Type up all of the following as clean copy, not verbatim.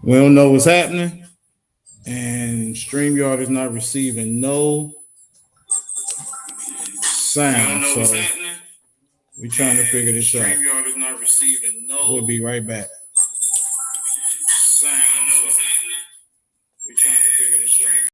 We don't know what's happening, and StreamYard is not receiving no sound. So we're trying to figure this out. StreamYard is not receiving no. We'll be right back. Sound. So we're trying to figure this out.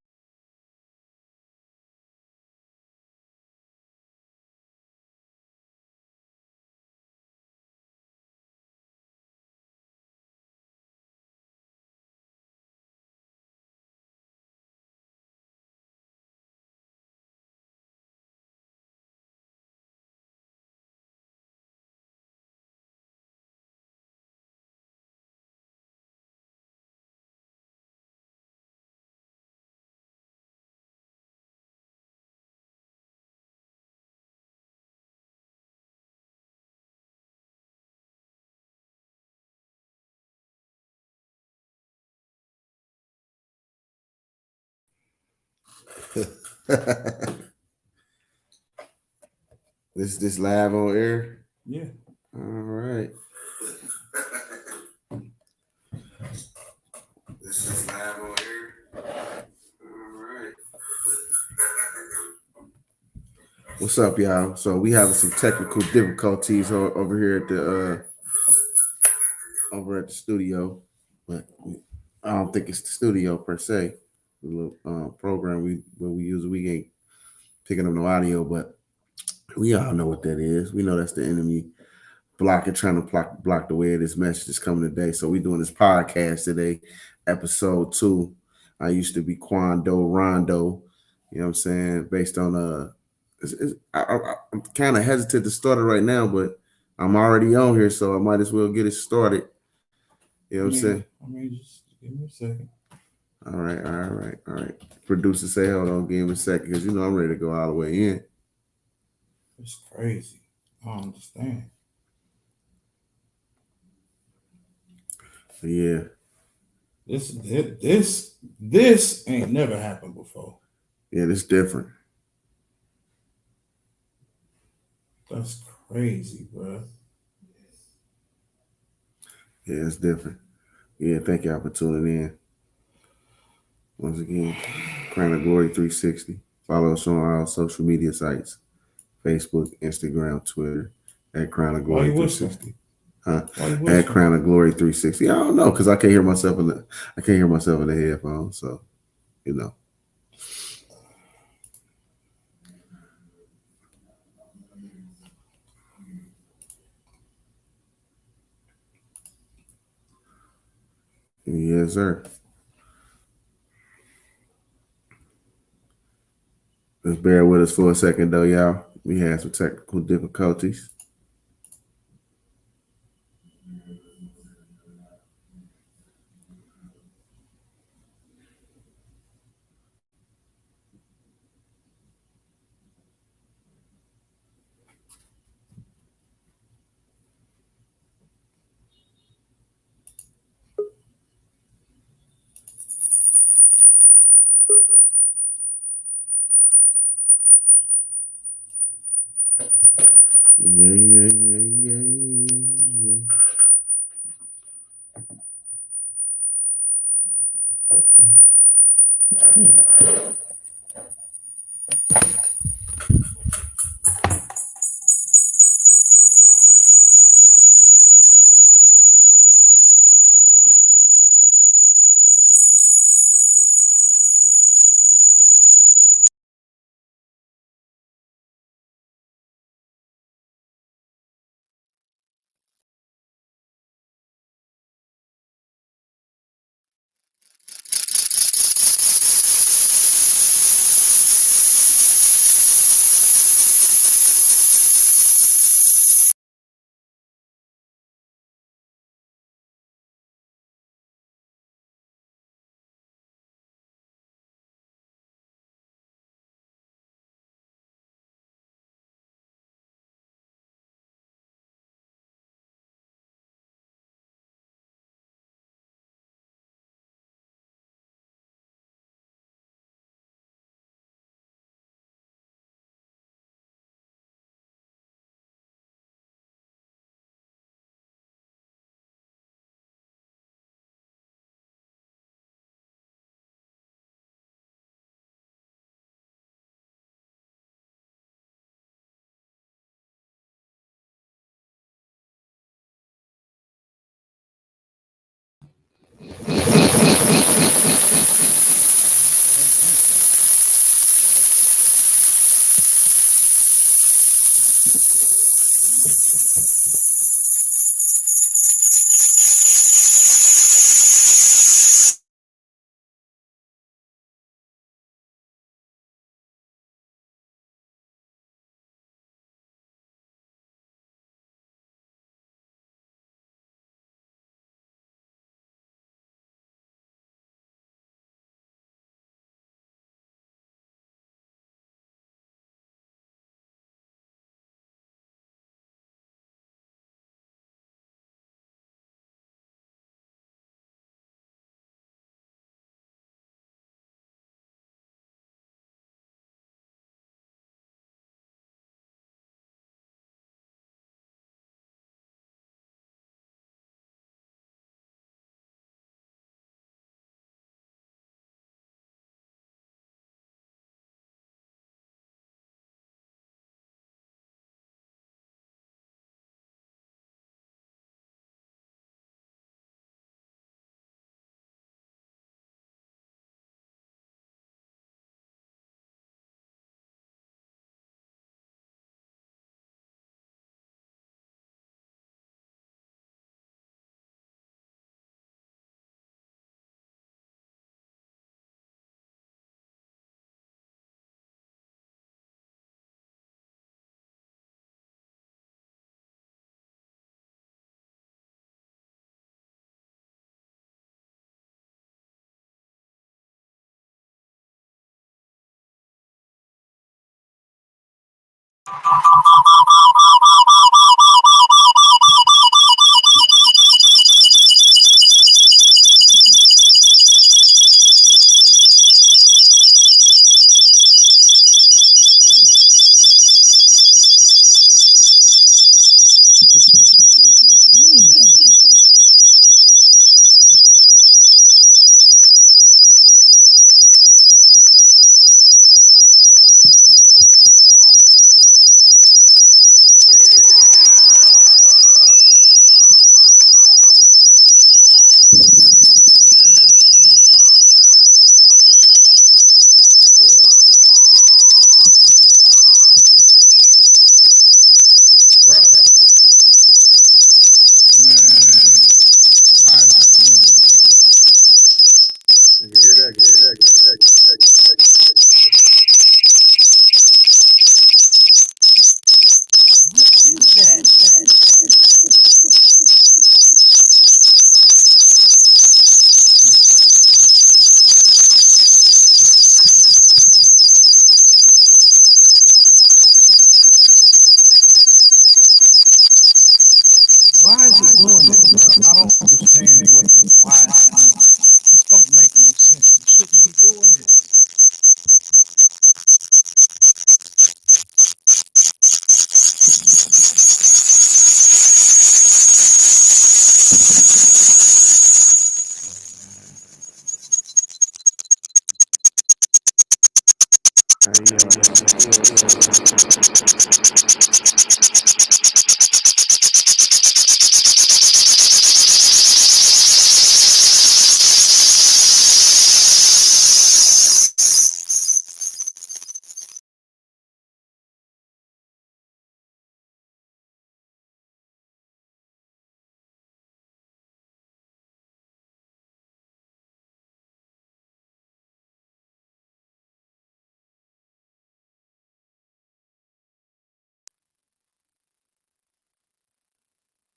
This live on air? Yeah. All right. This is live on air. All right. What's up, y'all? So we having some technical difficulties over here at the studio, but I don't think it's the studio per se. The little program we use, we ain't picking up no audio, but we all know what that is. We know that's the enemy blocking, trying to block the way this message is coming today. So we doing this podcast today, episode 2. I used to be Quando Rondo, you know what I'm saying, based on I'm kind of hesitant to start it right now, but I'm already on here, so I might as well get it started. You know what I'm saying? Just give me a second. All right. Producer say, hold on, give me a second, because I'm ready to go all the way in. It's crazy. I don't understand. Yeah. This ain't never happened before. Yeah, this different. That's crazy, bro. Yeah, it's different. Yeah, thank y'all for tuning in. Once again, Crown of Glory 360. Follow us on all social media sites: Facebook, Instagram, Twitter, at Crown of Glory 360. At Crown of Glory 360. I don't know, because I can't hear myself in the headphones, so Yes, sir. Just bear with us for a second, though, y'all. We had some technical difficulties. Yeah.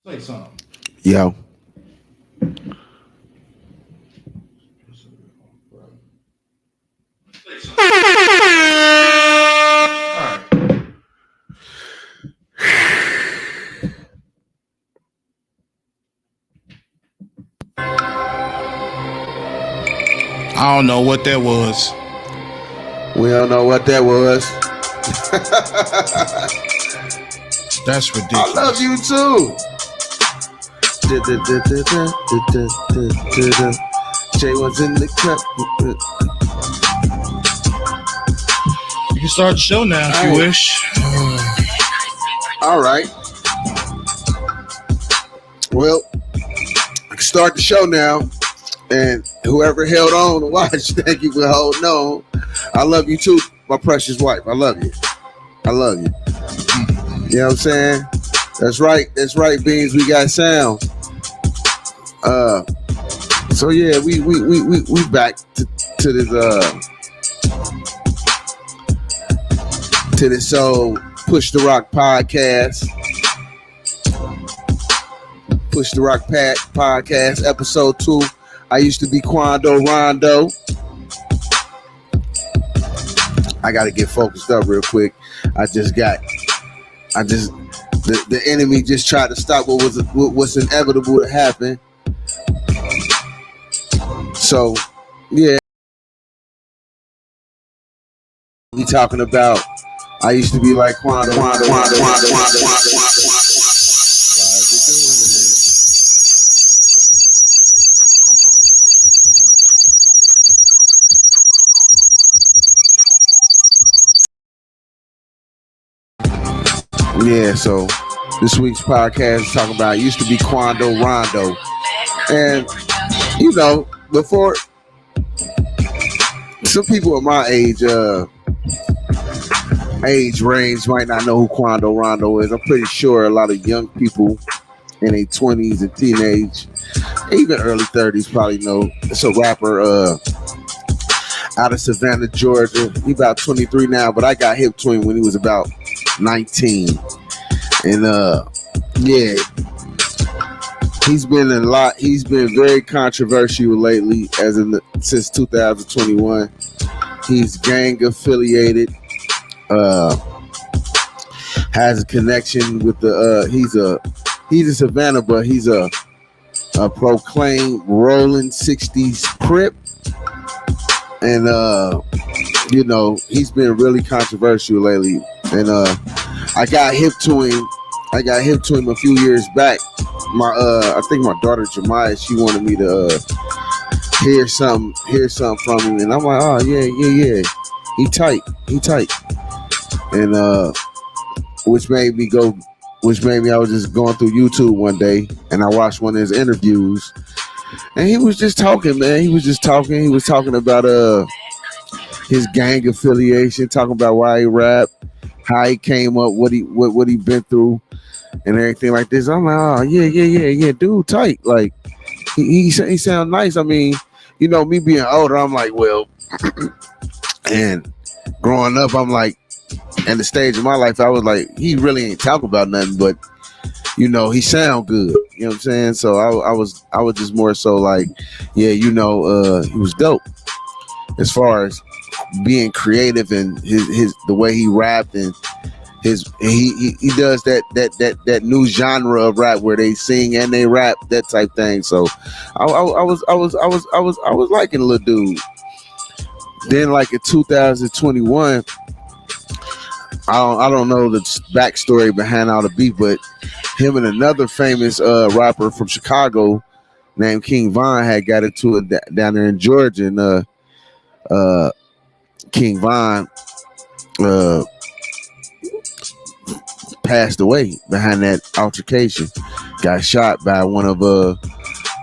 Say something. Yo. I don't know what that was. We don't know what that was. That's ridiculous. I love you too. Jay was in the cut. You can start the show now if you wish. All right. Well, I can start the show now. And whoever held on to watch, thank you for holding on. I love you too, my precious wife. I love you. I love you. You know what I'm saying? That's right. That's right, Beans. We got sound. So yeah, we back to this Push the Rock podcast. Push the Rock podcast, episode 2. I used to be Quando Rondo. I got to get focused up real quick. The enemy just tried to stop what was inevitable to happen. So, yeah. We talking about, I used to be like Quando. Why is it doing this? Yeah, so this week's podcast is talking about I used to be Quando Rondo. And, you know, before, some people at my age range might not know who Quando Rondo is. I'm pretty sure a lot of young people in their 20s and teenage, even early 30s probably know. It's a rapper out of Savannah, Georgia. He's about 23 now, but I got hip to him when he was about 19. And yeah, he's been very controversial lately, since 2021. He's gang affiliated, has a connection with the he's a Savannah, but he's a proclaimed rolling 60s Crip. And you know, he's been really controversial lately. And I got hip to him a few years back. I think my daughter Jemiah, she wanted me to hear something from him, and I'm like, oh yeah, he tight, and which made me I was just going through YouTube one day, and I watched one of his interviews, and he was just talking, man. He was talking about his gang affiliation, talking about why he rapped, how he came up, what he been through, and everything like this. I'm like, oh yeah, dude, tight. Like he sound nice. I mean, you know, me being older, I'm like, well, and growing up, I'm like, in the stage of my life, I was like, he really ain't talking about nothing, but you know, he sound good. You know what I'm saying? So I was just more so like, yeah, you know, he was dope as far as being creative and his the way he rapped, and he does that new genre of rap where they sing and they rap, that type thing. So I was liking the little dude. Then like in 2021, I don't know the backstory behind all the beef, but him and another famous rapper from Chicago named King Von had got into it down there in Georgia, and King Von uh, passed away behind that altercation. Got shot by one of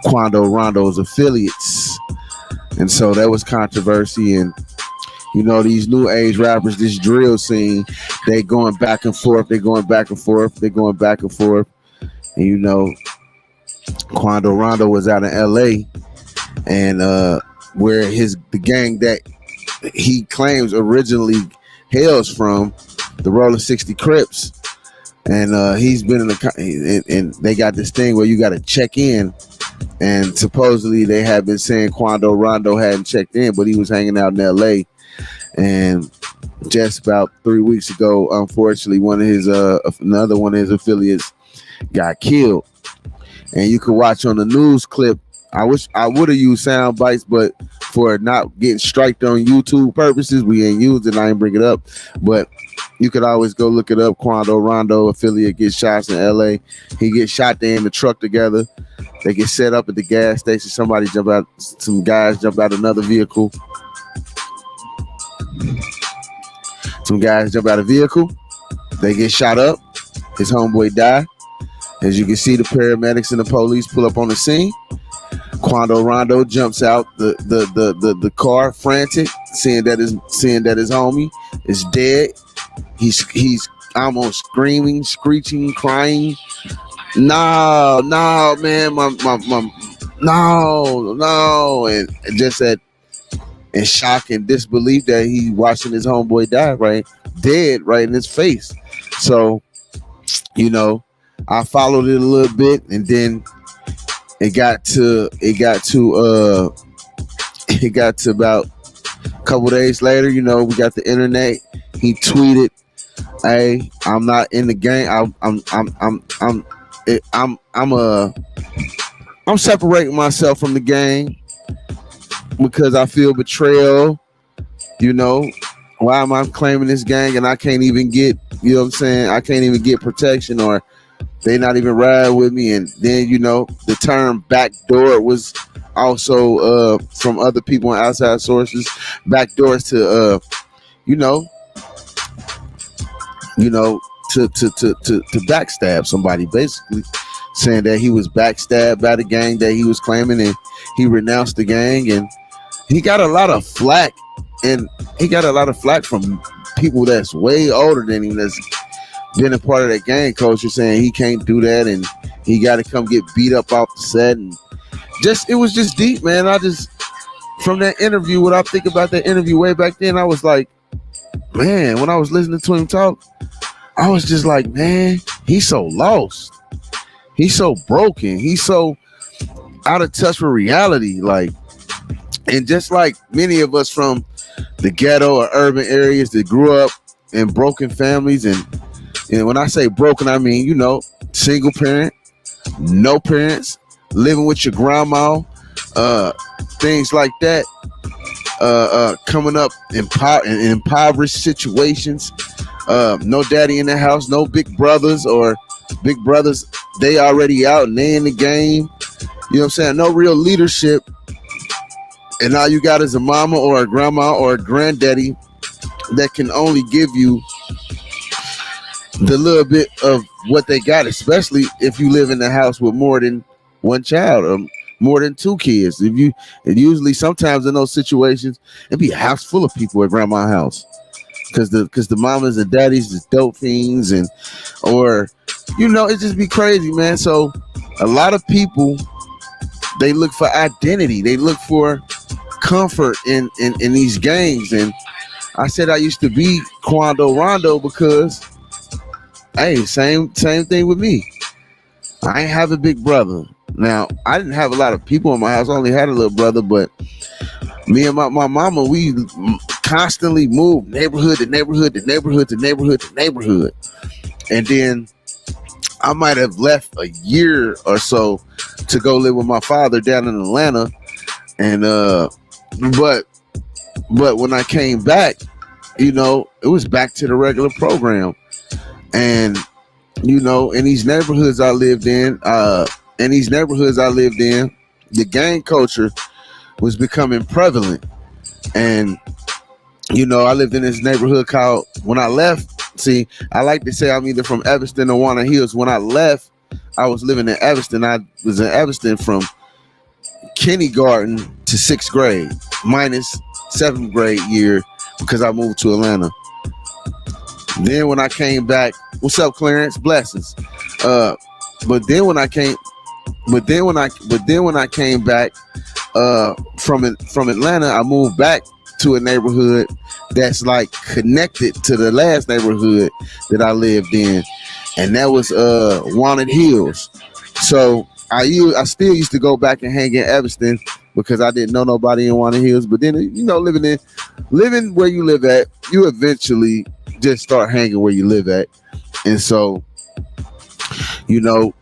Quando Rondo's affiliates, and so that was controversy. And you know, these new age rappers, this drill scene, they going back and forth. They're going back and forth. They're going back and forth. And you know, Quando Rondo was out in L.A. and where the gang that he claims originally hails from, the Roller 60 Crips, and he's been in the and they got this thing where you got to check in, and supposedly they have been saying Quando Rondo hadn't checked in, but he was hanging out in L.A. And just about 3 weeks ago, unfortunately, another one of his affiliates got killed. And you can watch on the news clip. I wish I would have used sound bites, but for not getting striked on YouTube purposes, we ain't used it. I ain't bring it up, but you could always go look it up. Quando Rondo affiliate gets shots in LA. He gets shot there in the truck together. They get set up at the gas station. Some guys jump out another vehicle. Some guys jump out of vehicle. They get shot up. His homeboy die. As you can see, the paramedics and the police pull up on the scene. Quando Rondo jumps out the car, frantic, seeing that his homie is dead. He's almost screaming, screeching, crying. No, man, no, and just in shock and disbelief that he watching his homeboy die dead right in his face. So, you know, I followed it a little bit, and then it got to about a couple days later. You know, we got the internet. He tweeted, "Hey, I'm not in the game. I'm separating myself from the game because I feel betrayal. You know, why am I claiming this gang and I can't even get, you know what I'm saying? I can't even get protection, or they not even ride with me." And then, you know, the term backdoor was also from other people and outside sources, backdoors to to backstab somebody, basically saying that he was backstabbed by the gang that he was claiming, and he renounced the gang. And he got a lot of flack, from people that's way older than him, that's been a part of that gang culture, saying he can't do that and he got to come get beat up off the set. And it was just deep, man. From that interview, what I think about that interview way back then, I was like, man, when I was listening to him talk, I was just like, man, he's so lost. He's so broken. He's so out of touch with reality. Like, and just like many of us from the ghetto or urban areas that grew up in broken families, and when I say broken, I mean, you know, single parent, no parents, living with your grandma, things like that, coming up in impoverished situations, no daddy in the house, no big brothers, or big brothers, they already out and they in the game. You know what I'm saying? No real leadership. And all you got is a mama or a grandma or a granddaddy that can only give you the little bit of what they got, especially if you live in the house with more than one child or more than two kids. Usually sometimes in those situations, it'd be a house full of people at grandma's house, because the mamas and daddies is dope fiends, or you know, it just be crazy, man. So a lot of people, they look for identity, they look for comfort in these gangs. And I said I used to be Quando Rondo because, hey, same thing with me. I ain't have a big brother. Now, I didn't have a lot of people in my house. I only had a little brother, but me and my mama, we constantly moved neighborhood to neighborhood to neighborhood to neighborhood to neighborhood. And then I might have left a year or so to go live with my father down in Atlanta. And but when I came back, you know, it was back to the regular program. And you know, in these neighborhoods I lived in, the gang culture was becoming prevalent. And I lived in this neighborhood called, when I left, see, I like to say I'm either from Evanston or Walnut Hills. When I left, I was living in Evanston. I was in Evanston from kindergarten to sixth grade, minus seventh grade year because I moved to Atlanta. Then when I came back, what's up, Clarence? Blessings. Uh, but then when I came, but then when I came back from Atlanta, I moved back to a neighborhood that's like connected to the last neighborhood that I lived in, and that was Walnut Hills. So I still used to go back and hang in Evanston because I didn't know nobody in Walnut Hills. But then living where you live at, you eventually just start hanging where you live at, and so you know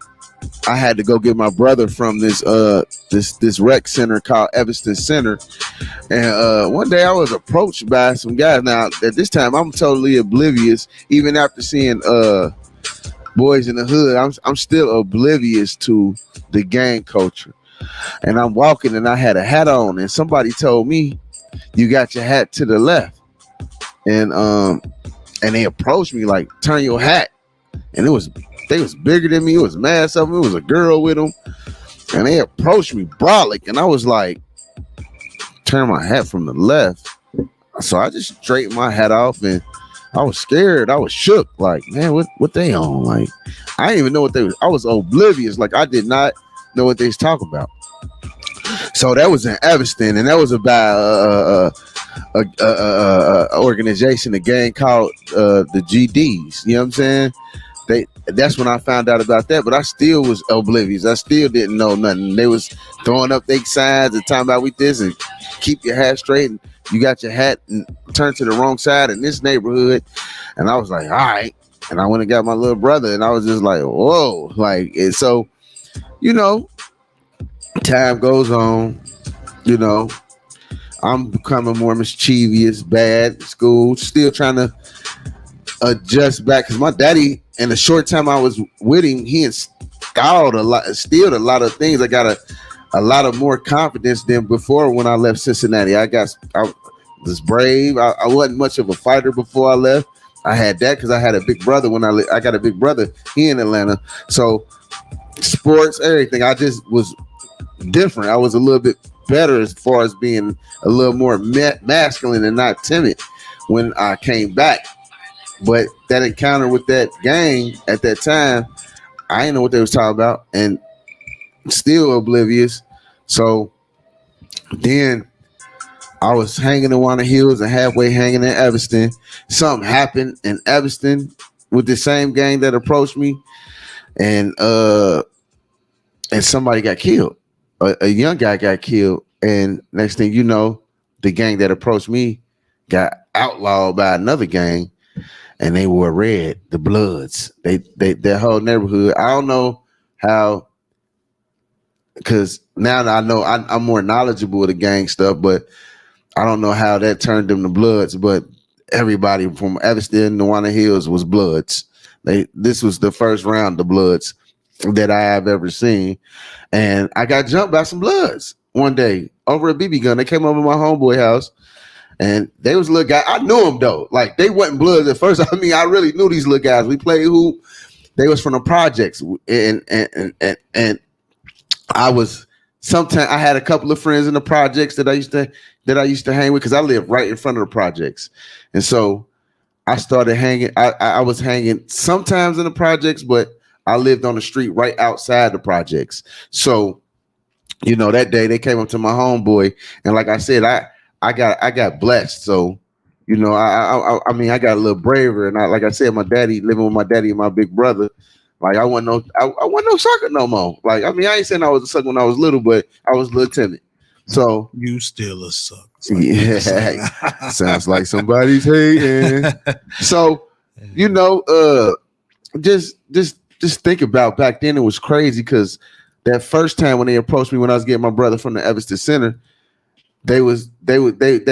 I had to go get my brother from this rec center called Evanston Center. And one day I was approached by some guys. Now at this time I'm totally oblivious, even after seeing Boys in the Hood. I'm still oblivious to the gang culture. And I'm walking and I had a hat on, and somebody told me, "You got your hat to the left." And they approached me like, "Turn your hat." And they was bigger than me. It was mad something. It was a girl with them, and they approached me brolic, and I was like, turn my hat from the left. So I just straightened my hat off, and I was scared. I was shook. Like, man, what they on? Like, I didn't even know what they was. I was oblivious. Like, I did not know what they was talking about. So that was in Evanston, and that was about a organization, a gang called the GDs. You know what I'm saying? That's when I found out about that, but I still was oblivious. I still didn't know nothing. They was throwing up their signs and talking about with this and keep your hat straight, and you got your hat and turned to the wrong side in this neighborhood. And I was like, all right. And I went and got my little brother, and I was just like, whoa. Like, and so, time goes on, I'm becoming more mischievous, bad at school, still trying to adjust back because my daddy, in the short time I was with him, he installed instilled a lot of things. I got a lot of more confidence than before when I left Cincinnati. I was brave. I wasn't much of a fighter before I left. I had that because I had a big brother I got a big brother. He in Atlanta, so sports, everything. I just was different. I was a little bit better as far as being a little more masculine and not timid when I came back. But that encounter with that gang at that time, I didn't know what they was talking about, and still oblivious. So then I was hanging in Walnut Hills and halfway hanging in Evanston. Something happened in Evanston with the same gang that approached me, and somebody got killed. A young guy got killed, and next thing you know, the gang that approached me got outlawed by another gang. And they wore red, the Bloods. Their whole neighborhood. I don't know how, because now that I know I'm more knowledgeable of the gang stuff, but I don't know how that turned them to Bloods. But everybody from Evanston to Walnut Hills was Bloods. This was the first round of Bloods that I have ever seen, and I got jumped by some Bloods one day over a BB gun. They came over to my homeboy house. And they was little guys. I knew them though. Like, they wasn't Bloods at first. I mean, I really knew these little guys. We played hoop. They was from the projects, and I was sometimes I had a couple of friends in the projects that I used to hang with because I lived right in front of the projects, and so I started hanging. I was hanging sometimes in the projects, but I lived on the street right outside the projects. So that day they came up to my homeboy, and like I said, I got blessed. So, I mean, I got a little braver, and like I said, my daddy, living with my daddy and my big brother, like I wasn't no sucker no more. Like, I mean, I ain't saying I was a sucker when I was little, but I was a little timid. So you still a sucker. Yeah, sounds like somebody's hating. So, just think about back then. It was crazy because that first time when they approached me when I was getting my brother from the Evanston Center. They was GDs.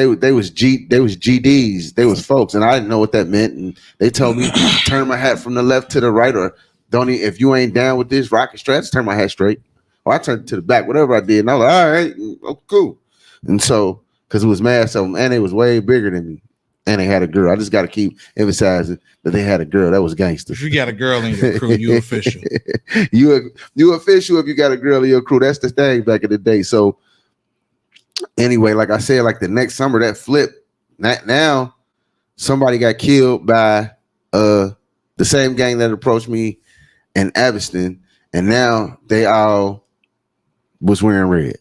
They was folks, and I didn't know what that meant. And they told me turn my hat from the left to the right, or if you ain't down with this rocket straps, turn my hat straight. Or I turned it to the back, whatever I did. And I was like, all right, oh, cool. And so, because it was mad, so and they was way bigger than me. and they had a girl. I just got to keep emphasizing that they had a girl. That was gangster. If you got a girl in your crew, you official. you official if you got a girl in your crew. That's the thing back in the day. So anyway, like I said, like the next summer that flipped. Now somebody got killed by the same gang that approached me in Aviston, and now they all was wearing red,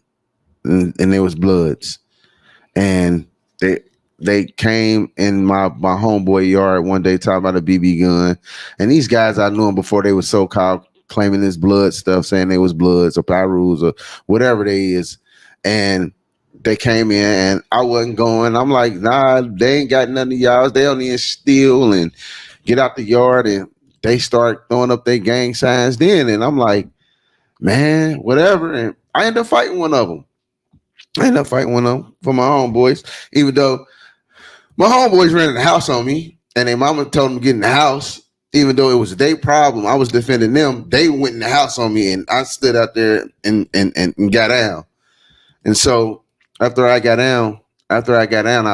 and there was Bloods, and they came in my homeboy yard one day talking about a BB gun, and these guys I knew them before they were so-called claiming this blood stuff, saying they was Bloods or Pyrus or whatever they is, and they came in and I wasn't going. I'm like, nah, they ain't got none of y'all. They don't even steal and get out the yard, and they start throwing up their gang signs then, and I'm like, man, whatever, and I ended up fighting one of them. I ended up fighting one of them for my homeboys, even though my homeboys rented the house on me, and their mama told them to get in the house. Even though it was their problem, I was defending them. They went in the house on me, and I stood out there and got down. And so after I got down, I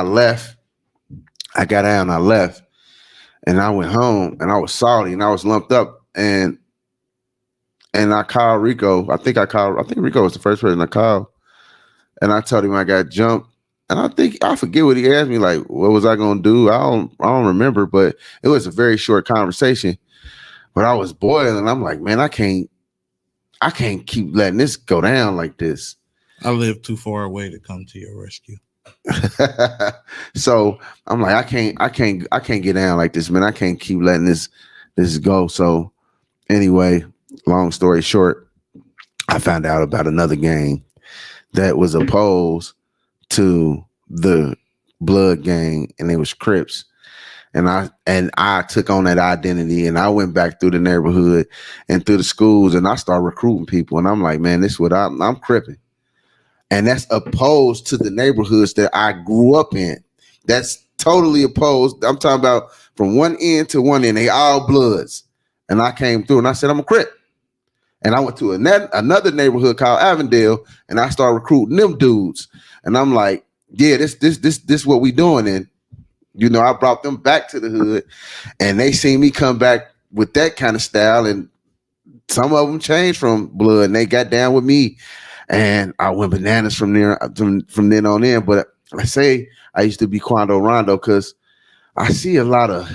left. I got down, I left, and I went home, and I was salty, and I was lumped up, and I called Rico. I think Rico was the first person I called, and I told him I got jumped. And I forget what he asked me, like, what was I gonna do? I don't remember, but it was a very short conversation. But I was boiling. I'm like, man, I can't keep letting this go down like this. I live too far away to come to your rescue. So I'm like, I can't get down like this, man. I can't keep letting this go. So anyway, long story short, I found out about another gang that was opposed to the Blood gang, and it was Crips. And I took on that identity, and I went back through the neighborhood and through the schools, and I started recruiting people. And I'm like, man, this is what I'm Cripping. And that's opposed to the neighborhoods that I grew up in. That's totally opposed. I'm talking about from one end to one end, they all Bloods. And I came through and I said, I'm a Crip. And I went to another neighborhood called Avondale, and I started recruiting them dudes. And I'm like, yeah, this what we doing. And, you know, I brought them back to the hood, and they seen me come back with that kind of style. And some of them changed from Blood, and they got down with me. And I went bananas from there, from then on in. But I say I used to be Quando Rondo because I see a lot of,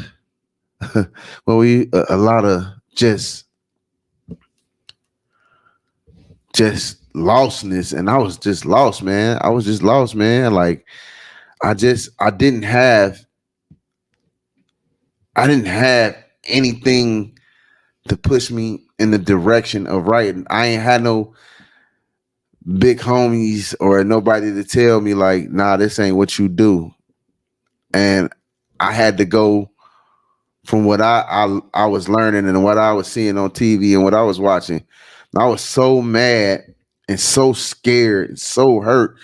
a lot of just lostness, and I was just lost, man. Like I didn't have anything to push me in the direction of writing. I ain't had no big homies or nobody to tell me like, nah, this ain't what you do. And I had to go from what I was learning and what I was seeing on TV and what I was watching. I was so mad and so scared and so hurt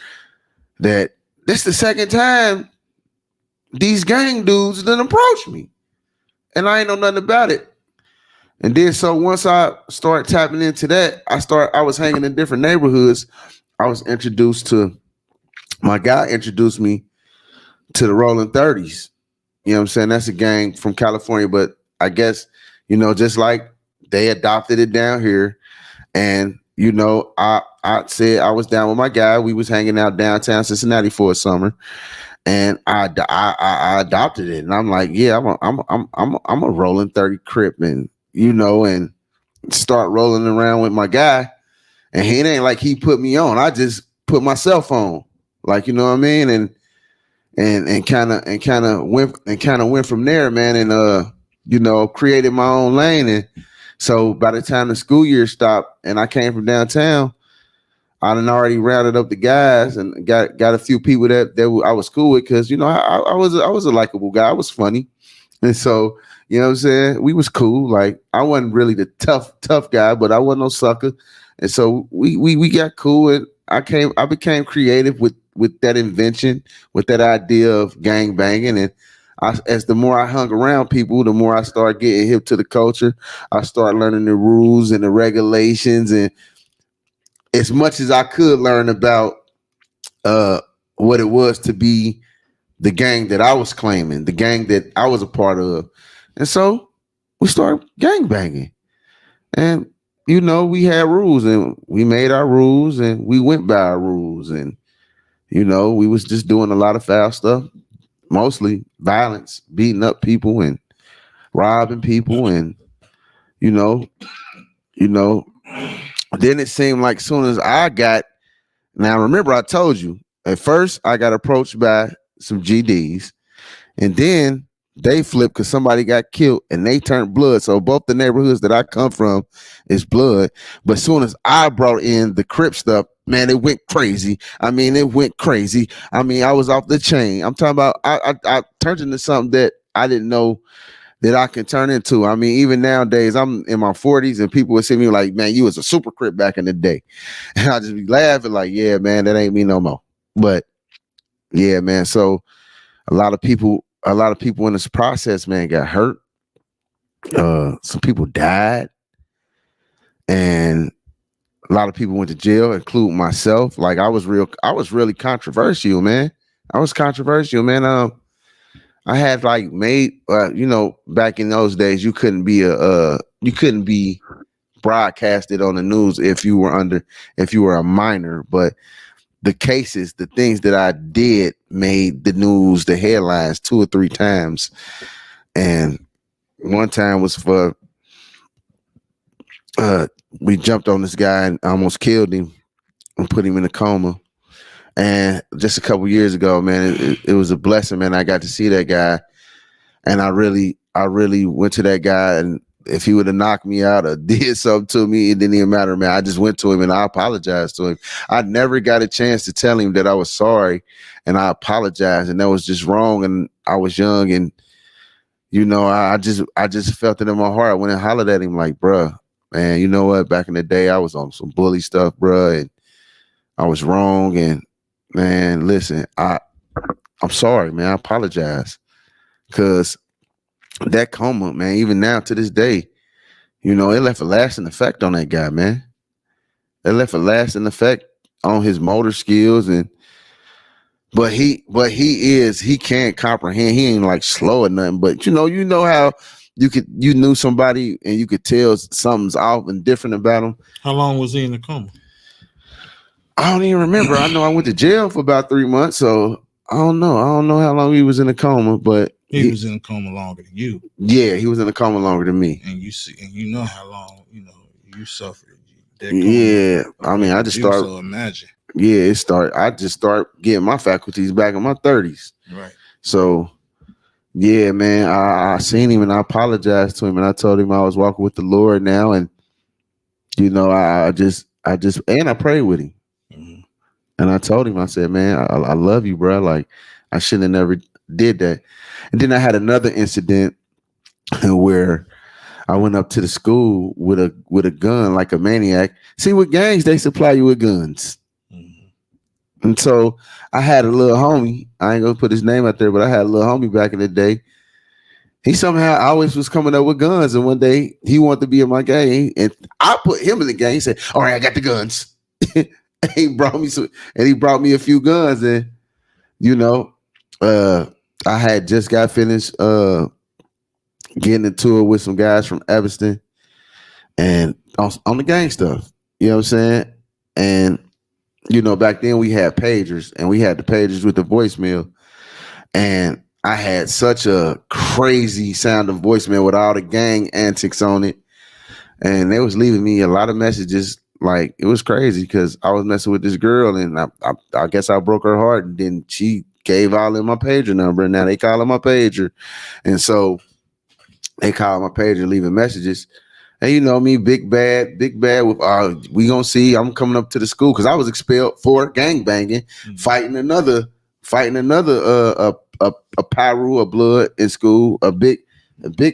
that this the second time these gang dudes done approached me, and I ain't know nothing about it. And then so once I started tapping into that, I was hanging in different neighborhoods. I was introduced to, my guy introduced me to the Rolling 30s. You know what I'm saying? That's a gang from California, but I guess, you know, just like they adopted it down here. And, you know, I said I was down with my guy. We was hanging out downtown Cincinnati for a summer, and I adopted it. And I'm like, yeah, I'm a Rolling 30 Crip, and, you know, and start rolling around with my guy. And it ain't like he put me on. I just put myself on, like, you know what I mean? And kind of went from there, man. And you know, created my own lane. And so by the time the school year stopped and I came from downtown, I done already rounded up the guys and got a few people that I was cool with, because, you know, I was a likable guy. I was funny. And so, you know what I'm saying? We was cool. Like, I wasn't really the tough guy, but I wasn't no sucker. And so we got cool, and I became creative with that invention, with that idea of gang banging. And as the more I hung around people, the more I started getting hip to the culture. I started learning the rules and the regulations, and as much as I could learn about what it was to be the gang that I was claiming, the gang that I was a part of. And so we started gang banging. And, we had rules and we made our rules and we went by our rules. And, we was just doing a lot of foul stuff, mostly violence, beating up people and robbing people. And, you know, you know, then it seemed like soon as now remember I told you, at first I got approached by some GDs and then they flipped because somebody got killed and they turned blood. So both the neighborhoods that I come from is blood. But as soon as I brought in the Crip stuff, man, it went crazy. I mean, it went crazy. I mean, I was off the chain. I'm talking about I turned into something that I didn't know that I can turn into. I mean, even nowadays, I'm in my 40s and people would see me like, man, you was a super Crip back in the day. And I just be laughing like, yeah, man, that ain't me no more. But yeah, man. So a lot of people in this process, man, got hurt. Some people died. And a lot of people went to jail, including myself. Like I was really controversial, man. I was controversial, man. I had like made, back in those days, you couldn't be broadcasted on the news if you were a minor. But the cases, the things that I did made the news, the headlines 2 or 3 times. And one time was for, we jumped on this guy and almost killed him and put him in a coma. And just a couple years ago, man, it was a blessing, man. I got to see that guy, and I really went to that guy. And if he would have knocked me out or did something to me, it didn't even matter, man. I just went to him and I apologized to him. I never got a chance to tell him that I was sorry and I apologized, and that was just wrong. And I was young, and I just felt it in my heart. I went and hollered at him like, bruh, man, you know what? Back in the day, I was on some bully stuff, bruh, and I was wrong. And man, listen, I'm sorry, man. I apologize. Because that coma, man, even now to this day, it left a lasting effect on that guy, man. It left a lasting effect on his motor skills. But he can't comprehend. He ain't like slow or nothing. But you know how you knew somebody and you could tell something's off and different about him. How long was he in the coma? I don't even remember. I know I went to jail for about 3 months, so I don't know. I don't know how long he was in a coma, but he was in a coma longer than you. Yeah, he was in a coma longer than me. And you know how long you suffered. Yeah, I mean, I just started. So imagine. Yeah, I just start getting my faculties back in my 30s. Right. So, yeah, man, I seen him and I apologized to him and I told him I was walking with the Lord now, and I just and I prayed with him. Mm-hmm. And I told him, I said, man, I love you, bro. Like, I shouldn't have never did that. And then I had another incident where I went up to the school with a gun like a maniac. See, with gangs, they supply you with guns. Mm-hmm. And so I had a little homie. I ain't gonna put his name out there, but I had a little homie back in the day. He somehow always was coming up with guns. And one day he wanted to be in my gang. And I put him in the gang. He said, all right, I got the guns. He brought me a few guns. And, I had just got finished getting into it with some guys from Evanston and on the gang stuff. You know what I'm saying? And, back then we had pagers, and we had the pagers with the voicemail. And I had such a crazy sound of voicemail with all the gang antics on it. And they was leaving me a lot of messages. Like, it was crazy because I was messing with this girl, and I guess I broke her heart, and then she gave all in my pager number, and now they calling my pager. And so they called my pager, leaving messages. And me, big bad with we gonna see. I'm coming up to the school because I was expelled for gang banging, mm-hmm. fighting another a Pyru of blood in school, a big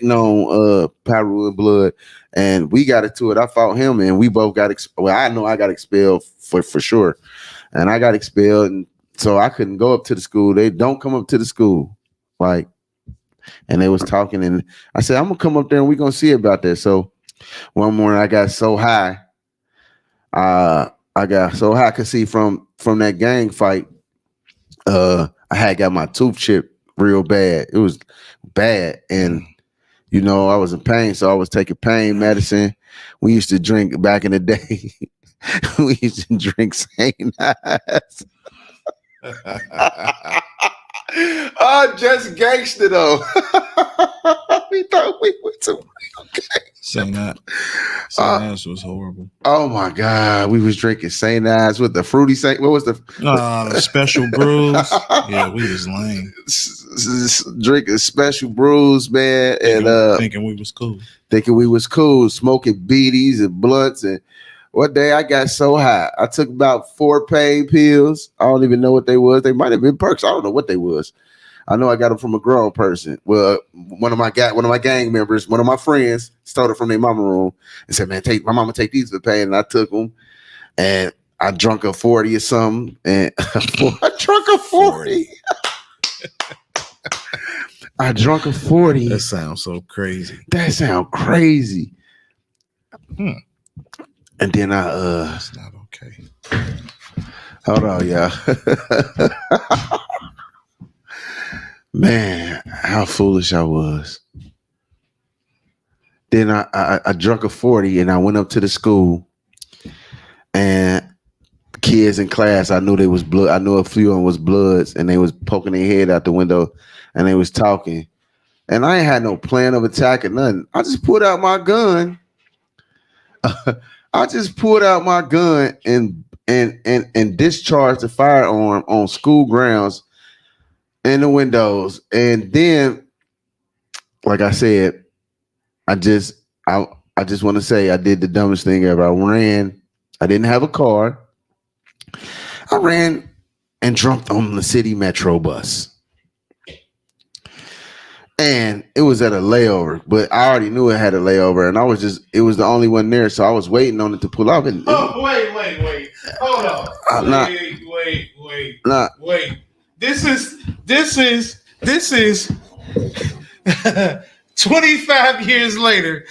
known Pyru of blood, and we got into it. I fought him, and we both got I know I got expelled for sure, and I got expelled, and so I couldn't go up to the school. They don't come up to the school, like, and they was talking, and I said, I'm gonna come up there and we gonna see about that. So one morning I got so high, I could see from that gang fight. I had got my tooth chipped real bad. It was bad. And, you know, I was in pain. So I was taking pain medicine. We used to drink back in the day. We used to drink St. Ives. Oh, just gangster though. We thought we were too okay. St. Ives was horrible. Oh my God, we was drinking St. Ives with the fruity Saint. What was the special brews? Yeah, we was lame. Drinking special brews, man, thinking we was cool. Smoking beaties and blunts. And one day I got so high, I took about 4 pain pills. I don't even know what they was. They might have been perks. I don't know what they was. I know I got them from a grown person. Well, one of my gang members, one of my friends, stole it from their mama room and said, "Man, my mama take these for pain." And I took them, and I drunk a 40 or something. And I drunk a 40. I drunk a 40. That sounds so crazy. That sounds crazy. And then that's not okay. Hold on, y'all. Man, how foolish I was. Then I drunk a 40 and I went up to the school, and kids in class, I knew they was blood. I knew a few of them was bloods, and they was poking their head out the window and they was talking. And I ain't had no plan of attack or nothing. I just pulled out my gun. And discharged the firearm on school grounds in the windows. And then, like I said, I just want to say I did the dumbest thing ever. I ran. I didn't have a car. I ran and jumped on the city metro bus. And it was at a layover, but I already knew it had a layover, and it was the only one there, so I was waiting on it to pull off. Wait. Hold on. Wait. This is 25 years later.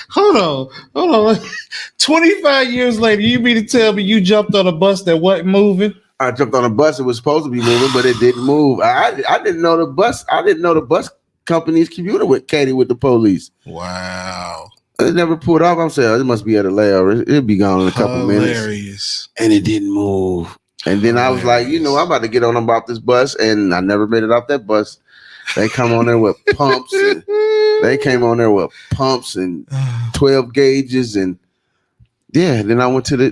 Hold on. 25 years later, you mean to tell me you jumped on a bus that wasn't moving? I jumped on a bus. It was supposed to be moving, but it didn't move. I didn't know the bus. I didn't know the bus companies communicated with the police. Wow. It never pulled off. I'm saying it must be at a layover. It'll be gone in a couple minutes. And it didn't move. And then I was like, I'm about to get on about this bus, and I never made it off that bus. They come on there with pumps. They came on there with pumps and 12 gauges and. Yeah, then I went to the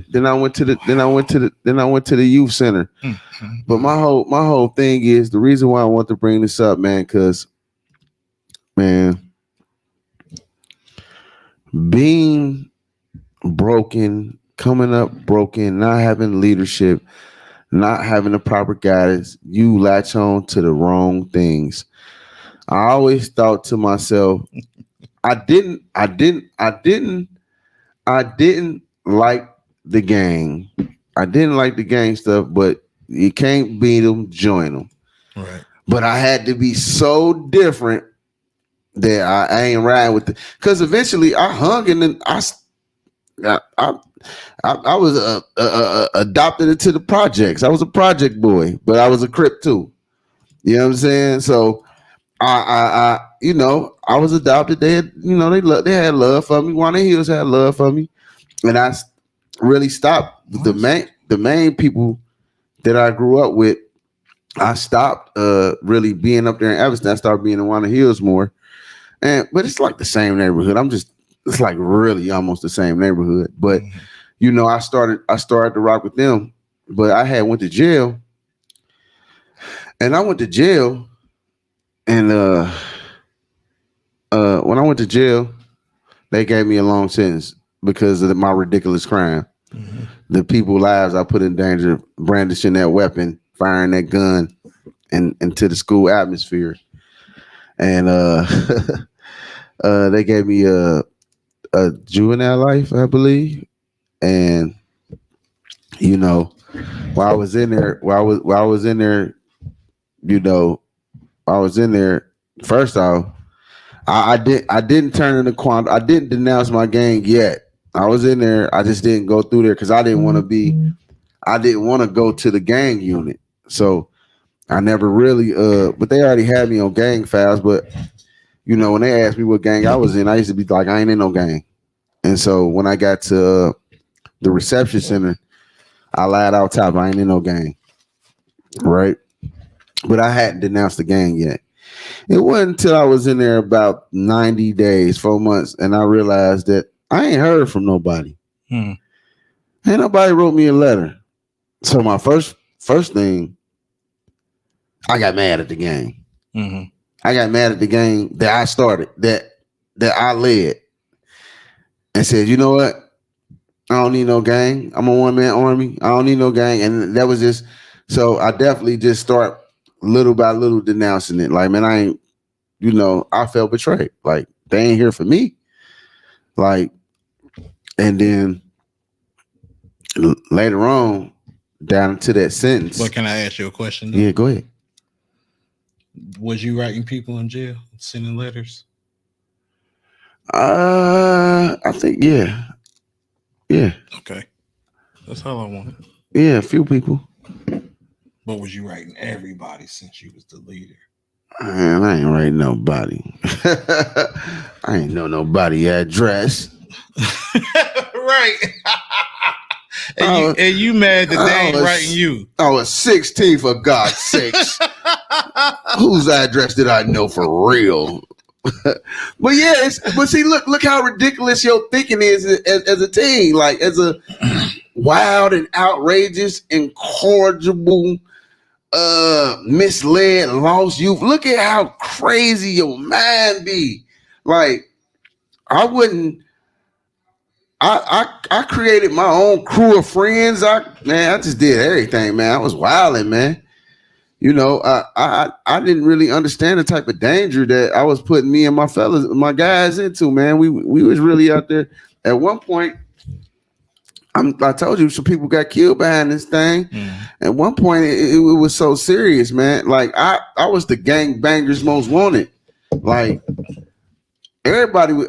youth center. Mm-hmm. But my whole thing is the reason why I want to bring this up, man, because being broken, coming up broken, not having leadership, not having the proper guidance, you latch on to the wrong things. I always thought to myself, I didn't like the gang. I didn't like the gang stuff, but you can't beat them, join them. Right. But I had to be so different that I ain't riding with it. Because eventually I hung and then I was adopted into the projects. I was a project boy, but I was a Crip too. You know what I'm saying? So I was adopted. They had, they had love for me. Juana Hills had love for me. And I really stopped. The main people that I grew up with, I stopped really being up there in Evanston. I started being in Juana Hills more. But it's like the same neighborhood. It's like really almost the same neighborhood. But I started to rock with them. But I had went to jail. And I went to jail. And when I went to jail, they gave me a long sentence. Because of my ridiculous crime. Mm-hmm. The people's lives I put in danger, brandishing that weapon, firing that gun into the school atmosphere. And they gave me a juvenile life, I believe. And while I was in there, first off, I didn't turn into Quando. I didn't denounce my gang yet. I was in there. I just didn't go through there because I didn't want to be I didn't want to go to the gang unit. So I never really but they already had me on gang files. But when they asked me what gang I was in, I used to be like, I ain't in no gang. And so when I got to the reception center, I lied out top, I ain't in no gang. Right. But I hadn't denounced the gang yet. It wasn't until I was in there about 90 days, 4 months, and I realized that I ain't heard from nobody. Ain't nobody wrote me a letter. So my first thing, I got mad at the gang. I got mad at the gang that I started, that I led, and said, you know what? I don't need no gang. I'm a one-man army. I don't need no gang. And that was just, so I definitely just start little by little denouncing it. Like, man, I ain't, I felt betrayed. Like, they ain't here for me. Like, and then later on, down to that sentence. But can I ask you a question, though? Yeah, go ahead. Was you writing people in jail, sending letters? I think, yeah. Yeah. Okay. That's all I wanted. Yeah, a few people. But was you writing everybody since you was the leader? Man, I ain't writing nobody. I ain't know nobody address. Right. and you mad that they ain't writing you. I was 16, for God's sakes. Whose address did I know for real? But yeah, but see, look how ridiculous your thinking is as a teen, like as a wild and outrageous, incorrigible, misled, lost youth. Look at how crazy your mind be. Like, I created my own crew of friends. I just did everything, man. I was wilding, man. I didn't really understand the type of danger that I was putting me and my guys into, man. We was really out there. At one point, I told you some people got killed behind this thing. At one point, it was so serious, man. Like I was the gang bangers most wanted. Like everybody was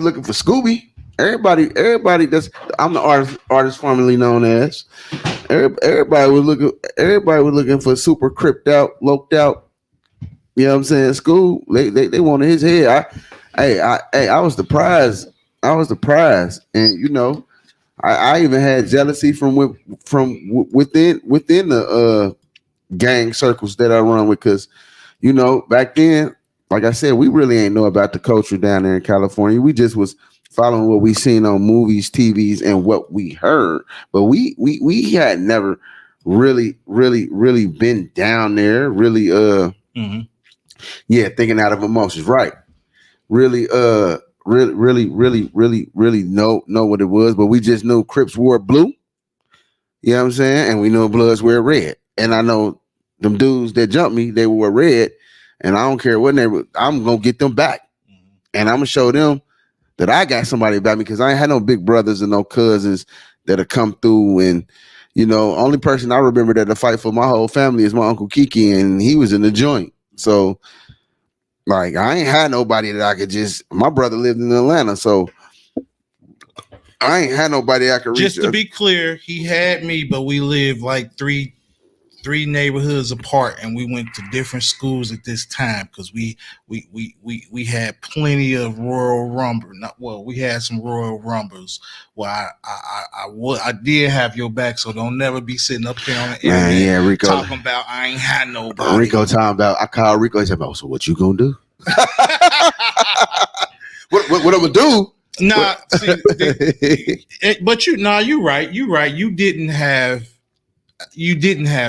looking for Scooby. Everybody I'm the artist formerly known as. Everybody was looking for super cripped out, loked out. You know what I'm saying? School. They wanted his head. I was the prize. And I even had jealousy from within the gang circles that I run with, because back then, like I said, we really ain't know about the culture down there in California. We just was following what we seen on movies, TVs, and what we heard. But we had never really been down there, really thinking out of emotions, right? Really know what it was. But we just knew Crips wore blue. You know what I'm saying? And we know Bloods wear red. And I know them dudes that jumped me, they wore red. And I don't care what they were, I'm gonna get them back. And I'm gonna show them that I got somebody about me, because I ain't had no big brothers and no cousins that have come through. And only person I remember that to fight for my whole family is my Uncle Kiki, and he was in the joint. So like, I ain't had nobody that I could my brother lived in Atlanta, so I ain't had nobody I could reach. Just to be clear, he had me, but we lived like three neighborhoods apart, and we went to different schools at this time, because we had plenty of Royal Rumble. We had some Royal Rumbles. Well, I did have your back, so don't never be sitting up here on the internet Rico, talking about I ain't had nobody. Rico talking about, I called Rico. He said, "Oh, so what you gonna do?" what I'm gonna do? Nah, but you're right. You're right. You didn't have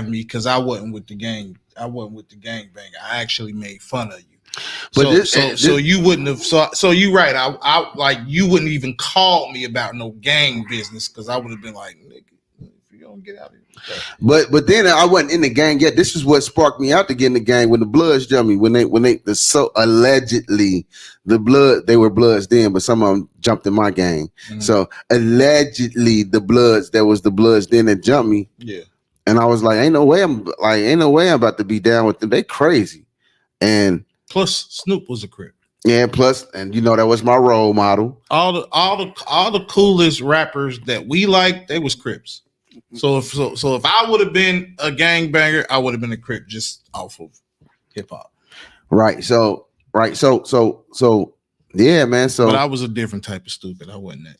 me, because I wasn't with the gang. I wasn't with the gangbang. I actually made fun of you. But so you wouldn't have. So you're right. I like, you wouldn't even call me about no gang business, because I would have been like, nigga, if you don't get out of here. Okay. But then I wasn't in the gang yet. This is what sparked me out to get in the gang, when the Bloods jumped me. When they so allegedly they were Bloods then, but some of them jumped in my gang. Mm-hmm. So allegedly the Bloods then that jumped me. Yeah. And I was like, ain't no way I'm about to be down with them. They crazy. And plus Snoop was a Crip. Yeah, plus, and that was my role model. All the coolest rappers that we liked, they was Crips. So if I would have been a gangbanger, I would have been a Crip just off of hip hop. Right. So, right. So, yeah, man. But I So, was a different type of stupid. I wasn't that.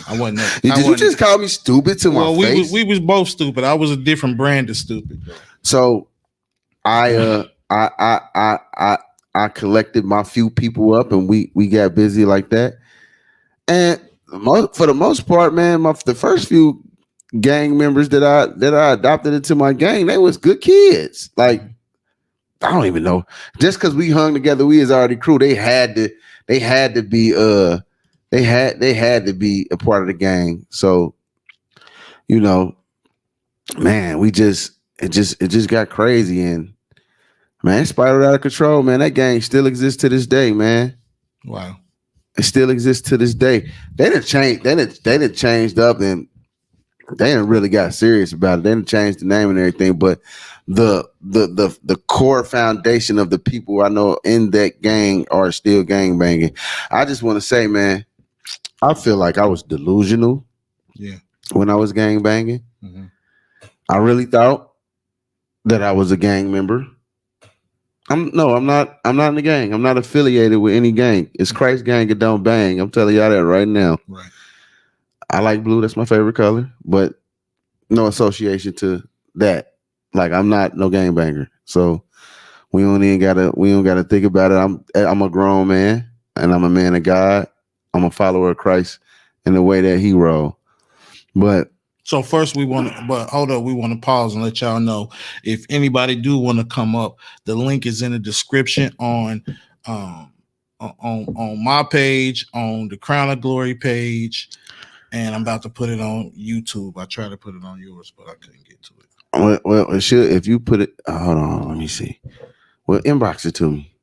I wasn't that. did I you wasn't. just call me stupid to my Well, face? we was both stupid. I was a different brand of stupid. So, I collected my few people up, and we got busy like that. And for the most part, man, the first few gang members that I adopted into my gang, they was good kids. Like, I don't even know. Just because we hung together, we is already crew. They had to be they had to be a part of the gang. So, you know, man, it just got crazy, and man, it spiraled out of control, man. That gang still exists to this day, man. Wow. It still exists to this day. They didn't change. They didn't changed up, and they didn't really got serious about it. They didn't change the name and everything, but the core foundation of the people I know in that gang are still gang banging. I just want to say, man, I feel like I was delusional Yeah. when I was gang banging. Mm-hmm. I really thought that I was a gang member. I'm not. I'm not in the gang. I'm not affiliated with any gang. It's Christ gang. It don't bang. I'm telling y'all that right now. Right. I like blue. That's my favorite color, but no association to that. Like, I'm not no gang banger. So we don't gotta think about it. I'm a grown man, and I'm a man of God. I'm a follower of Christ in the way that he roll. But So first but hold up, we want to pause and let y'all know if anybody do want to come up, the link is in the description um on my page, on the Crown of Glory page, and I'm about to put it on YouTube. I tried to put it on yours, but I couldn't get to it. well, it should, if you put it. Hold on, let me see. Well, inbox it to me.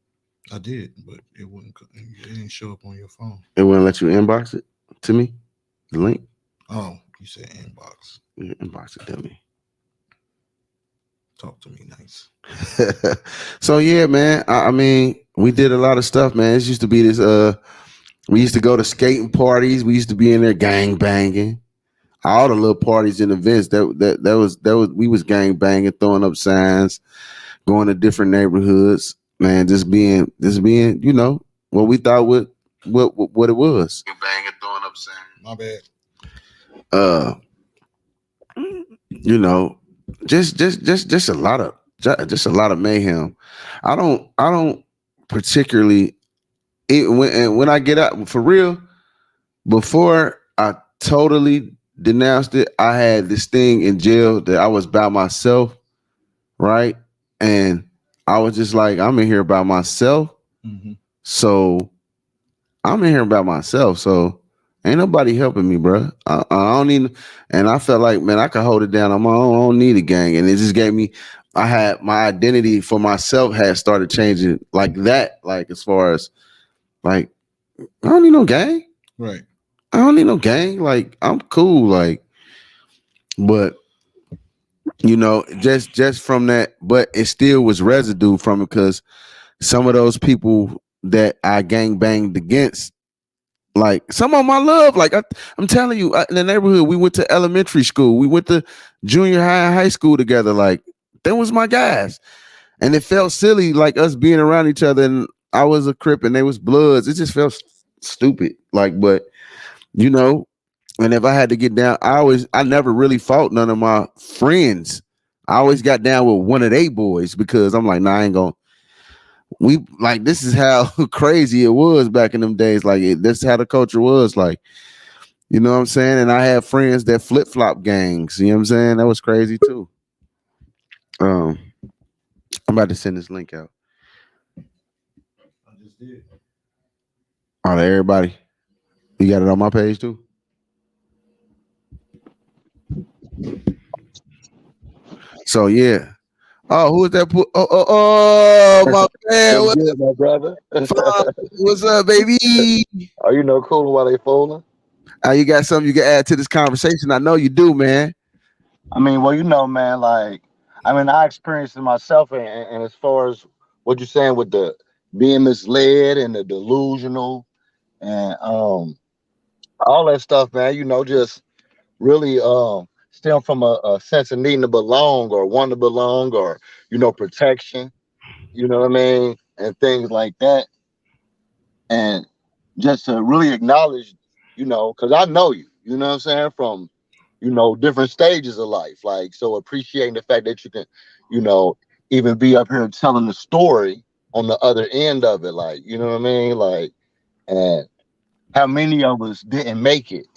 I did, but it wouldn't. It didn't show up on your phone. It wouldn't let you inbox it to me. The link. Oh, you said inbox. Yeah, inbox it to me. Talk to me nice. So yeah, man. I mean, we did a lot of stuff, man. It used to be this. We used to go to skating parties. We used to be in there gang banging. All the little parties and events that was we was gang banging, throwing up signs, going to different neighborhoods, man. Just being, what we thought what it was. Banging, throwing up signs. My bad. Uh, you know, just a lot of just a lot of mayhem. I don't particularly when I get out for real. Before I totally denounced it, I had this thing in jail that I was by myself, right? And I was just like, I'm in here by myself. Mm-hmm. So I'm in here by myself. So ain't nobody helping me, bro. I don't need, and I felt like, man, I could hold it down on my own. I don't need a gang. And it just gave me, I had my identity for myself had started changing like that. Like, as far as, like, I don't need no gang. Right. I don't need no gang. Like, I'm cool. Like, but just from that, but it still was residue from it, because some of those people that I gang banged against, like some of my love, like I'm telling you, in the neighborhood, we went to elementary school, we went to junior high and high school together. Like, that was my guys, and it felt silly, like us being around each other. And I was a Crip and they was Bloods. It just felt stupid. Like, but you know, and if I had to get down, I never really fought none of my friends. I always got down with one of they boys, because I'm like, nah, I ain't gonna. We like, this is how crazy it was back in them days. Like, that's how the culture was. Like, you know what I'm saying? And I had friends that flip flop gangs. You know what I'm saying? That was crazy too. I'm about to send this link out. I just did. All right, everybody. You got it on my page too? So yeah. Oh, who is that? My man. What's good, my brother? What's up, baby? Are you no cool while they folding? You got something you can add to this conversation? I know you do, man. I mean, well, man, like, I mean, I experienced it myself, and as far as what you're saying with the being misled and the delusional and all that stuff, man. Just really stem from a sense of needing to belong or want to belong or protection. You know what I mean, and things like that, and just to really acknowledge, because I know you. You know what I'm saying, from different stages of life. Like, so appreciating the fact that you can, you know, even be up here telling the story on the other end of it. Like, you know what I mean? Like, and how many of us didn't make it?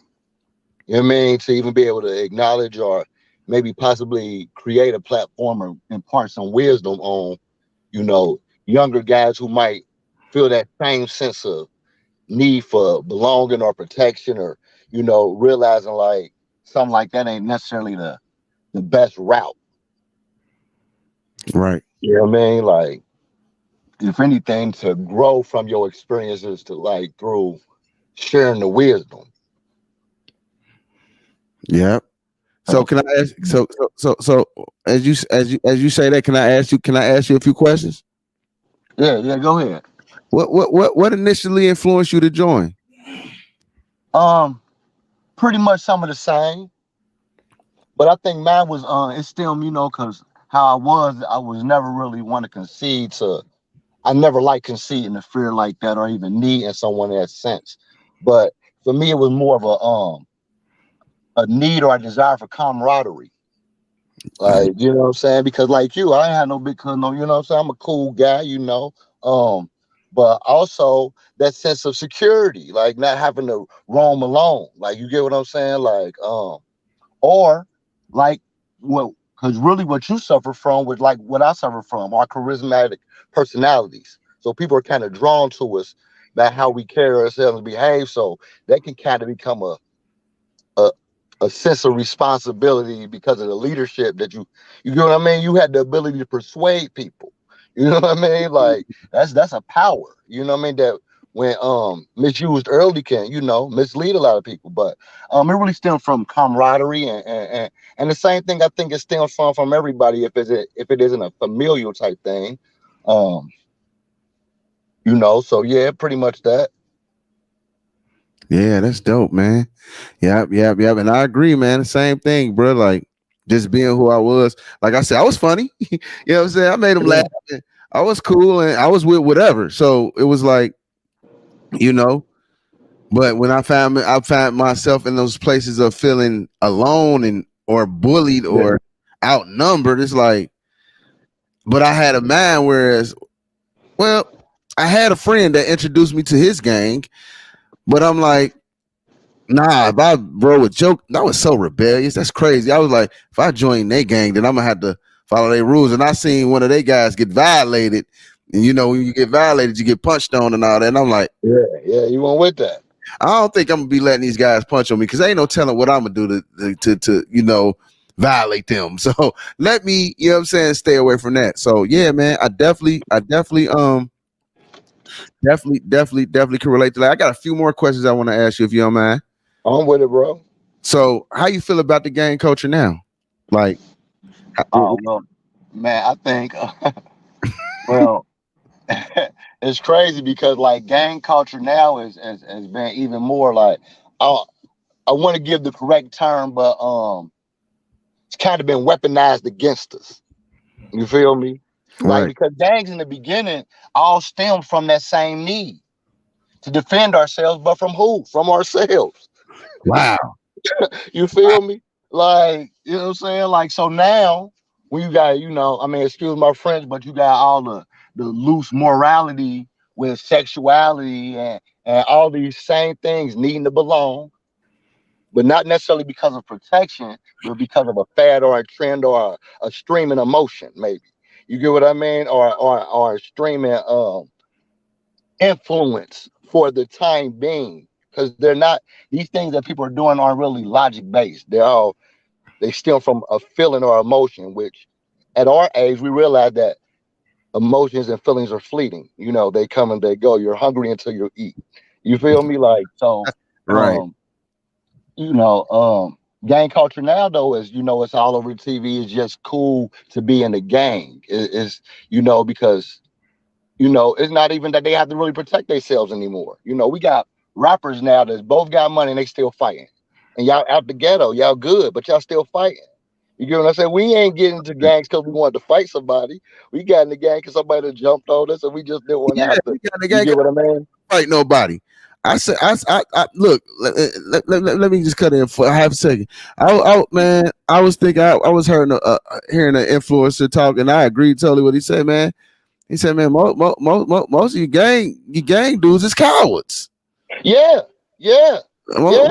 You know what I mean? To even be able to acknowledge or maybe possibly create a platform or impart some wisdom on, younger guys who might feel that same sense of need for belonging or protection or, realizing like something like that ain't necessarily the best route. Right. You know what I mean? Like, if anything, to grow from your experiences to like through sharing the wisdom. Yeah. So can I ask? So as you say that, can I ask you a few questions? Yeah, yeah, go ahead. What initially influenced you to join? Um, Pretty much some of the same, but I think mine was it's still, because how I was never really want to concede to. I never liked conceding to fear like that or even needing someone in that sense. But for me, it was more of a need or a desire for camaraderie. Like, you know what I'm saying? Because like you, I ain't had no big no, you know what I'm saying? I'm a cool guy. Um, but also that sense of security, like not having to roam alone. Like, you get what I'm saying? Like, or like what, because really what you suffer from was like what I suffer from, our charismatic personalities. So people are kind of drawn to us by how we carry ourselves and behave. So that can kind of become a a sense of responsibility because of the leadership that you know what I mean. You had the ability to persuade people. You know what I mean? Like, that's a power. You know what I mean? That when misused early can mislead a lot of people. But it really stems from camaraderie and the same thing I think it stems from everybody if it isn't a familial type thing. Um, so yeah, pretty much that. Yeah, that's dope, man. Yep. And I agree, man. The same thing, bro. Like just being who I was. Like I said, I was funny. You know what I'm saying? I made them laugh. Yeah, I was cool and I was with whatever. So it was like, you know, but when I found myself in those places of feeling alone and or bullied yeah, or outnumbered, it's like, but I had a mind, whereas, well, I had a friend that introduced me to his gang, but I'm like, nah, if I bro with joke, I was so rebellious. That's crazy. I was like, if I join their gang, then I'm gonna have to follow their rules. And I seen one of their guys get violated. And when you get violated, you get punched on and all that. And I'm like, yeah, yeah. You went with that. I don't think I'm gonna be letting these guys punch on me because ain't no telling what I'm gonna do to violate them. So let me, you know what I'm saying, stay away from that. So yeah, man, I definitely can relate to that. I got a few more questions I want to ask you if you don't mind. I'm with it, bro. So how you feel about the gang culture now? Like, Oh well, man, I think well, it's crazy because like gang culture now has been even more like I I want to give the correct term, but it's kind of been weaponized against us. You feel me? Like, right. because gangs in the beginning all stem from that same need to defend ourselves, but from who? From ourselves. Wow. You feel me? Like, you know what I'm saying? Like, so now when you got, I mean, excuse my French, but you got all the loose morality with sexuality and all these same things needing to belong, but not necessarily because of protection, but because of a fad or a trend or a streaming emotion, maybe. You get what I mean? Or a streaming influence for the time being. Because they're not, these things that people are doing aren't really logic based. They stem from a feeling or emotion, which at our age, we realize that emotions and feelings are fleeting. They come and they go. You're hungry until you eat. You feel me? Like, so, Right. um, you know, um, gang culture now though is, it's all over TV. It's just cool to be in the gang. It's, because It's not even that they have to really protect themselves anymore. We got rappers now that both got money and they still fighting. And y'all out the ghetto, y'all good, but y'all still fighting. You get what I'm saying? We ain't getting into gangs because we wanted to fight somebody. We got in the gang because somebody that jumped on us and we just didn't want to Yeah, have to. we got the You guy get can't what I mean? fight nobody. I said, I look. Let me just cut in for a half a second. Man, I was thinking, I was hearing an influencer talk, and I agreed totally what he said, man. He said, man, most of you gang dudes is cowards. Yeah, yeah, Mo, yeah.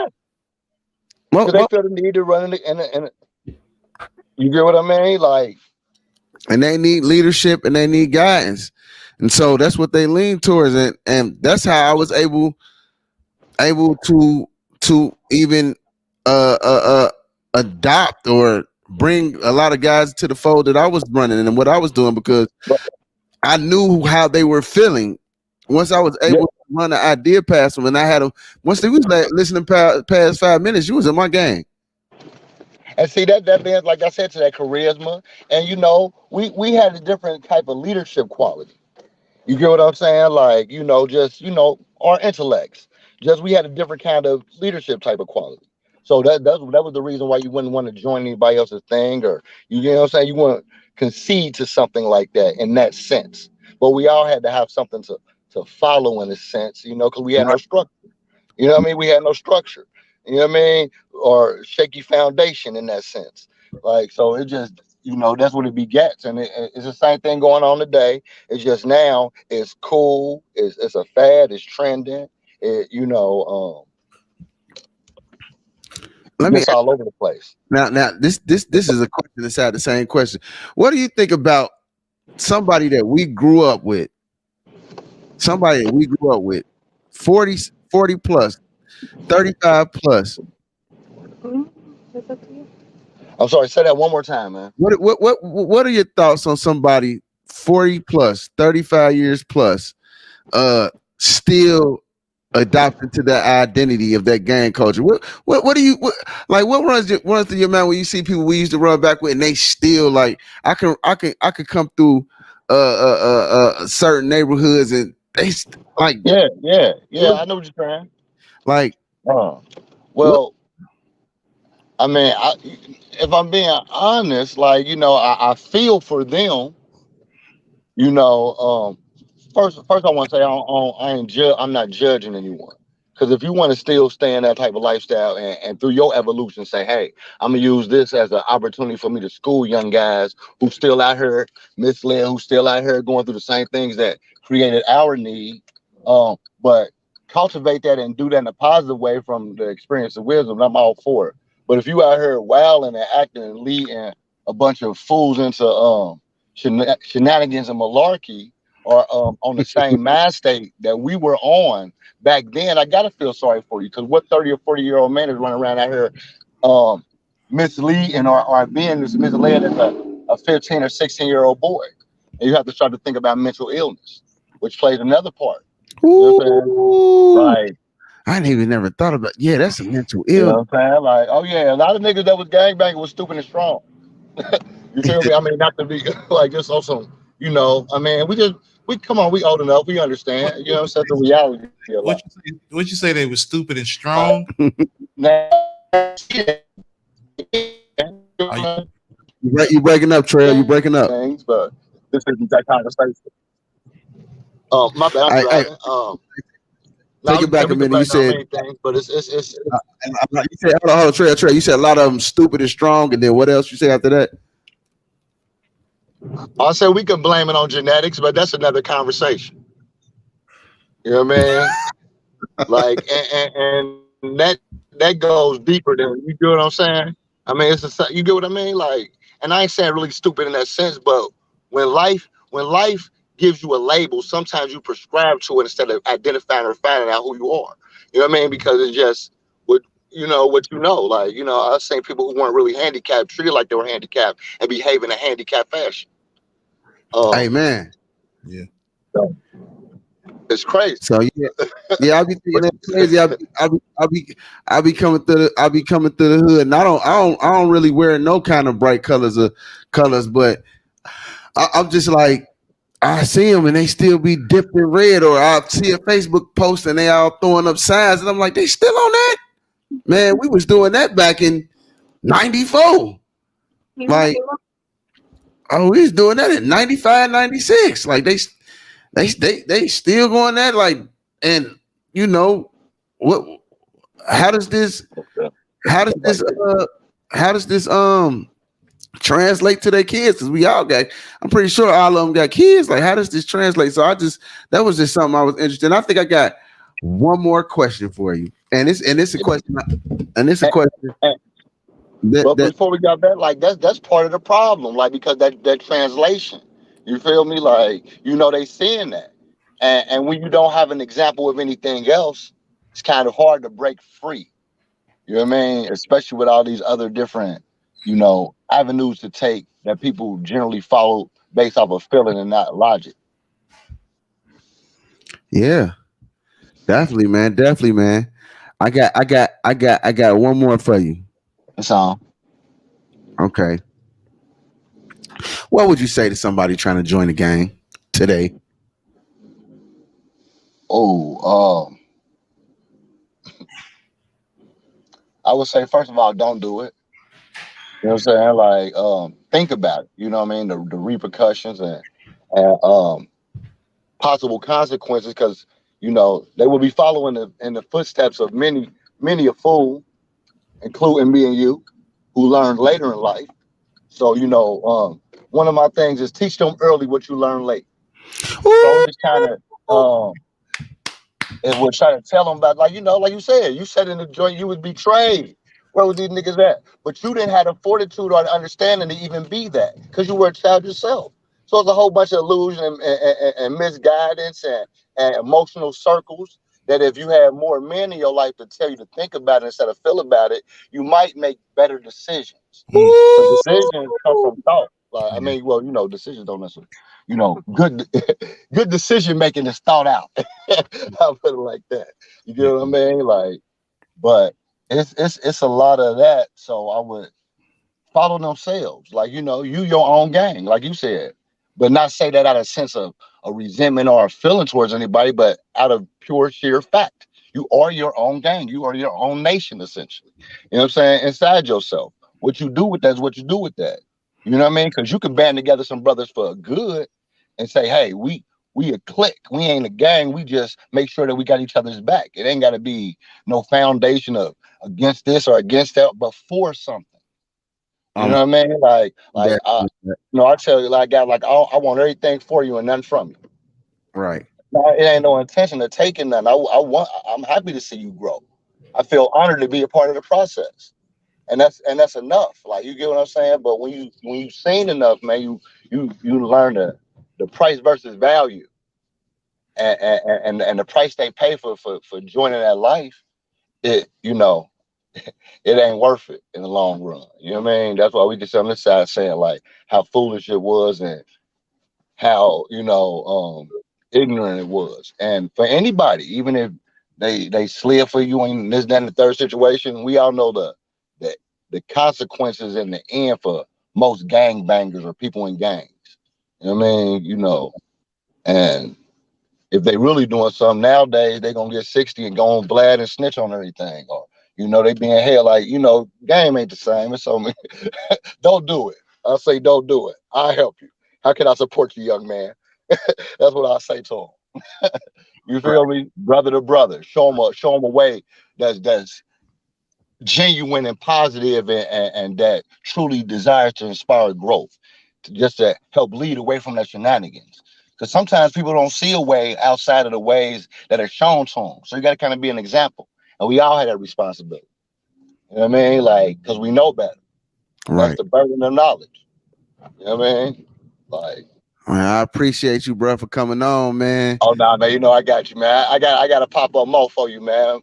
mo, Because they mo, feel the need to run you get what I mean? Like, and they need leadership and they need guidance, and so that's what they lean towards, and that's how I was able to even adopt or bring a lot of guys to the fold that I was running and what I was doing because but I knew how they were feeling. Once I was yeah. able to run an idea past them, and I had them. Once they was like listening past 5 minutes, you was in my game. And see that being like I said to that charisma, and we had a different type of leadership quality. You get what I'm saying? Like, just, our intellects. Just we had a different kind of leadership type of quality. So that was the reason why you wouldn't want to join anybody else's thing, or you know what I'm saying? You want to concede to something like that in that sense. But we all had to have something to follow in a sense, because we had no Right. structure. You know what I mean? We had no structure. You know what I mean? Or shaky foundation in that sense. Like, so it just, that's what it begets. And it's the same thing going on today. It's just now it's cool. It's a fad. It's trending. Let me Just all over the place. now this is a question inside the same question. What do you think about somebody that we grew up with? Somebody that we grew up with, 40 plus, 35 plus. I'm sorry. Say that one more time, man. What are your thoughts on somebody 40 plus, 35 years plus, still adopting to that identity of that gang culture? What do you what runs through your mind when you see people we used to run back with and they still like I could come through certain neighborhoods and they like Yeah, yeah, yeah. look I know what you're saying. like Uh, what well, I mean, if I'm being honest, like, I feel for them, you know, um, first, I want to say I'm not judging anyone. Because if you want to still stay in that type of lifestyle and through your evolution, say, hey, I'm gonna use this as an opportunity for me to school young guys who still out here misled, who still out here going through the same things that created our need. But cultivate that and do that in a positive way from the experience of wisdom. I'm all for it. But if you out here wilding and acting and leading a bunch of fools into shenanigans and malarkey, or on the same mind state that we were on back then, I gotta feel sorry for you because what 30 or 40-year-old man is running around out here um, misleading or being misled as a 15 or 16-year-old boy? And you have to start to think about mental illness, which plays another part. You know what I'm saying? ooh, Like, I didn't even never thought about that's a mental you illness. know what I'm saying? Like, oh yeah, a lot of niggas that was gangbanging was stupid and strong. You feel me? I mean, not to be like just on some, I mean, we come on, we old enough, we What understand, what it's the reality of life. what you say they were stupid and strong? Now, Are you, You breaking up, Trail. You breaking up. things, but this isn't that conversation. My bad, I'm I driving. No, take we it can back a we can minute. You blame it on said many things, but it's you said hold on, Trail. You said a lot of them stupid and strong, and then what else you say after that? I said we can blame it on genetics, but that's another conversation. You know what I mean? Like, and that goes deeper than, you get what I'm saying. I mean, you get what I mean. Like, and I ain't saying really stupid in that sense, but when life gives you a label, sometimes you prescribe to it instead of identifying or finding out who you are. You know what I mean? Because it's just what what. Like, I've seen people who weren't really handicapped treated like they were handicapped and behave in a handicapped fashion. Hey Um, man. yeah. so it's crazy. So yeah, I be thinking But that crazy. I be coming through the hood, and I don't really wear no kind of bright colors, but I'm just like I see them and they still be dipped in red, or I see a Facebook post and they all throwing up signs, and I'm like, they still on that? Man, we was doing that back in '94. Like, oh, we was doing that in '95, '96. Like they still going that, like, and you know what? How does this? How does this? How does this translate to their kids? Because we all got, I'm pretty sure all of them got kids. Like, how does this translate? So that was just something I was interested in. I think I got one more question for you, and it's a question, and it's a question But that before we got that, like that's part of the problem, like because that translation, you feel me? Like they seeing that, and when you don't have an example of anything else, it's kind of hard to break free. You know what I mean? Especially with all these other different, avenues to take that people generally follow based off of feeling and not logic. yeah, definitely, man, definitely, man. I got one more for you. That's all. Okay, what would you say to somebody trying to join the gang today? Oh, I would say first of all, don't do it. You know what I'm saying? Like, think about it. You know what I mean? The repercussions and possible consequences, because they will be following in the footsteps of many a fool, including me and you, who learned later in life. So one of my things is teach them early what you learn late. So I'm just kind of and we'll try to tell them about, like, like you said in the joint, you was betrayed. Where was these niggas at? But you didn't have the fortitude or the understanding to even be that because you were a child yourself. So it's a whole bunch of illusion and misguidance and emotional circles that if you had more men in your life to tell you to think about it instead of feel about it, you might make better decisions. Mm. Because decisions come from thought. Like, I mean, well, decisions don't necessarily, good good decision making is thought out. I'll put it like that. You get what I mean? Like, but it's a lot of that. So I would follow themselves. Like, you your own gang, like you said. But not say that out of a sense of a resentment or a feeling towards anybody, but out of pure sheer fact. You are your own gang. You are your own nation, essentially. You know what I'm saying? Inside yourself. What you do with that is what you do with that. You know what I mean? Because you can band together some brothers for good and say, hey, we a clique. We ain't a gang. We just make sure that we got each other's back. It ain't got to be no foundation of against this or against that, but for something. You Um, know what I mean? Like, that, I tell you, like, God, like, I want everything for you and nothing from you. right, No, it ain't no intention of taking nothing. I'm happy to see you grow. I feel honored to be a part of the process, and that's enough. Like, you get what I'm saying? But when you seen enough, man, you learn the price versus value, and the price they pay for joining that life. It it ain't worth it in the long run. You know what I mean? That's why we just on this side saying like how foolish it was and how ignorant it was. And for anybody, even if they slid for you in this, that, and the third situation, we all know the the consequences in the end for most gang bangers or people in gangs. You know what I mean? And if they really doing something nowadays, they gonna get 60 and go on Vlad and snitch on everything. Or they being held like, game ain't the same. It's so many. Don't do it. I say don't do it. I'll help you. How can I support you, young man? That's what I say to him. You right. feel me? Brother to brother. Show them a way that's genuine and positive and that truly desires to inspire growth, just to help lead away from that shenanigans. Because sometimes people don't see a way outside of the ways that are shown to them. So you got to kind of be an example. And we all have that responsibility. You know what I mean? Like, because we know better. And that's Right. the burden of knowledge. You know what I mean? Like, Man, I appreciate you, bro, for coming on, man. oh, nah, man, I got you, man. I got to pop up more for you, man.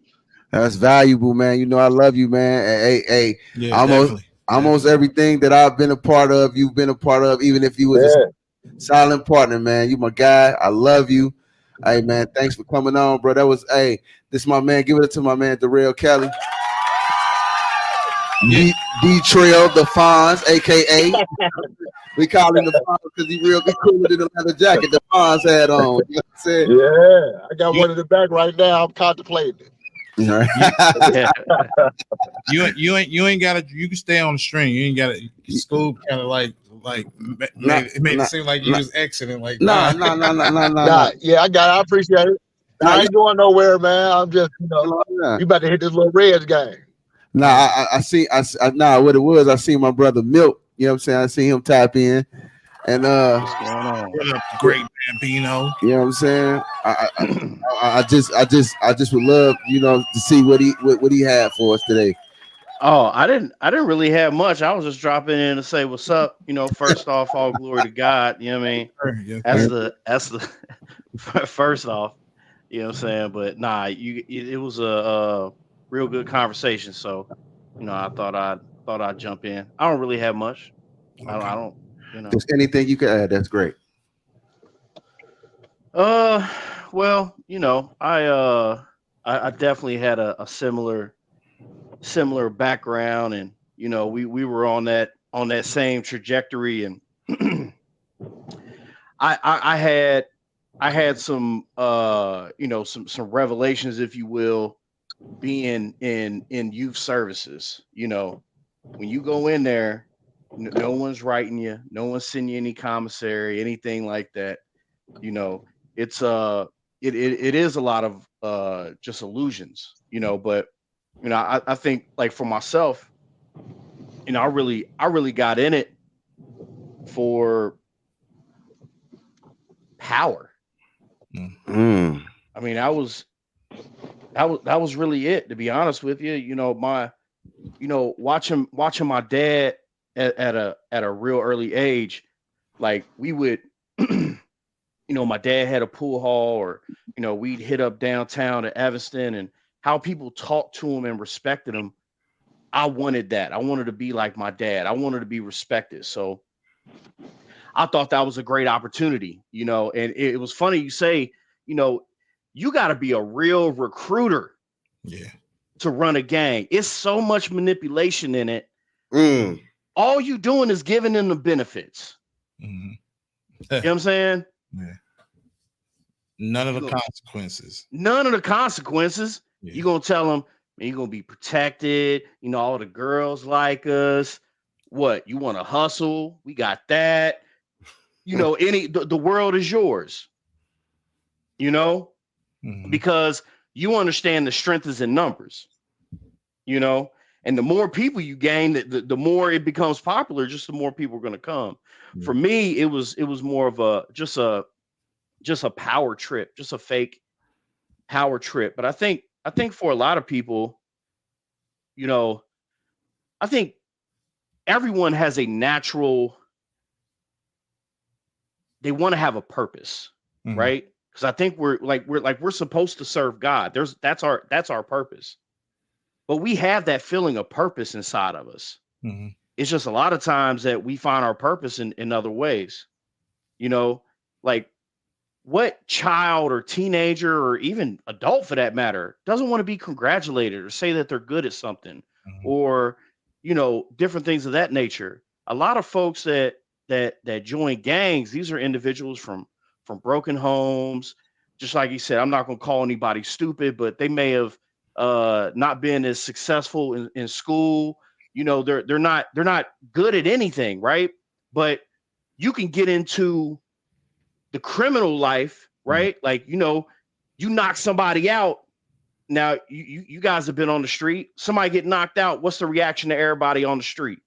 That's valuable, man. You know I love you, man. Hey, Yeah, almost definitely. almost Definitely. everything that I've been a part of, you've been a part of, even if you was a Yeah. silent partner, man. You my guy. I love you. Hey, man, thanks for coming on, bro. That was, this is my man. Give it to my man, Darrell Kelly. D Trail the Fonz, aka we call him the Fonz because he real cooler than the leather jacket the Fonz had on. You know what I'm saying? Yeah, I got You, one in the back right now. I'm contemplating it. All right. you, Yeah. you ain't gotta. You can stay on the string. You ain't gotta. Scoob kind of Nah, made it nah, seem like you nah, was exiting. Like nah, nah. nah, nah, nah, nah, nah, Nah, nah. yeah, I got it. I appreciate it. Nah, I yeah, ain't going nowhere, man. I'm just, nah. you about to hit this little Reds game. Nah, I see. Nah, what it was, I see my brother Milk. You know what I'm saying? I see him tap in, and What's going on? What up, great Bambino? you know what I'm saying? I just would love, to see what he had for us today. Oh, I didn't really have much. I was just dropping in to say what's up. First off, all glory to God. You know what I mean? Yes, That's the first off. You know what I'm saying? But nah, it was a real good conversation. So, I thought I'd jump in. I don't really have much. I don't. Just anything you can add, that's great. Well, I definitely had a similar background, and we were on that same trajectory, and I had some some revelations, if you will, being in youth services. When you go in there, no one's writing you, no one's sending you any commissary, anything like that. It's it is a lot of just illusions, but I think, like, for myself, I really got in it for power. Mm. I mean, that was really it, to be honest with you. Watching my dad at a real early age, like, we would my dad had a pool hall, or we'd hit up downtown to Evanston, and how people talked to him and respected him. I wanted that. I wanted to be like my dad. I wanted to be respected. So I thought that was a great opportunity, and it was funny you say, you got to be a real recruiter yeah. to run a gang. It's so much manipulation in it. Mm. All you doing is giving them the benefits. Mm-hmm. You know what I'm saying? Yeah. None of the consequences. None of the consequences. Yeah. You're going to tell them, man, you're going to be protected. All the girls like us. What? You want to hustle? We got that. The world is yours. Mm-hmm. Because you understand the strength is in numbers. And the more people you gain, the more it becomes popular, just the more people are going to come. Yeah. For me, it was more of just a power trip, just a fake power trip. But I think for a lot of people, I think everyone has a natural, they want to have a purpose, Mm-hmm. right? Because I think we're supposed to serve God. That's our purpose. But we have that feeling of purpose inside of us. Mm-hmm. It's just a lot of times that we find our purpose in other ways. Like, what child or teenager or even adult, for that matter, doesn't want to be congratulated or say that they're good at something, Mm-hmm. or different things of that nature. A lot of folks that join gangs, these are individuals from broken homes. Just like you said, I'm not going to call anybody stupid, but they may have not been as successful in school. They're not good at anything, right? But you can get into the criminal life, right? Mm-hmm. Like, you knock somebody out. Now, you guys have been on the street. Somebody get knocked out. What's the reaction to everybody on the street?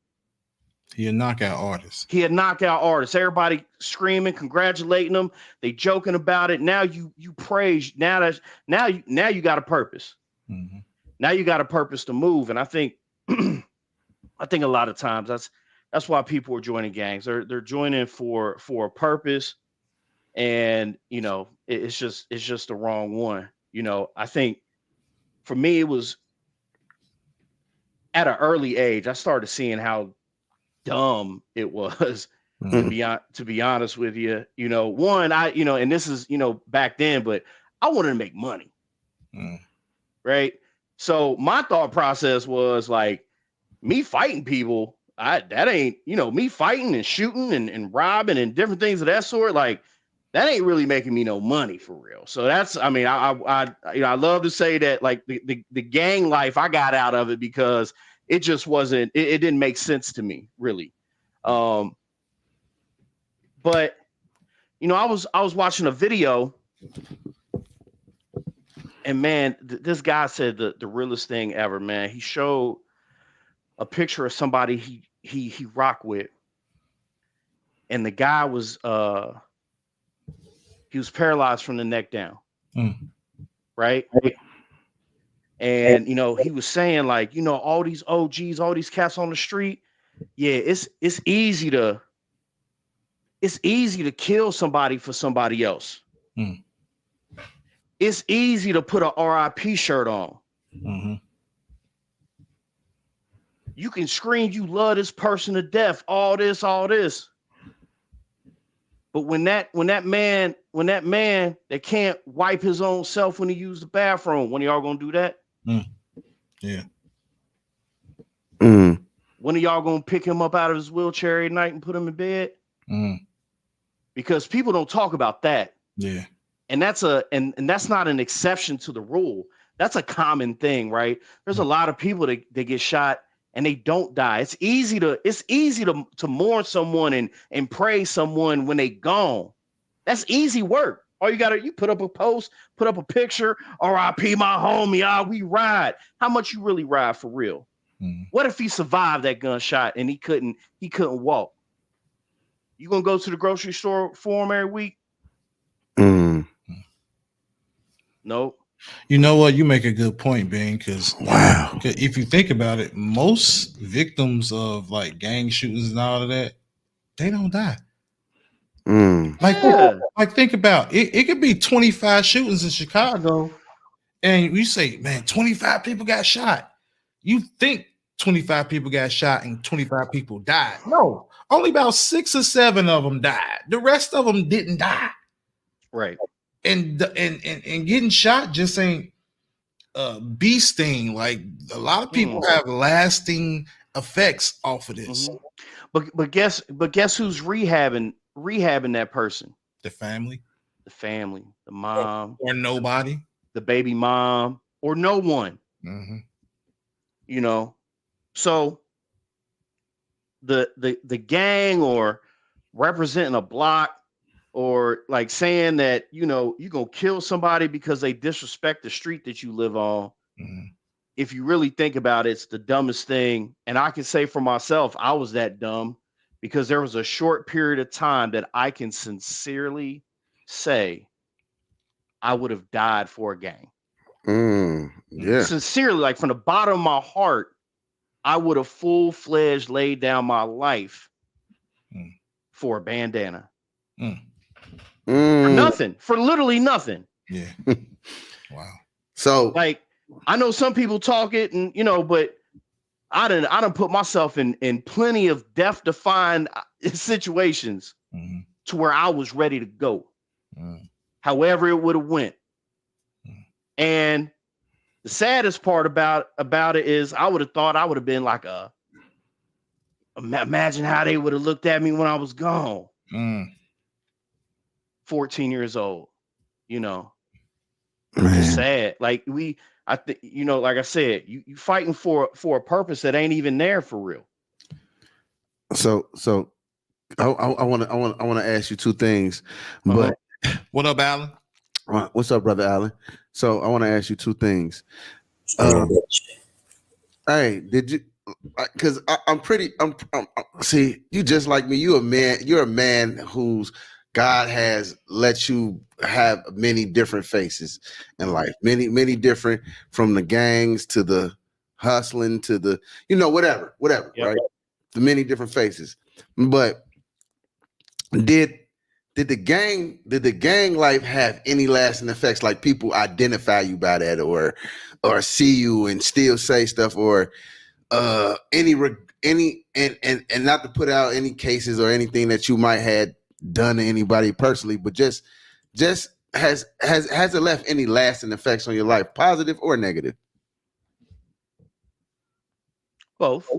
He a knockout artist. Everybody screaming, congratulating them. They joking about it. Now you praise. Now you got a purpose. Mm-hmm. Now you got a purpose to move. And I think a lot of times that's why people are joining gangs. They're joining for a purpose. And it's just the wrong one. I think for me, it was at an early age, I started seeing how dumb it was. Mm-hmm. to be honest with you. One, and this is back then, but I wanted to make money. Mm-hmm. Right. So my thought process was like, me fighting people, that ain't, me fighting and shooting and robbing and different things of that sort. Like that ain't really making me no money for real. So that's, I mean, I love to say that like the gang life I got out of it because it just wasn't, it didn't make sense to me really. But I was watching a video, and man, this guy said the realest thing ever, man. He showed a picture of somebody he rocked with, and the guy was he was paralyzed from the neck down, right? And he was saying like, all these OGs, all these cats on the street, yeah, it's easy to kill somebody for somebody else. It's easy to put a RIP shirt on. Mm-hmm. You can scream you love this person to death, all this. But when that man that can't wipe his own self when he used the bathroom, when y'all gonna do that? Yeah. When are y'all gonna pick him up out of his wheelchair at night and put him in bed? Because people don't talk about that. Yeah. And that's that's not an exception to the rule. That's a common thing, right? There's a lot of people that get shot and they don't die. It's easy to mourn someone and praise someone when they gone. That's easy work. All you put up a post, put up a picture, RIP my homie, we ride. How much you really ride for real? What if he survived that gunshot and he couldn't walk? You gonna go to the grocery store for him every week? Nope. You know what? You make a good point, Ben, because if you think about it, most victims of like gang shootings and all of that, they don't die. Like think about it. It could be 25 shootings in Chicago, and you say, man, 25 people got shot. You think 25 people got shot and 25 people died. No, only about 6 or 7 of them died. The rest of them didn't die. Right. And getting shot just ain't bee sting. Like a lot of people have lasting effects off of this. But guess who's rehabbing that person? The family, the mom, or nobody, the baby mom, or no one. So the gang or representing a block or like saying that you gonna kill somebody because they disrespect the street that you live on. If you really think about it, it's the dumbest thing. And I can say for myself, I was that dumb because there was a short period of time that I can sincerely say I would have died for a gang. Sincerely, like from the bottom of my heart, I would have full-fledged laid down my life for a bandana. For nothing, for literally nothing. Yeah. Wow. So like I know some people talk it and but I done put myself in plenty of death-defying situations to where I was ready to go. However it would have went. And the saddest part about it is I would have thought I would have been like imagine how they would have looked at me when I was gone. 14 years old, It's sad. Like I think, like I said, you fighting for a purpose that ain't even there for real. So I want to ask you 2 things, but what up, Alan? What's up, brother Alan? So I want to ask you 2 things. Hey, did you? Because I'm see, you just like me. You're a man who's God has let you have many different faces in life, many different, from the gangs to the hustling to the whatever, right? The many different faces. But did the gang life have any lasting effects? Like people identify you by that, or see you and still say stuff, or any and not to put out any cases or anything that you might have done to anybody personally, but just has it left any lasting effects on your life, positive or negative? Both.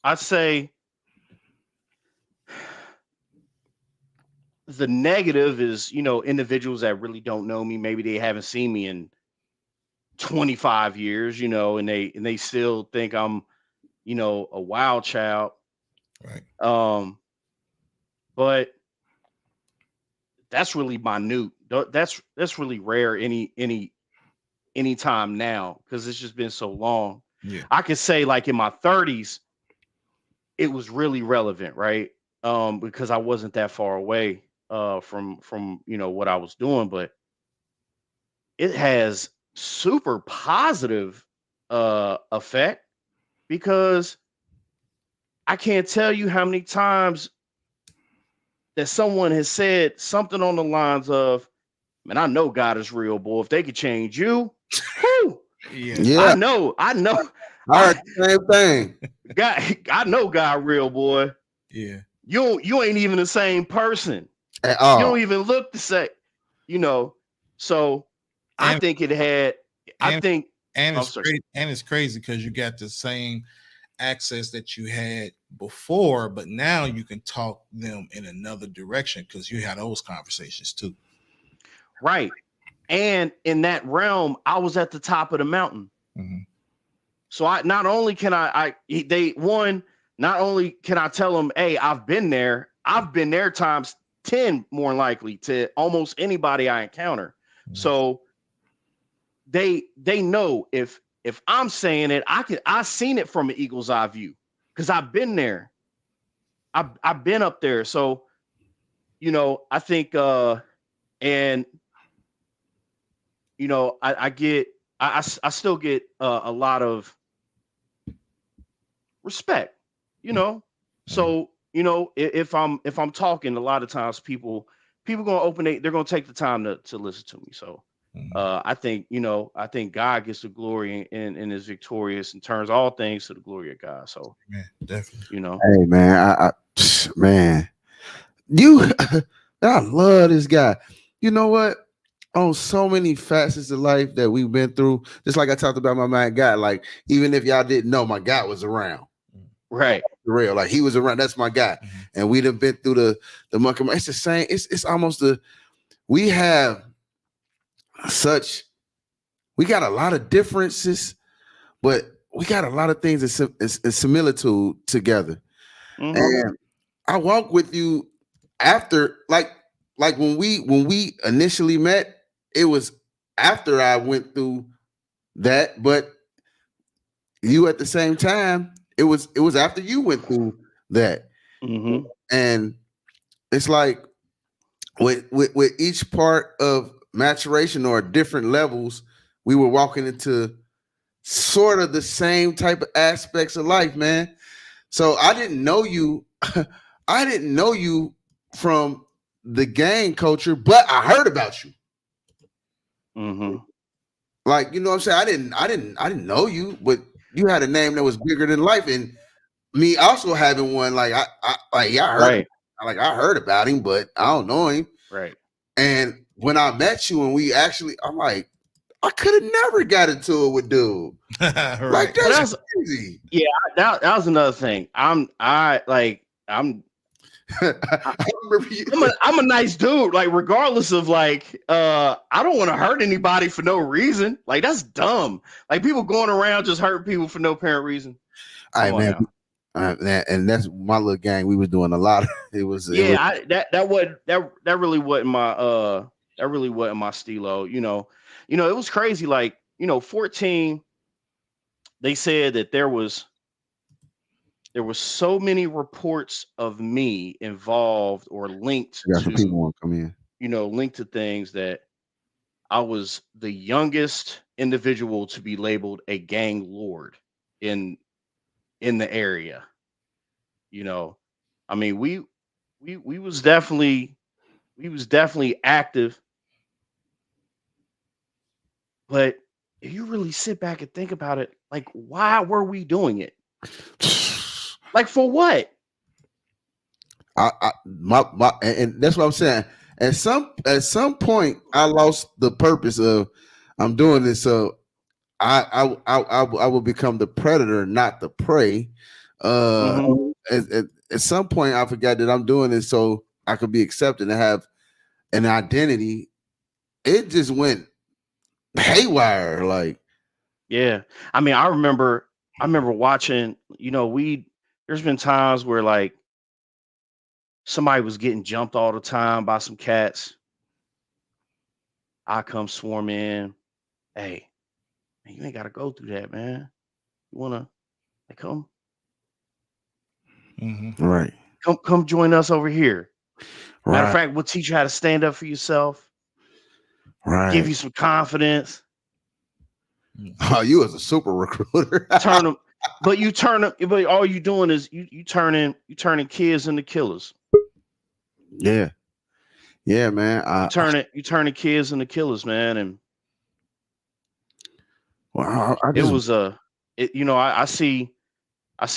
I'd say the negative is, individuals that really don't know me. Maybe they haven't seen me in 25 years, and they still think I'm, a wild child. Right. But that's really minute. That's really rare any time now because it's just been so long. Yeah. I could say like in my 30s, it was really relevant, right? Because I wasn't that far away from what I was doing, but it has super positive effect because I can't tell you how many times that someone has said something on the lines of, "Man, I know God is real, boy. If they could change you, whew, Yeah. Yeah, I know, I heard I the same thing. God, I know God real, boy. Yeah. You ain't even the same person. At You don't all. even look the same, you know." So I And think it had. I and think. and Oh, it's sorry. crazy. And it's crazy because you got the same access that you had before, but now you can talk them in another direction because you had those conversations too. Right. And in that realm, I was at the top of the mountain. Mm-hmm. So I not only can not only can I tell them, hey, I've been there times 10 more likely to almost anybody I encounter. Mm-hmm. So they know if I'm saying it, I've seen it from an eagle's eye view because I've been there. I've been up there. So, I think and I get I still get a lot of respect, you know. So if I'm talking, a lot of times people gonna they're gonna take the time to listen to me. So Mm-hmm. I think God gets the glory and is victorious and turns all things to the glory of God. So Yeah, definitely. Hey man, man, you, I love this guy. You know what? On so many facets of life that we've been through, just like I talked about my man guy. Like even if y'all didn't know, my guy was around. right. For real, like he was around. That's my guy, Mm-hmm. and we'd have been through the monkey. It's the same. It's almost we have such. We got a lot of differences, but we got a lot of things in similitude together. Mhm. And I walk with you after, like when we initially met, it was after I went through that, but you at the same time, it was after you went through that. Mhm. And it's like with each part of maturation or different levels, we were walking into sort of the same type of aspects of life, man. So I didn't know you. I didn't know you from the gang culture, but I heard about you. Mhm. Like, you know what I'm saying? I didn't know you, but you had a name that was bigger than life. And me also having one, like I heard Right. I heard about him, but I don't know him. Right. And when I met you and I'm like, I could have never got into it with dude. Right. Like But that's crazy. that was another thing. I'm I remember you. I'm a nice dude. Like regardless of I don't want to hurt anybody for no reason. Like that's dumb. Like people going around just hurting people for no apparent reason. All right, Come on man. now. And that's my little gang. We was doing a lot. It was That really wasn't my stilo. It was crazy. Like 14. They said that there was so many reports of me involved or linked I got some people to want to come in. linked to things that I was the youngest individual to be labeled a gang lord in the area. I mean, we was definitely active, but if you really sit back and think about it, like why were we doing it? Like for what? And that's what I'm saying. At some point, I lost the purpose of I'm doing this, so I will become the predator, not the prey. Uh, Mhm. at some point, I forgot that I'm doing this so I could be accepted and have an identity. It just went haywire. Like, Yeah. I mean, I remember watching, there's been times where like somebody was getting jumped all the time by some cats. I come swarm in. Hey, man, you ain't gotta go through that, man. You wanna like, Mm-hmm. right, come join us over here. Matter of right, fact, we'll teach you how to stand up for yourself, give right. you some confidence, Oh, you was a super recruiter. turn them. But you turn them, but all you doing is you turning kids into killers. Yeah, yeah, man. You turning kids into killers, man. And Well, I it just was I see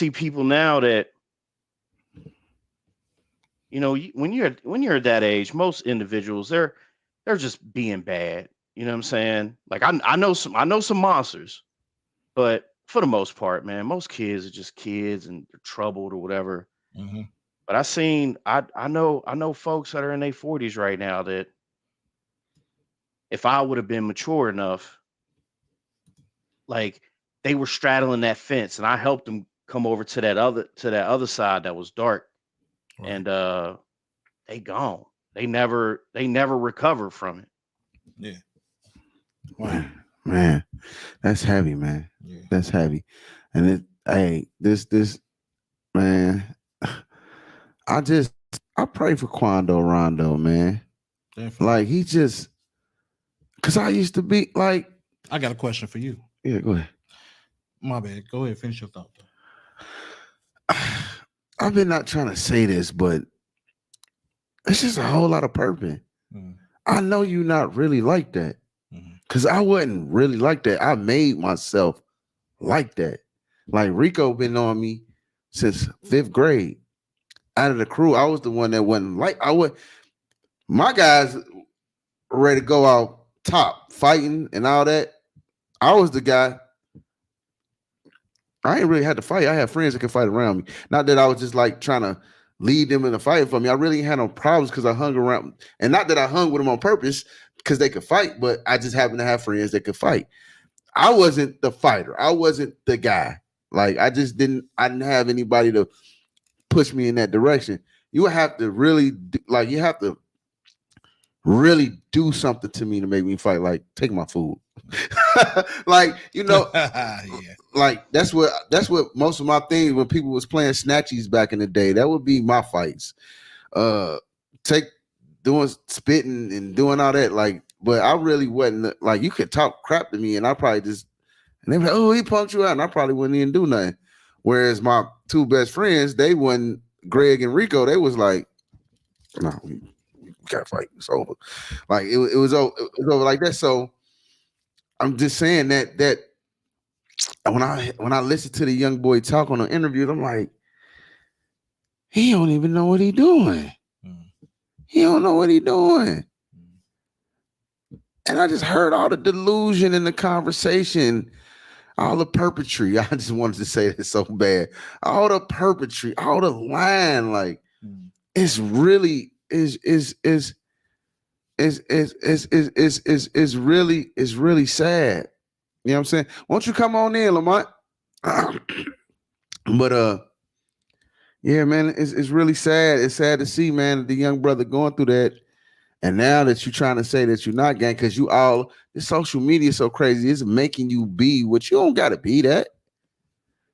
people now that when you're at that age, most individuals they're just being bad. You know what I'm saying? Like I know some monsters, but for the most part, man, most kids are just kids and they're troubled or whatever. Mm-hmm. But I know folks that are in their 40s right now that if I would have been mature enough, like they were straddling that fence and I helped them come over to that other side that was dark Right. and they gone. They never recover from it. Yeah. Wow. man, that's heavy, man. Yeah. That's heavy. And this man, I pray for Quando Rondo, man. Definitely. Like he just, cause I used to be like, I got a question for you. yeah, go ahead. My bad. Go ahead. Finish your thought. I've been not trying to say this, but it's just a whole lot of purpose. Mm-hmm. I know you not really like that. Mm-hmm. Cause I wasn't really like that. I made myself like that. Like Rico been on me since 5th grade. Out of the crew, I was the one that wasn't like my guys were ready to go out top fighting and all that. I was the guy. I ain't really had to fight. I had friends that could fight around me. Not that I was just like trying to lead them in a fight for me. I really had no problems because I hung around, and not that I hung with them on purpose because they could fight, but I just happened to have friends that could fight. I wasn't the fighter. I wasn't the guy. Like I didn't have anybody to push me in that direction. You have to really you have to really do something to me to make me fight. Like take my food. Like, Yeah. like that's what most of my things when people was playing snatchies back in the day, that would be my fights. Uh take doing spitting and doing all that. Like, but I really wasn't like you could talk crap to me and I probably just and they be like, oh, he punked you out, and I probably wouldn't even do nothing. Whereas my two best friends, they wouldn't, Greg and Rico, they was like, no, we gotta fight. It's over. Like it was over like that. So I'm just saying that when I listen to the young boy talk on the interviews, I'm like, he don't even know what he doing. He don't know what he doing. And I just heard all the delusion in the conversation, all the perpetry. I just wanted to say that so bad. All the perpetry, all the lying, like it's really is really sad. You know what I'm saying? Won't you come on in, Lamont? But yeah, man, it's really sad. It's sad to see, man, the young brother going through that. And now that you're trying to say that you're not gang, because this social media is so crazy, it's making you be what you don't gotta be that.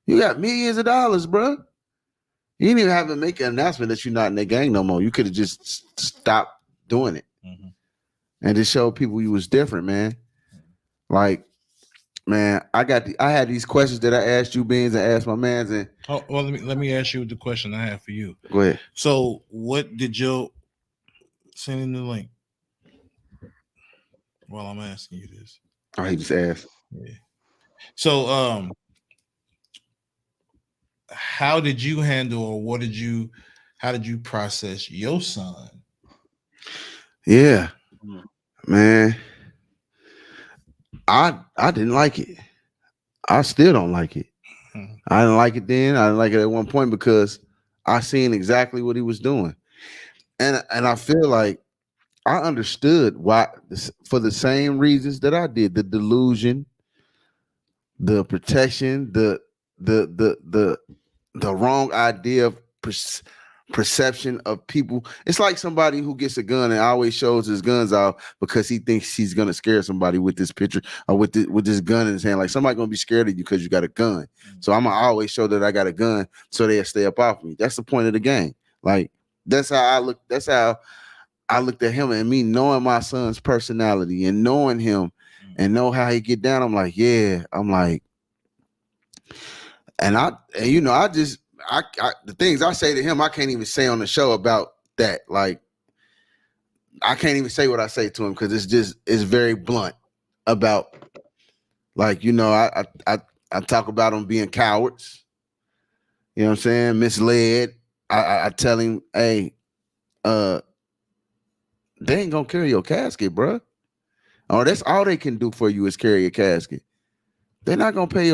You got millions of dollars, bro. You didn't even have to make an announcement that you're not in the gang no more. You could have just stopped doing it. Mm-hmm. And just show people you was different, man. Like, man, I had these questions that I asked you, Beans, and asked my mans. And well, let me ask you the question I have for you. go ahead. So, what did you send in the link? While I'm asking you this. Oh, he just asked. Yeah. So, how did you handle, or how did you process your son? Yeah, man. I didn't like it. I still don't like it. I didn't like it then. I didn't like it at one point because I seen exactly what he was doing, and I feel like I understood why for the same reasons that I did: the delusion, the protection, the wrong idea of perception of people. It's like somebody who gets a gun and always shows his guns off because he thinks he's gonna scare somebody with this picture or with this gun in his hand. Like somebody gonna be scared of you because you got a gun. So I'm gonna always show that I got a gun so they'll stay up off me. That's the point of the game. Like that's how I look. That's how I looked at him, and me knowing my son's personality and knowing him and know how he get down. I'm like, yeah. I'm like, and you know, I the things I say to him, I can't even say on the show about that. Like, I can't even say what I say to him because it's very blunt about, like, you know, I talk about them being cowards. You know what I'm saying? Misled. I tell him, hey, they ain't gonna carry your casket, bro. Oh, that's all they can do for you is carry a casket. They're not gonna pay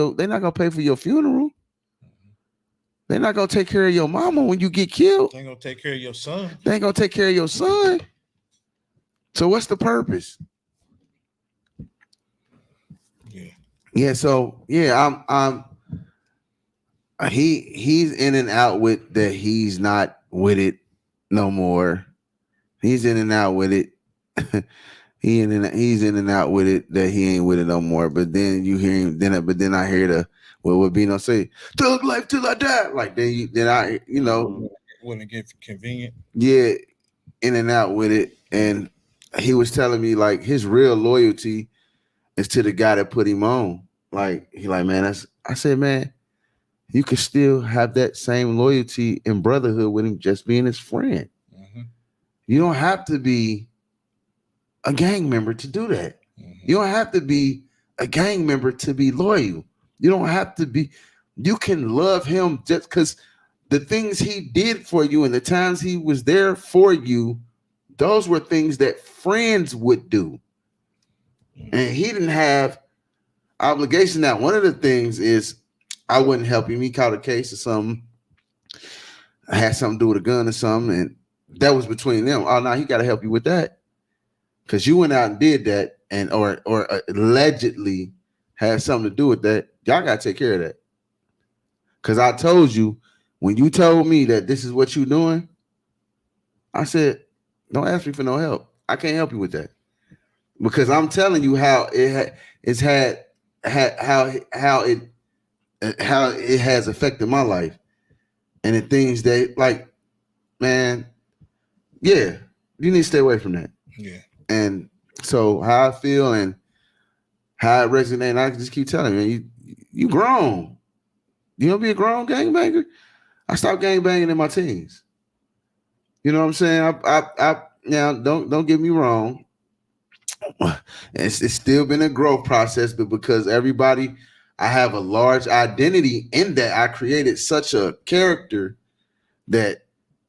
for your funeral. They're not gonna take care of your mama when you get killed. They ain't gonna take care of your son. They ain't gonna take care of your son. So what's the purpose? Yeah. Yeah. So yeah, he's in and out with that. He's not with it no more. He's in and out with it. He's in and out with it that he ain't with it no more. But then you hear him. Then I hear what Bino say, "Thug life till I die." Like then I wouldn't get convenient. Yeah, in and out with it. And he was telling me like his real loyalty is to the guy that put him on. Like man, I said, man, you could still have that same loyalty and brotherhood with him just being his friend. Mm-hmm. You don't have to be a gang member to do that. Mm-hmm. You don't have to be a gang member to be loyal. You don't have to be. You can love him just because the things he did for you and the times he was there for you, those were things that friends would do. And he didn't have obligation. Now, one of the things is I wouldn't help him. He caught a case or something. I had something to do with a gun or something, and that was between them. Oh, no, he got to help you with that because you went out and did that, and or allegedly had something to do with that. Y'all got to take care of that. Because I told you, when you told me that this is what you're doing, I said, don't ask me for no help. I can't help you with that. Because I'm telling you how it has affected my life. And the things that, like, man, yeah, you need to stay away from that. Yeah. And so how I feel and how it resonates, I just keep telling you, you grown. You don't be a grown gangbanger. I stopped gangbanging in my teens. You know what I'm saying? I now don't get me wrong. It's still been a growth process, but because I have a large identity in that, I created such a character that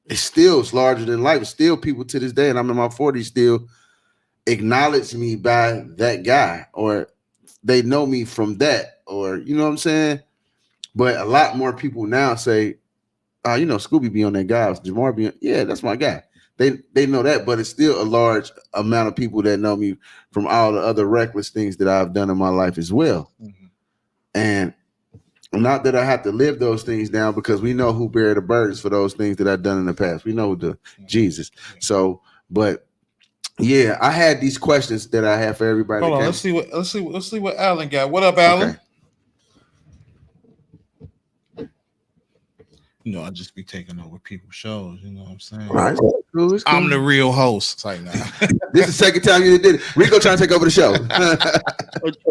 it's larger than life. It's still people to this day, and I'm in my 40s, still acknowledge me by that guy, or they know me from that, or you know what I'm saying? But a lot more people now say, oh, Scooby be on that guy, Jamar be on, yeah, that's my guy. They know that, but it's still a large amount of people that know me from all the other reckless things that I've done in my life as well. Mm-hmm. And not that I have to live those things down, because we know who bear the burdens for those things that I've done in the past. We know Jesus. So, but yeah, I had these questions that I have for everybody. Hold on, let's see what Alan got. What up, Alan? Okay. I just be taking over people's shows. You know what I'm saying? Right. Cool. I'm the real host. It's like, nah. This is the second time you did it. Rico trying to take over the show.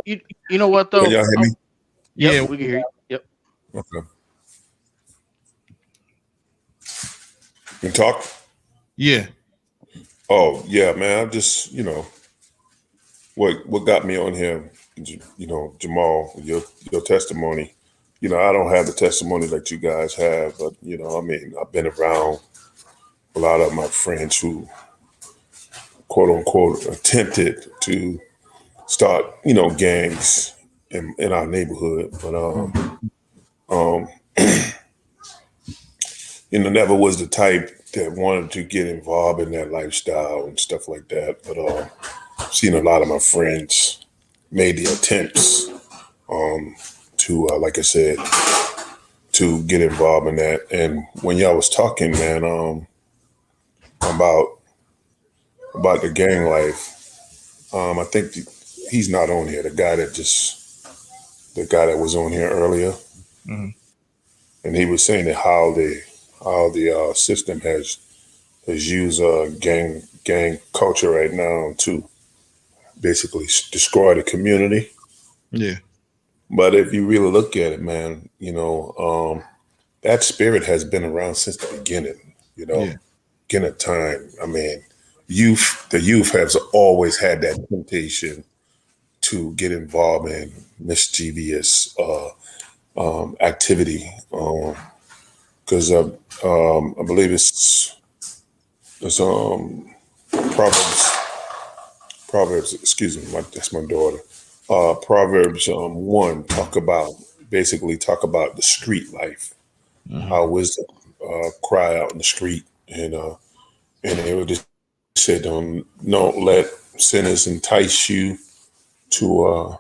You know what, though? Can y'all hear me? Yeah, we can hear you. Yep. Okay. You can talk? Yeah. Oh, yeah, man. I just, what got me on here, Jamal, your testimony. I don't have the testimony that you guys have, but, I've been around a lot of my friends who, quote unquote, attempted to start, gangs in our neighborhood. But Um, never was the type that wanted to get involved in that lifestyle and stuff like that. But I've seen a lot of my friends made the attempts to, like I said, to get involved in that. And when y'all was talking, man, about the gang life, I think he's not on here. The guy that was on here earlier, Mm-hmm. and he was saying that how the system has used gang culture right now to basically destroy the community. Yeah. But if you really look at it, man, that spirit has been around since the beginning. Yeah. Beginning of time. I mean, the youth has always had that temptation to get involved in mischievous activity. Because I believe it's Proverbs. Proverbs. Excuse me, that's my daughter. Proverbs 1 talk about the street life, Mm-hmm. how wisdom cry out in the street, and it would just said, don't let sinners entice you to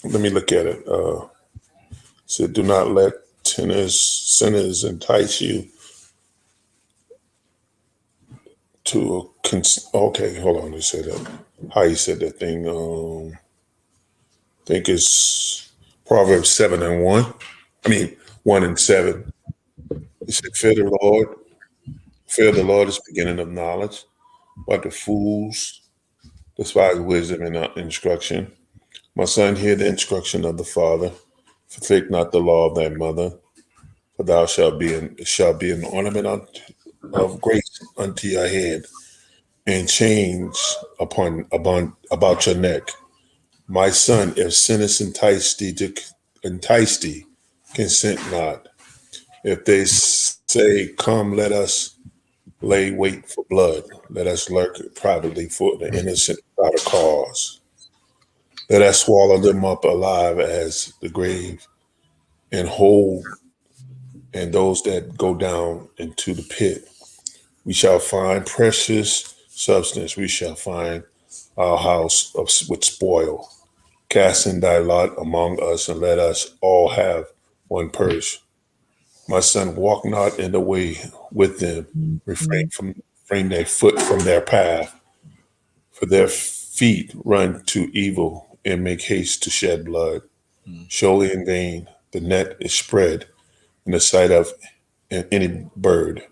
let me look at it. Said, do not let sinners entice you to okay, hold on, let me say that. How you said that thing? I think it's Proverbs 7:1. I mean 1:7. He said, fear the Lord is the beginning of knowledge, but the fools despise wisdom and instruction. My son, hear the instruction of the father. Forsake not the law of thy mother, for thou shalt be an ornament of grace unto your head, and chains about your neck. My son, if sinners entice thee, consent not. If they say, come, let us lay wait for blood. Let us lurk privately for the innocent without a cause. Let us swallow them up alive as the grave, and hold, and those that go down into the pit. We shall find precious substance. We shall find our house with spoil. Cast in thy lot among us, and let us all have one purse. My son, walk not in the way with them. Refrain their foot from their path, for their feet run to evil and make haste to shed blood. Surely in vain the net is spread in the sight of any bird,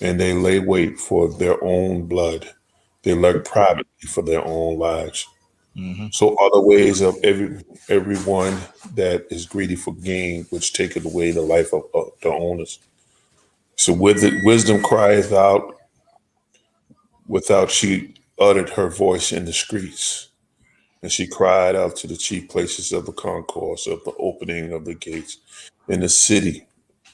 and they lay wait for their own blood. They lurk privately for their own lives. Mm-hmm. So are the ways of everyone that is greedy for gain, which taketh away the life of the owners. So with it, wisdom crieth out without she uttered her voice in the streets. And she cried out to the chief places of the concourse of the opening of the gates in the city.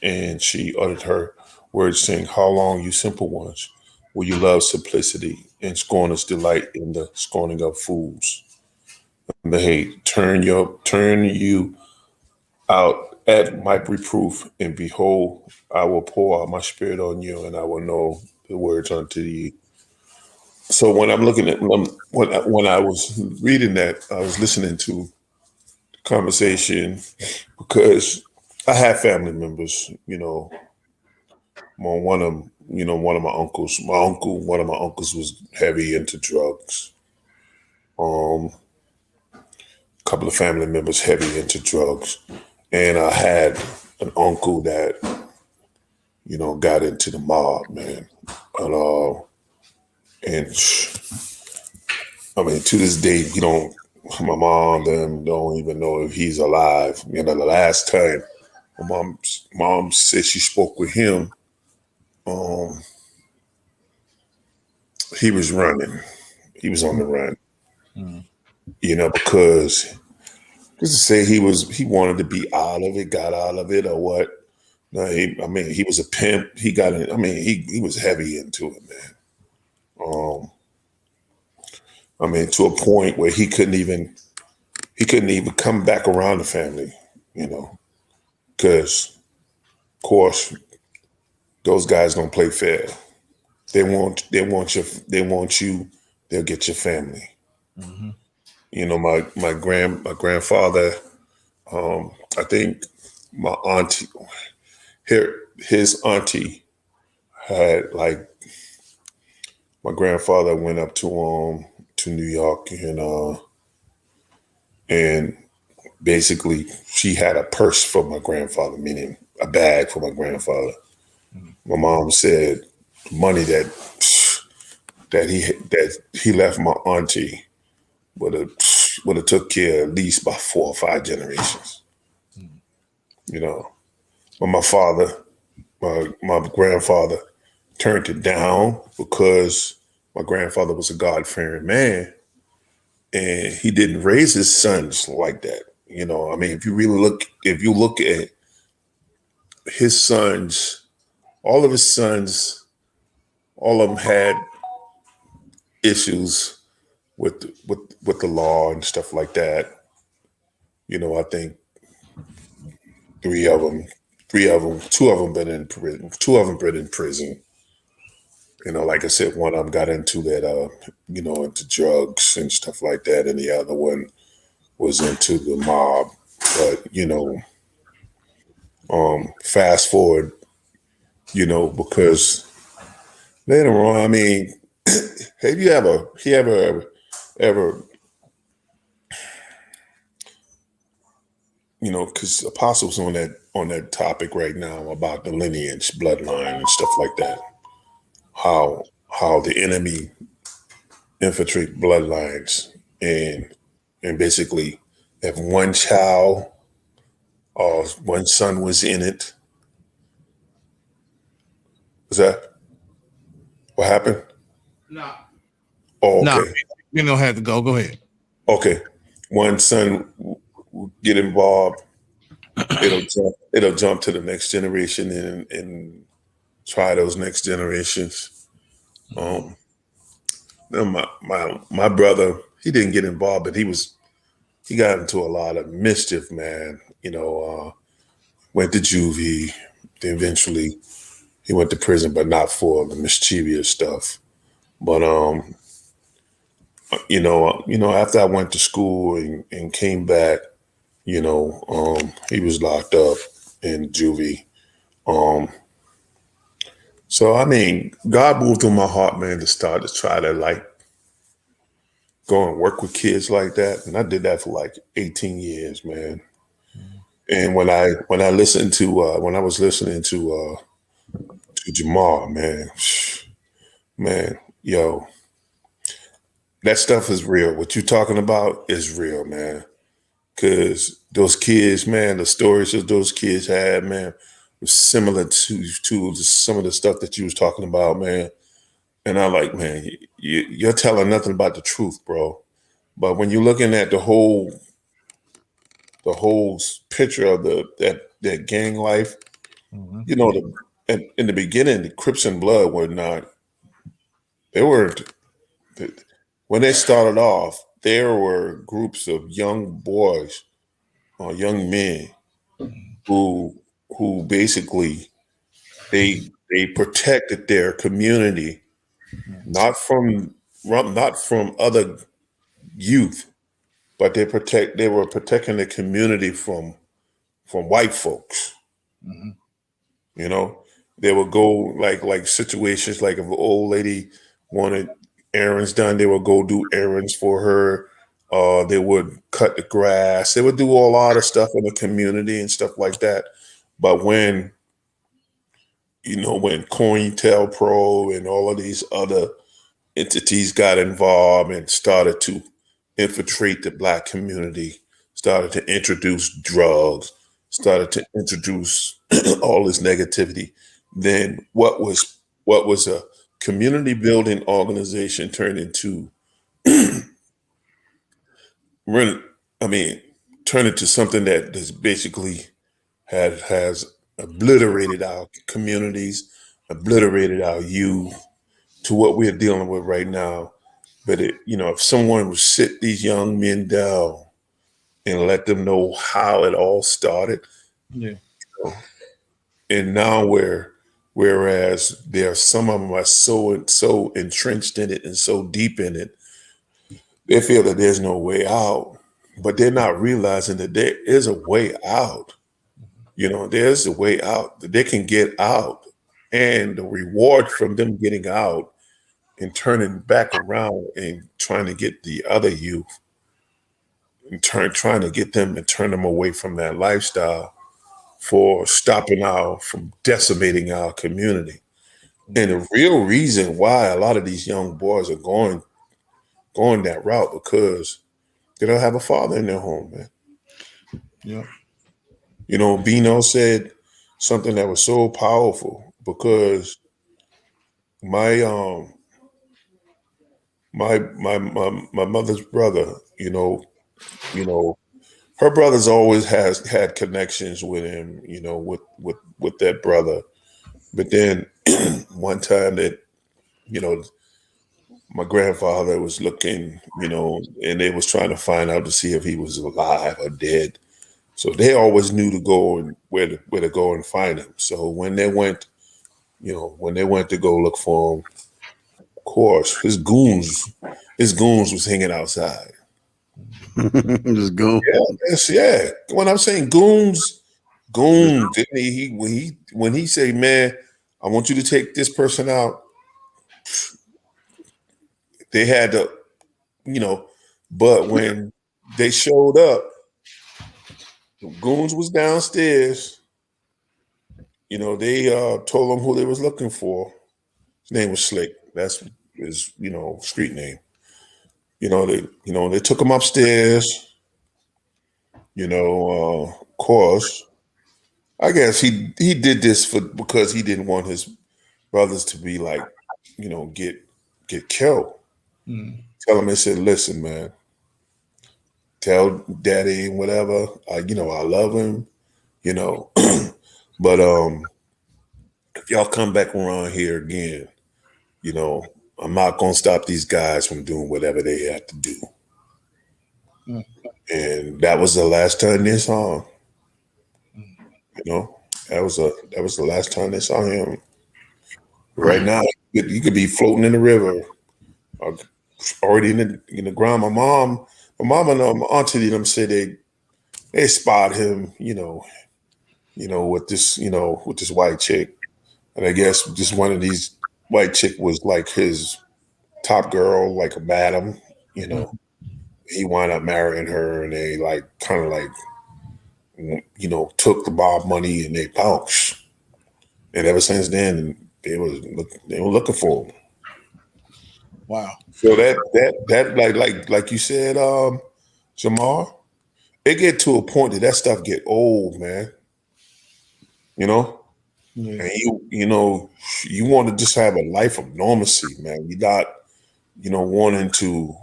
And she uttered her words, saying, how long, you simple ones, will you love simplicity, and scorners delight in the scorning of fools? And the hate, turn you out at my reproof, and behold, I will pour out my spirit on you, and I will know the words unto you. So when I'm looking at when I was reading that, I was listening to the conversation because I have family members. One of my uncles. One of my uncles was heavy into drugs. A couple of family members heavy into drugs, and I had an uncle that got into the mob, man, and I mean, to this day, you don't. My mom them don't even know if he's alive. The last time my mom said she spoke with him, um, he was running. He was on the run. Mm-hmm. Because just to say he wanted to be out of it, got out of it, or what? No, he was a pimp. He got in. I mean, he was heavy into it, man. I mean, to a point where he couldn't even he couldn't even come back around the family, because of course those guys don't play fair. They want you, they'll get your family. Mm-hmm. My grandfather, I think my auntie, his auntie had, like, my grandfather went up to New York, and basically she had a purse for my grandfather, meaning a bag for my grandfather. My mom said money that he left my auntie would have took care at least by 4 or 5 generations. You know, but my grandfather turned it down because my grandfather was a God fearing man, and he didn't raise his sons like that. I mean, if you look at his sons, all of his sons, all of them had issues with the law and stuff like that. I think three of them, two of them been in prison. Two of them been in prison. Like I said, one of them got into that, into drugs and stuff like that, and the other one was into the mob. But fast forward, because later on, I mean, have you ever, because Apostle's on that topic right now about the lineage, bloodline, and stuff like that. How the enemy infiltrate bloodlines, and basically, if one child or one son was in it, is that what happened? No. Oh, No, okay. you don't have to go. Go ahead. Okay. One son will get involved, it'll jump to the next generation and try those next generations. Then my brother, he didn't get involved, but he got into a lot of mischief, man. Went to juvie, then eventually he went to prison, but not for the mischievous stuff. But after I went to school and came back, he was locked up in juvie. So I mean, God moved through my heart, man, to start to try to, like, go and work with kids like that, and I did that for like 18 years, man. And when I listened to when I was listening to Jamal, man, yo, that stuff is real. What you're talking about is real, man. Cause those kids, man, the stories that those kids had, man, was similar to some of the stuff that you was talking about, man. And I'm like, man, you're telling nothing about the truth, bro. But when you're looking at the whole picture of that gang life, Mm-hmm. in the beginning, the Crips and Blood were not. They weren't. When they started off, there were groups of young boys or young men who basically they protected their community, not from other youth, but they were protecting the community from white folks. Mm-hmm. They would go, like situations, like if an old lady wanted errands done, they would go do errands for her. They would cut the grass. They would do a lot of stuff in the community and stuff like that. But when COINTELPRO and all of these other entities got involved and started to infiltrate the Black community, started to introduce drugs, started to introduce all this negativity, then what was a community building organization turned into run- I mean turned into something that is basically has obliterated our communities, obliterated our youth to what we're dealing with right now. But if someone would sit these young men down and let them know how it all started. Yeah. And now whereas there are some of them are so entrenched in it and so deep in it, they feel that there's no way out, but they're not realizing that there is a way out. There's a way out that they can get out, and the reward from them getting out and turning back around and trying to get the other youth and trying to get them and turn them away from that lifestyle for stopping from decimating our community. And the real reason why a lot of these young boys are going that route because they don't have a father in their home, man. Yeah. Bino said something that was so powerful because my my mother's brother, her brothers always has had connections with him, with that brother. But then one time that, my grandfather was looking, and they was trying to find out to see if he was alive or dead. So they always knew to go and where to go and find him. So when they went, to go look for him, of course, his goons was hanging outside. Just go. Yeah. When I'm saying goons, didn't when he say, man, I want you to take this person out, they had to, but when they showed up, the goons was downstairs. They told them who they was looking for. His name was Slick. That's his, street name. They took him upstairs. Of course, I guess he did this because he didn't want his brothers to be like, get killed. Mm. Tell him, they said, listen, man, tell daddy and whatever, I love him, but if y'all come back around here again, I'm not gonna stop these guys from doing whatever they have to do. Mm. And that was the last time they saw him. Mm. That was the last time they saw him. Right now, you could be floating in the river, or already in the ground. My mom and my auntie them say they spot him, with this white chick, and I guess just one of these white chick was like his top girl, like a madam, you know. Mm. He wound up marrying her, and they like kind of like took the Bob money and they bounced. And ever since then, they were looking for him. Wow. So that like you said, Jamar, it get to a point that stuff get old, man. You know, Yeah. and you want to just have a life of normalcy, man. You're not wanting to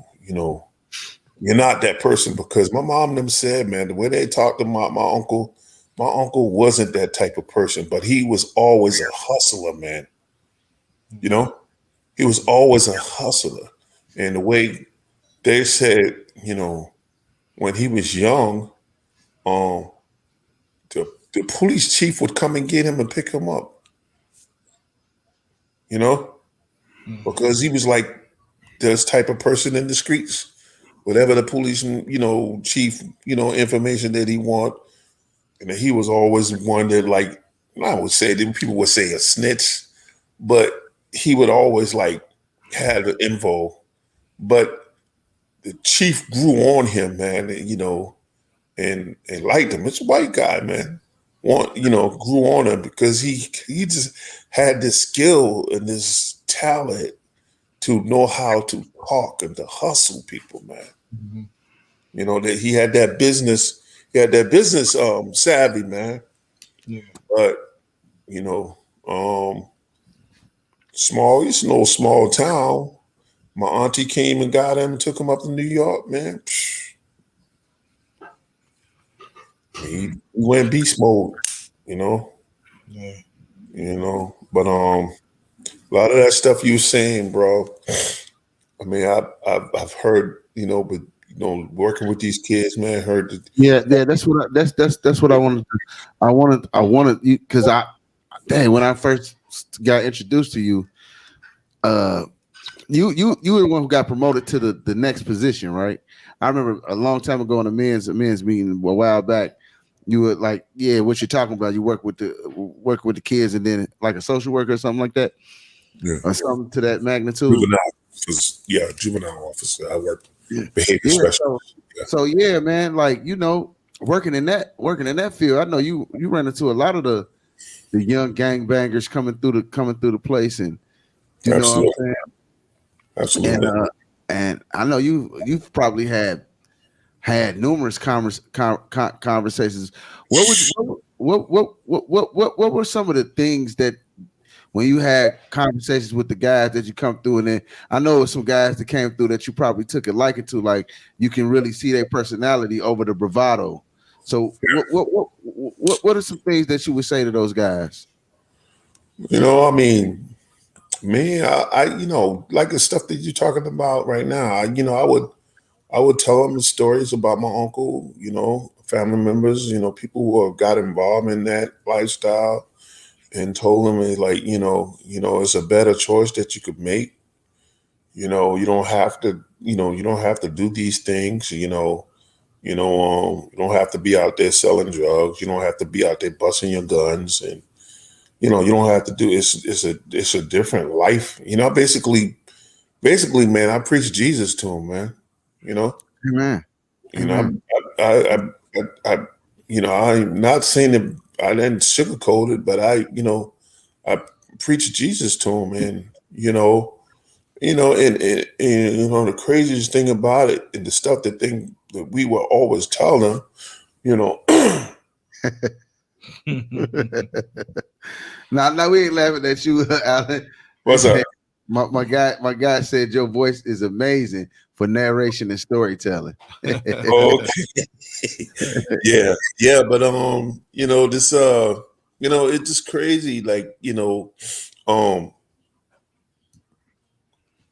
you're not that person because my mom and them said, man, the way they talked to my uncle wasn't that type of person, but he was always a hustler, man. You know, he was always a hustler. And the way they said, when he was young, um, the police chief would come and get him and pick him up, you know, Mm. because he was like this type of person in the streets. Whatever the police, chief, information that he want, and he was always one that, like, I would say that people would say a snitch, but he would always like have the info. But the chief grew on him, man, and liked him. It's a white guy, man. Grew on him because he just had this skill and this talent to know how to talk and to hustle people, man. Mhm. That he had that business savvy, man. Yeah. But you know, um, it's no small town. My auntie came and got him and took him up to New York, man. He went beast mode, you know, Yeah. But a lot of that stuff you were saying, bro. I mean, I've heard, but working with these kids, man. Heard that. Yeah, that's what that's what I wanted. I wanted you because when I first got introduced to you, uh, you were the one who got promoted to the next position, right? I remember a long time ago in a men's meeting a while back. You were like, yeah, what you're talking about? You work with the kids, and then like a social worker or something like that, Yeah. or something to that magnitude. Juvenile officer. I work Yeah, behavior specialist. So yeah, man, like working in that field, I know you run into a lot of the young gangbangers coming through the place, and you know what I'm saying. Absolutely. And I know you've probably had numerous conversations. What were some of the things that when you had conversations with the guys that you come through, and then I know some guys that came through that you probably took a liking to, like you can really see their personality over the bravado. So what are some things that you would say to those guys? I mean, me, I like the stuff that you're talking about right now. I would tell them the stories about my uncle, family members, people who have got involved in that lifestyle, and told them it's a better choice that you could make. You don't have to, you don't have to do these things. You don't have to be out there selling drugs. You don't have to be out there busting your guns, and you don't have to do. It's a different life. Basically, man, I preach Jesus to them, man. Amen. I'm not saying that I didn't sugarcoat it, but I preach Jesus to him, and the craziest thing about it, and the stuff that we will always tell them, Now we ain't laughing at you, Alan. What's up? My guy said your voice is amazing for narration and storytelling. Okay. yeah, but this it's just crazy. Like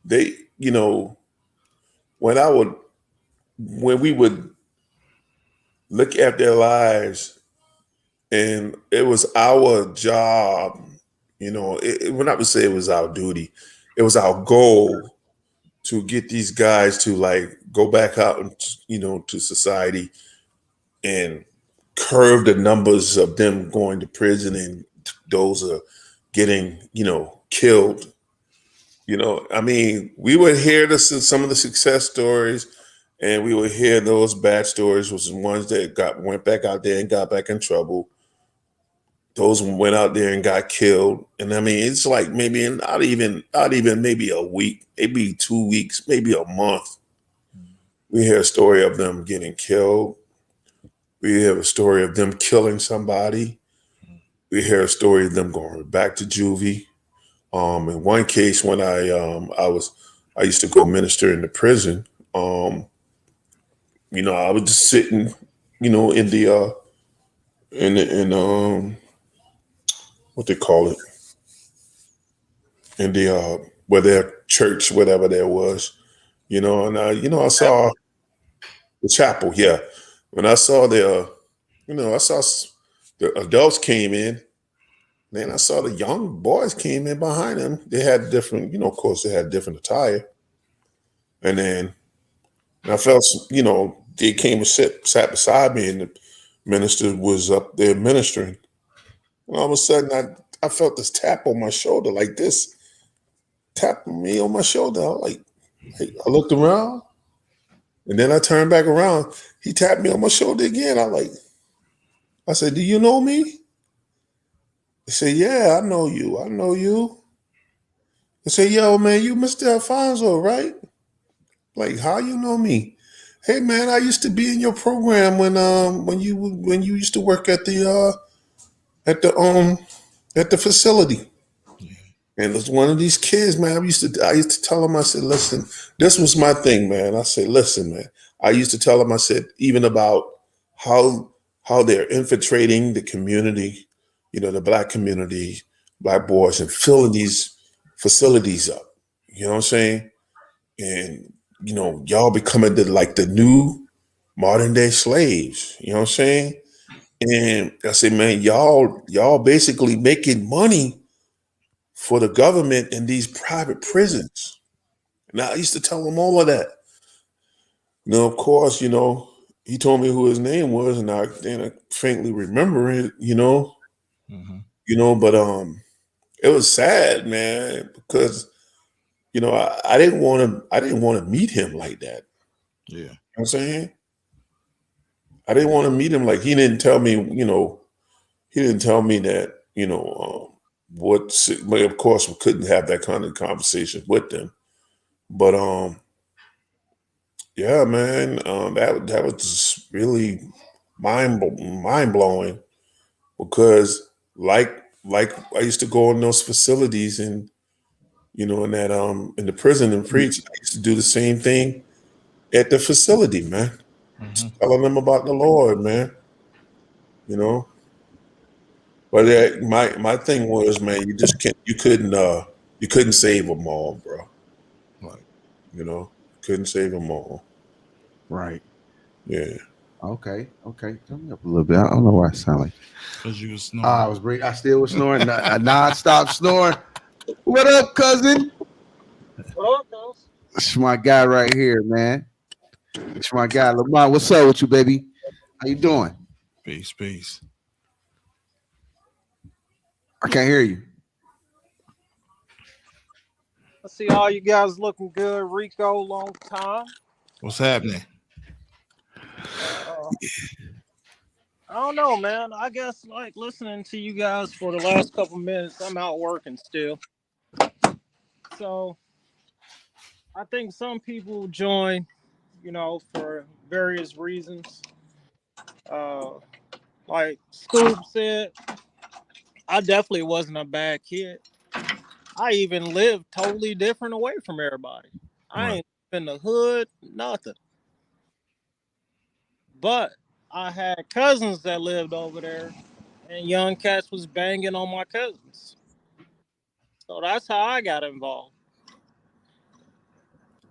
they when we would look at their lives, and it was our job. When I would say it was our duty, it was our goal to get these guys to like go back out and to society and curb the numbers of them going to prison and those are getting killed. I mean, we would hear some of the success stories, and we would hear those bad stories was the ones that went back out there and got back in trouble. Those went out there and got killed. And I mean, it's like maybe not even maybe a week, maybe 2 weeks, maybe a month. We hear a story of them getting killed. We hear a story of them killing somebody. We hear a story of them going back to juvie. In one case, when I used to go minister in the prison. I was just sitting, in the what they call it, in the where their church, whatever there was, and I saw the chapel. Yeah, when I saw I saw the adults came in. Then I saw the young boys came in behind them. They had different, of course, they had different attire. And then I felt, they came and sat beside me, and the minister was up there ministering. And all of a sudden, I felt this tap on my shoulder, like this, tapping me on my shoulder. I looked around, and then I turned back around. He tapped me on my shoulder again. I said, "Do you know me?" He said, "Yeah, I know you. I know you." I said, "Yo, man, you Mr. Alfonso, right?" Like, how you know me? Hey, man, I used to be in your program when you used to work at the facility. And it's one of these kids, man. I used to tell him, I said, listen, this was my thing, man. I said, listen, man. I used to tell him, I said, even about how they're infiltrating the community, the black community, black boys, and filling these facilities up. You know what I'm saying? And y'all becoming the new modern day slaves. You know what I'm saying? And I said, man, y'all basically making money for the government in these private prisons. And I used to tell him all of that. Of course, he told me who his name was, and I faintly remember it, Mm-hmm. but it was sad, man, because I didn't want to meet him like that. Yeah. You know what I'm saying? I didn't want to meet him like he didn't tell me, he didn't tell me that, but of course we couldn't have that kind of conversation with them. But yeah, man, that was just really mind blowing because like I used to go in those facilities and in that in the prison and preach. I used to do the same thing at the facility, man. Mm-hmm. Telling them about the Lord, man. You know. But my thing was, man, you couldn't save them all, bro. Right. Couldn't save them all. Right. Yeah. Okay. Turn me up a little bit. I don't know why I sound like. Because you was snoring. I still was snoring. Non-stop snoring. What up, cousin? What up, guys? It's my guy right here, man. It's my guy, Lamont. What's up with you, baby? How you doing? Peace. I can't hear you. I see all you guys looking good. Rico, long time. What's happening? Uh, I don't know, man. I guess like listening to you guys for the last couple minutes. I'm out working still, so I think some people join, for various reasons. Uh, like Scoob said, I definitely wasn't a bad kid. I even lived totally different away from everybody. I Right. ain't in the hood, nothing. But I had cousins that lived over there, and young cats was banging on my cousins. So that's how I got involved.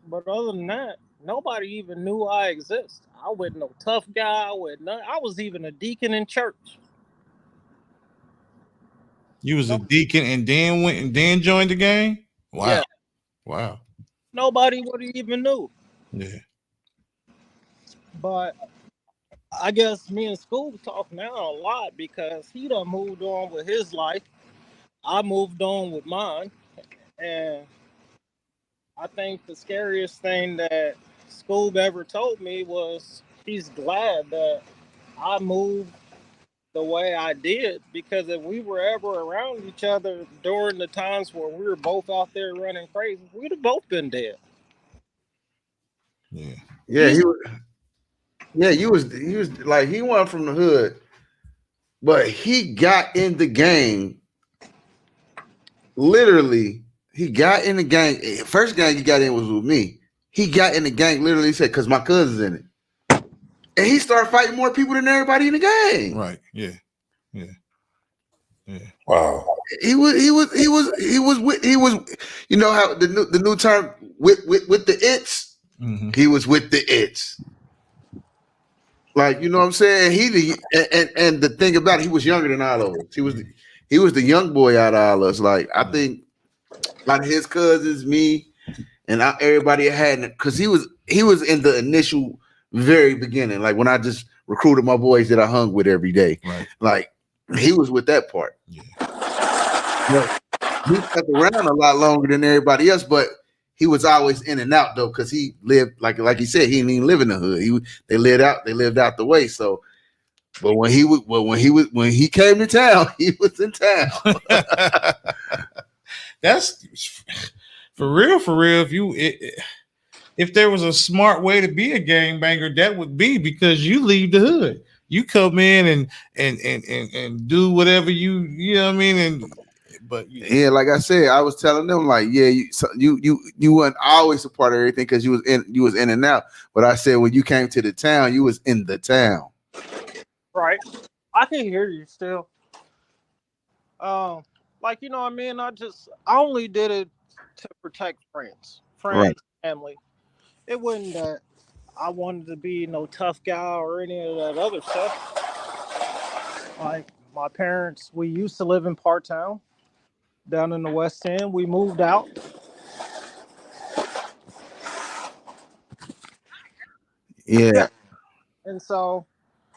But other than that, nobody even knew I exist. I wasn't no tough guy. I was even a deacon in church. You was a No, deacon and then went and then joined the gang? yeah, Wow. Wow. nobody would have even knew. Yeah. But I guess me and Scoob talk now a lot because he done moved on with his life. I moved on with mine, and I think the scariest thing that Scoob ever told me was he's glad that I moved the way I did because if we were ever around each other during the times where we were both out there running crazy, we'd have both been dead. Yeah. Yeah, He's he was. Yeah, he was like he went from the hood, but he got in the gang. Literally, he got in the gang. First gang he got in was with me. He got in the gang. Literally said, "Cause my cousin's in it," and he started fighting more people than everybody in the gang. Right. Yeah. Yeah. Yeah. Wow. He was. You know how the new term with the its. Mm-hmm. He was with the its. Like you know what I'm saying. And the thing about it, he was younger than all of us. He was the young boy out of all of us. Like I think a lot of his cousins, me, and everybody had because he was in the initial very beginning. Like when I just recruited my boys that I hung with every day. Right. Like he was with that part. Yeah. But he stuck around a lot longer than everybody else, but he was always in and out though, because he lived like he said, he didn't even live in the hood. They lived out the way. So, but when he came to town, he was in town. That's for real. For real. If there was a smart way to be a gangbanger, that would be because you leave the hood. You come in and do whatever you know what I mean. But Yeah, like I said, I was telling them like, yeah, you weren't always a part of everything because you was in and out. But I said when you came to the town, you was in the town. right. I can hear you still. Like what I mean. I only did it to protect friends, Right. family. it wasn't that I wanted to be no tough guy or any of that other stuff. Like my parents, we used to live in Part Town down in the West End. We moved out. Yeah. And so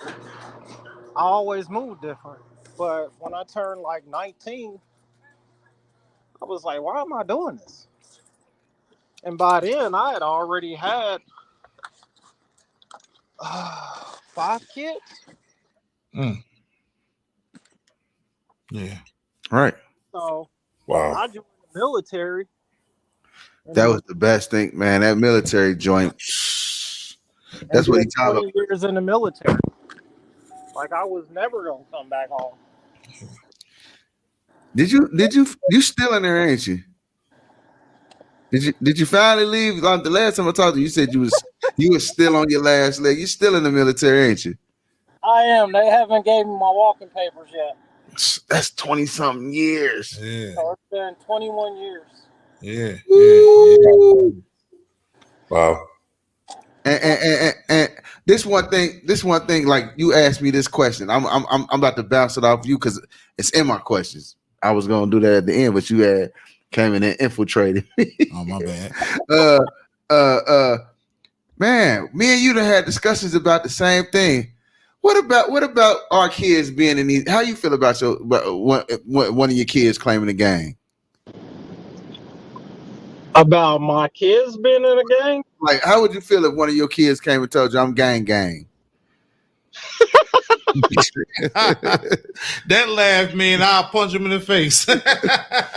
I always moved different. But when I turned like 19, I was like, why am I doing this? And by then, I had already had 5 kids. Mm. Yeah. Right. So Wow. I joined the military. That was the best thing, man. That military joint. That's what he did talking 20 years in the military. Like I was never gonna come back home. Did you still in there, ain't you? Did you finally leave? Like the last time I talked to you, you said you was still on your last leg. You still in the military, ain't you? I am. They haven't gave me my walking papers yet. That's 20-something years. Yeah. So it's been 21 years. Yeah. Woo! Wow. And this one thing, like you asked me this question. I'm about to bounce it off you because it's in my questions. I was gonna do that at the end, but you had came in and infiltrated me. Oh, my bad. Man, me and you done had discussions about the same thing. What about our kids being in these? How you feel about one of your kids claiming the gang? About my kids being in a gang? Like, how would you feel if one of your kids came and told you I'm gang? That laugh, man, I'll punch him in the face.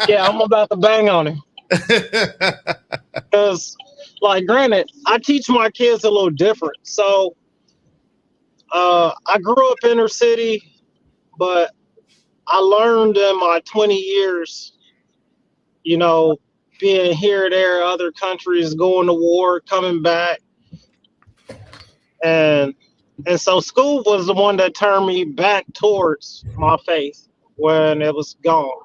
Yeah, I'm about to bang on him. Because, like, granted, I teach my kids a little different. So, I grew up inner city, but I learned in my 20 years, being here, there, other countries, going to war, coming back. And so school was the one that turned me back towards my faith when it was gone.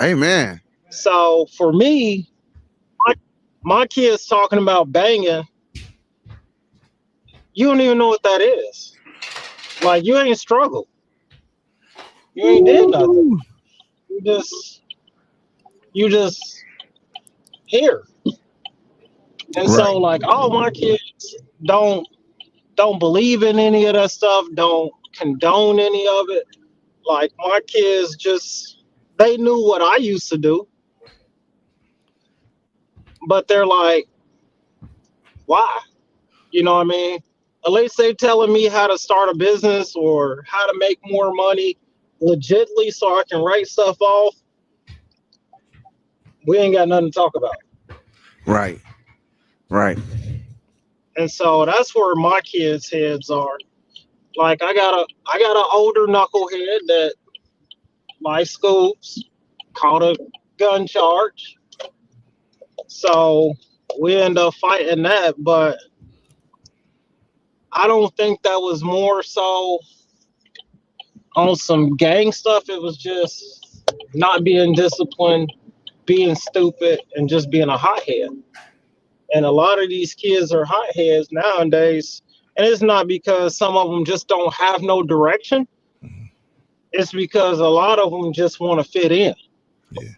Amen. So for me, my kids talking about banging, you don't even know what that is. Like you ain't struggled. You ain't did nothing. You just here. And so like all my kids don't believe in any of that stuff, don't condone any of it. Like my kids they knew what I used to do. But they're like, why? You know what I mean? At least they telling me how to start a business or how to make more money legitly so I can write stuff off. We ain't got nothing to talk about. Right. And so that's where my kids' heads are. Like I got an older knucklehead that likes scoops, caught a gun charge. So we end up fighting that, but I don't think that was more so on some gang stuff. It was just not being disciplined, being stupid, and just being a hothead. And a lot of these kids are hotheads nowadays. And it's not because some of them just don't have no direction. It's because a lot of them just want to fit in. Yeah.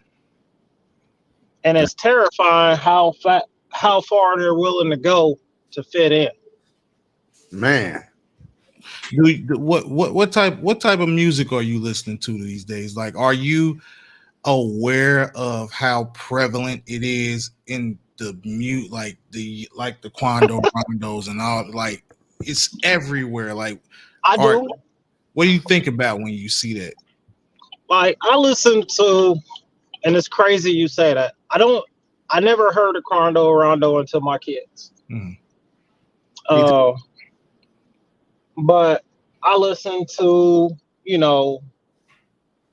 And it's terrifying how far they're willing to go to fit in. Man. What type of music are you listening to these days? Like, are you aware of how prevalent it is in the mute, like the Quando Rondos and all? Like, it's everywhere. Like, I do. What do you think about when you see that? Like, I listen to, and it's crazy you say that. I never heard of Quando Rondo until my kids. Mm-hmm. But I listen to,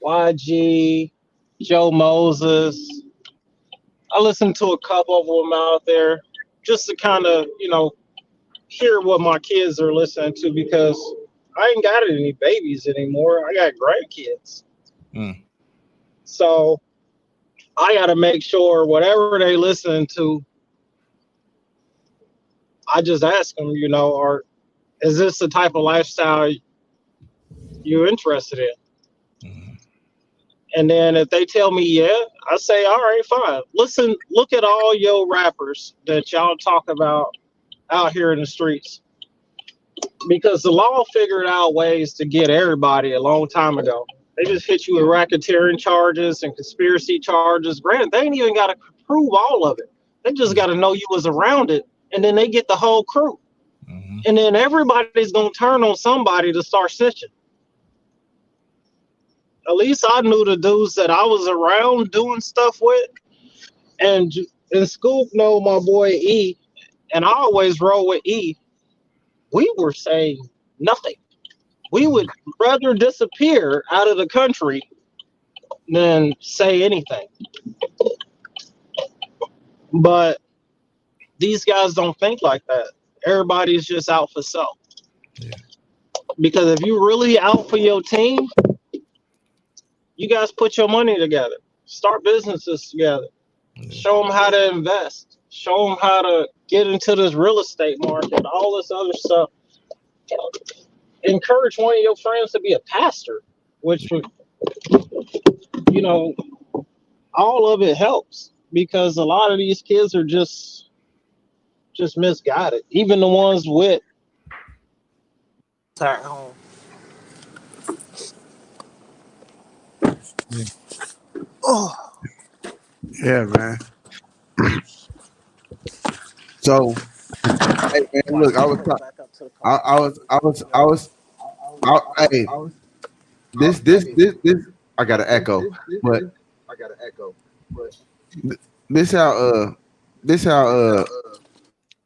YG, Joe Moses. I listen to a couple of them out there just to kind of, hear what my kids are listening to because I ain't got any babies anymore. I got grandkids. Mm. So I got to make sure whatever they listen to, I just ask them, or is this the type of lifestyle you're interested in? Mhm. And then if they tell me yeah, I say, all right, fine. Listen, look at all your rappers that y'all talk about out here in the streets. Because the law figured out ways to get everybody a long time ago. They just hit you with racketeering charges and conspiracy charges. Granted, they ain't even got to prove all of it. They just got to know you was around it, and then they get the whole crew. Mhm. And then everybody's gonna turn on somebody to start snitching. At least I knew the dudes that I was around doing stuff with, and Scoop know my boy E, and I always roll with E. We were saying nothing. We would rather disappear out of the country than say anything. But these guys don't think like that. Everybody's just out for self. Yeah. Because if you really out for your team, you guys put your money together, start businesses together, Yeah. show them how to invest, show them how to get into this real estate market, all this other stuff. Encourage one of your friends to be a pastor, which would, you know, all of it helps because a lot of these kids are just misguided. Even the ones with at home. Yeah. Oh, Yeah, man. So, hey, man, look, I was, back up to the car. hey, this, I got an echo, but this how, this how,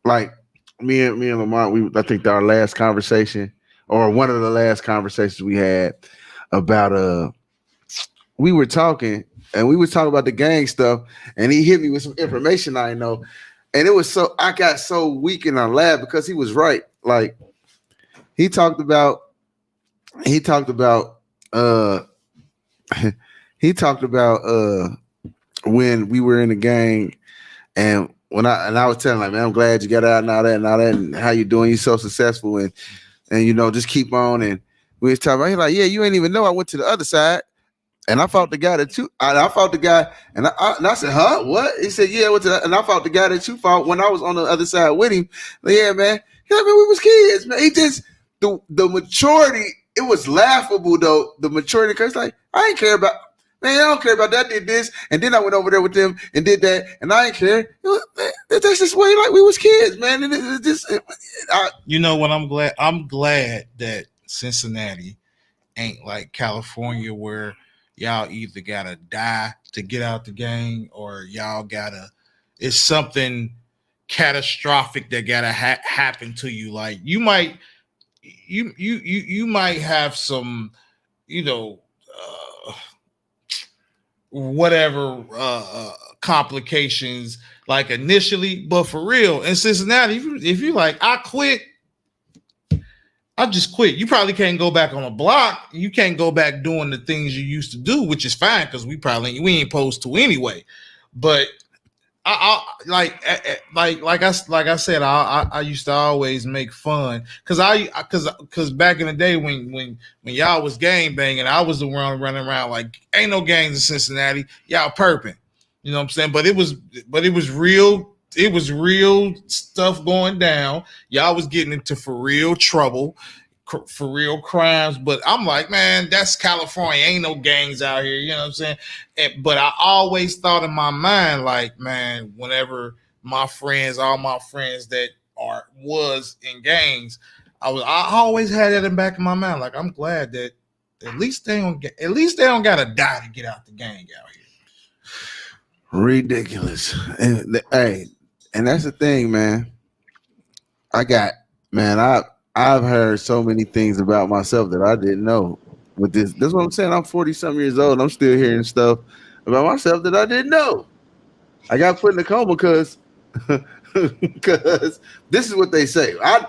like me and Lamont, I think our last conversation or one of the last conversations we had about, we were talking and we were talking about the gang stuff, and he hit me with some information I know, and it was so I got so weak in our lab because he was right. Like he talked about he talked about uh he talked about when we were in the gang, and I was telling him, like, man, I'm glad you got out and all that and how you doing, you so successful, and just keep on. And we was talking about, he's like, yeah, you ain't even know I went to the other side. And I fought the guy that you. I fought the guy, and I said, "Huh? What?" He said, "Yeah, I went to that." And I fought the guy that you fought when I was on the other side with him. Like, yeah, man. He's like, man, we was kids, man. He just the maturity. It was laughable though. The maturity, cause like I ain't care about. Man, I don't care about that. I did this, and then I went over there with them and did that, and I ain't care. That's just way like we was kids, man. And it just, You know what? I'm glad that Cincinnati ain't like California where y'all either gotta die to get out the game or y'all gotta it's something catastrophic that gotta happen to you. Like you might have some, you know, whatever complications like initially, but for real in Cincinnati, if you like I quit, I just quit. You probably can't go back on a block. You can't go back doing the things you used to do, which is fine because we ain't supposed to anyway. But I like I said, I used to always make fun because back in the day when y'all was gang banging, I was the one running around like ain't no gangs in Cincinnati, y'all perping, you know what I'm saying? But it was real. It was real stuff going down. Y'all was getting into for real trouble, for real crimes. But I'm like, man, that's California. Ain't no gangs out here. You know what I'm saying? But I always thought in my mind, like, man, whenever all my friends that was in gangs, I always had that in the back of my mind. Like, I'm glad that at least they don't gotta die to get out the gang out here. ridiculous. And hey, and that's the thing, man. I've heard so many things about myself that I didn't know. With this what I'm saying. I'm 40 some years old. And I'm still hearing stuff about myself that I didn't know. I got put in a coma because this is what they say. I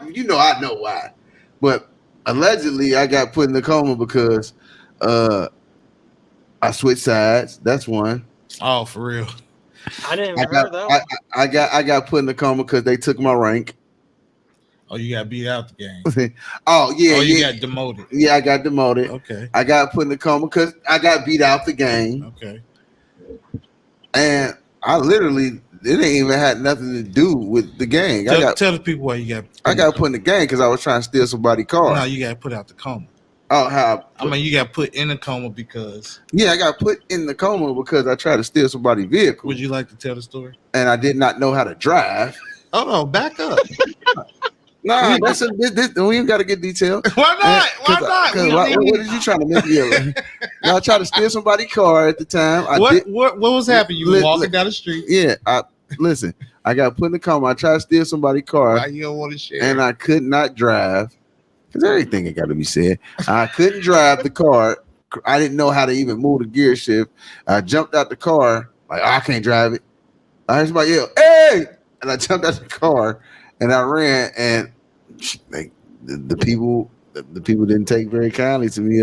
know why, but allegedly I got put in the coma because I switched sides. That's one. Oh, for real. I didn't even heard that. I got put in the coma because they took my rank. Oh, you got beat out the game. Oh yeah, you yeah, got demoted. yeah. I got demoted. Okay. I got put in the coma because I got beat out the game, Okay. and I literally it ain't even had nothing to do with the gang. Tell the people why you got. I got put in the game because I was trying to steal somebody's car. No, you got put out the coma. Oh, how? I mean, you got put in the coma because. Yeah, I got put in the coma because I tried to steal somebody's vehicle. Would you like to tell the story? And I did not know how to drive. Oh no, back up. Nah, this we ain't got to get detailed. Why not? Why not? What did you trying to make me? I tried to steal somebody's car at the time. What was happening? You were walking down the street. Yeah, listen. I got put in the coma. I tried to steal somebody's car. Why you don't want to share? And I could not drive because everything ain't got to be said. I couldn't drive the car. I didn't know how to even move the gear shift. I jumped out the car like I can't drive it. I heard somebody yell, "Hey!" And I jumped out the car and I ran. And like the people didn't take very kindly to me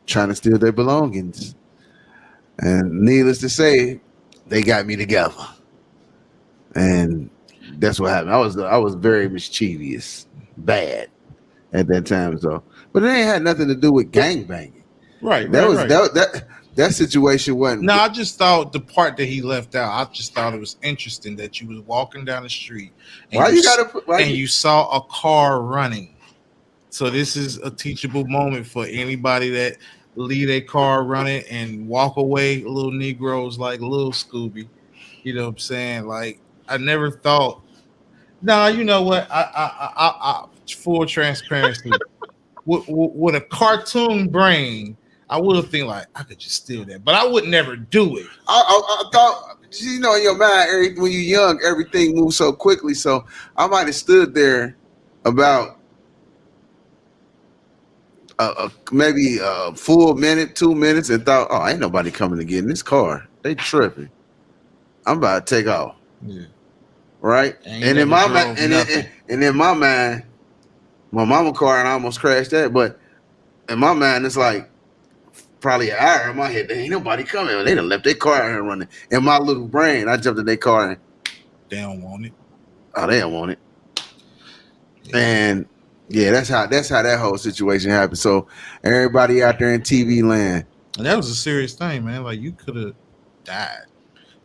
trying to steal their belongings. And needless to say, they got me together. And that's what happened. I was very mischievous, bad at that time. So, but it ain't had nothing to do with gang banging. Right. That situation wasn't. No, I just thought the part that he left out. I just thought it was interesting that you was walking down the street and you saw a car running. So this is a teachable moment for anybody that leave a car running and walk away. Little Negroes like little Scooby. You know what I'm saying? Like I never thought. Nah, you know what? I full transparency. with a cartoon brain, I would have think like I could just steal that, but I would never do it. I thought, in your mind, when you're young, everything moves so quickly. So I might have stood there about maybe a full minute, 2 minutes, and thought, "Oh, ain't nobody coming to get in this car. They tripping. I'm about to take off." Yeah. Right. And in my mind, and in my mind, my mama car and I almost crashed that. But in my mind, it's like probably an hour in my head. There ain't nobody coming. They done left their car out here running. In my little brain, I jumped in their car and they don't want it. Oh, they don't want it. Yeah. And yeah, that's how that whole situation happened. So everybody out there in TV land. And that was a serious thing, man. Like you could have died.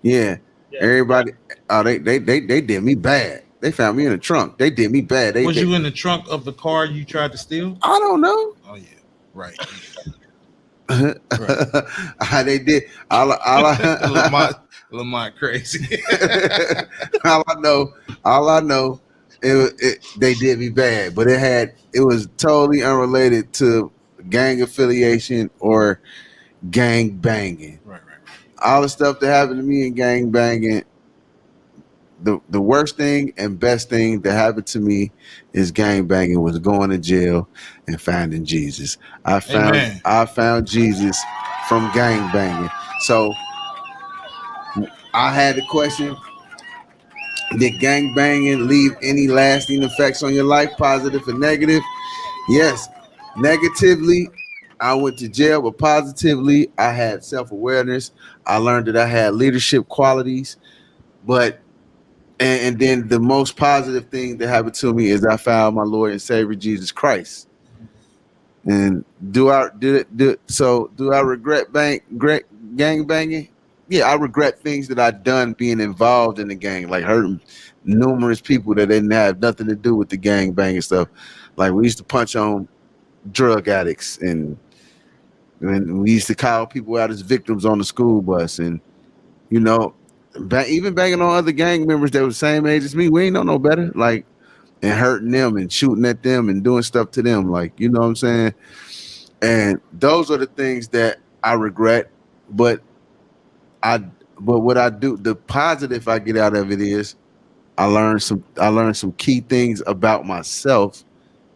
Yeah. Everybody, they did me bad. They found me in the trunk. They did me bad. Was you in the trunk of the car you tried to steal? I don't know. Oh yeah, right. Right. They did. Lamont crazy. all I know, they did me bad, but it was totally unrelated to gang affiliation or gang banging. Right. All the stuff that happened to me in gang banging, the worst thing and best thing that happened to me is gang banging was going to jail and finding Jesus. I found Jesus from gang banging. So I had the question, did gang banging leave any lasting effects on your life, positive or negative? Yes. Negatively, I went to jail, but positively, I had self-awareness. I learned that I had leadership qualities, and then the most positive thing that happened to me is I found my Lord and Savior Jesus Christ. And do I regret gang banging? Yeah, I regret things that I've done being involved in the gang, like hurting numerous people that didn't have nothing to do with the gang banging stuff. Like we used to punch on drug addicts and we used to call people out as victims on the school bus, and even banging on other gang members that were the same age as me. We ain't know no better, like, and hurting them and shooting at them and doing stuff to them, like, you know what I'm saying? And those are the things that I regret. But what I do, the positive I get out of it is I learned some key things about myself.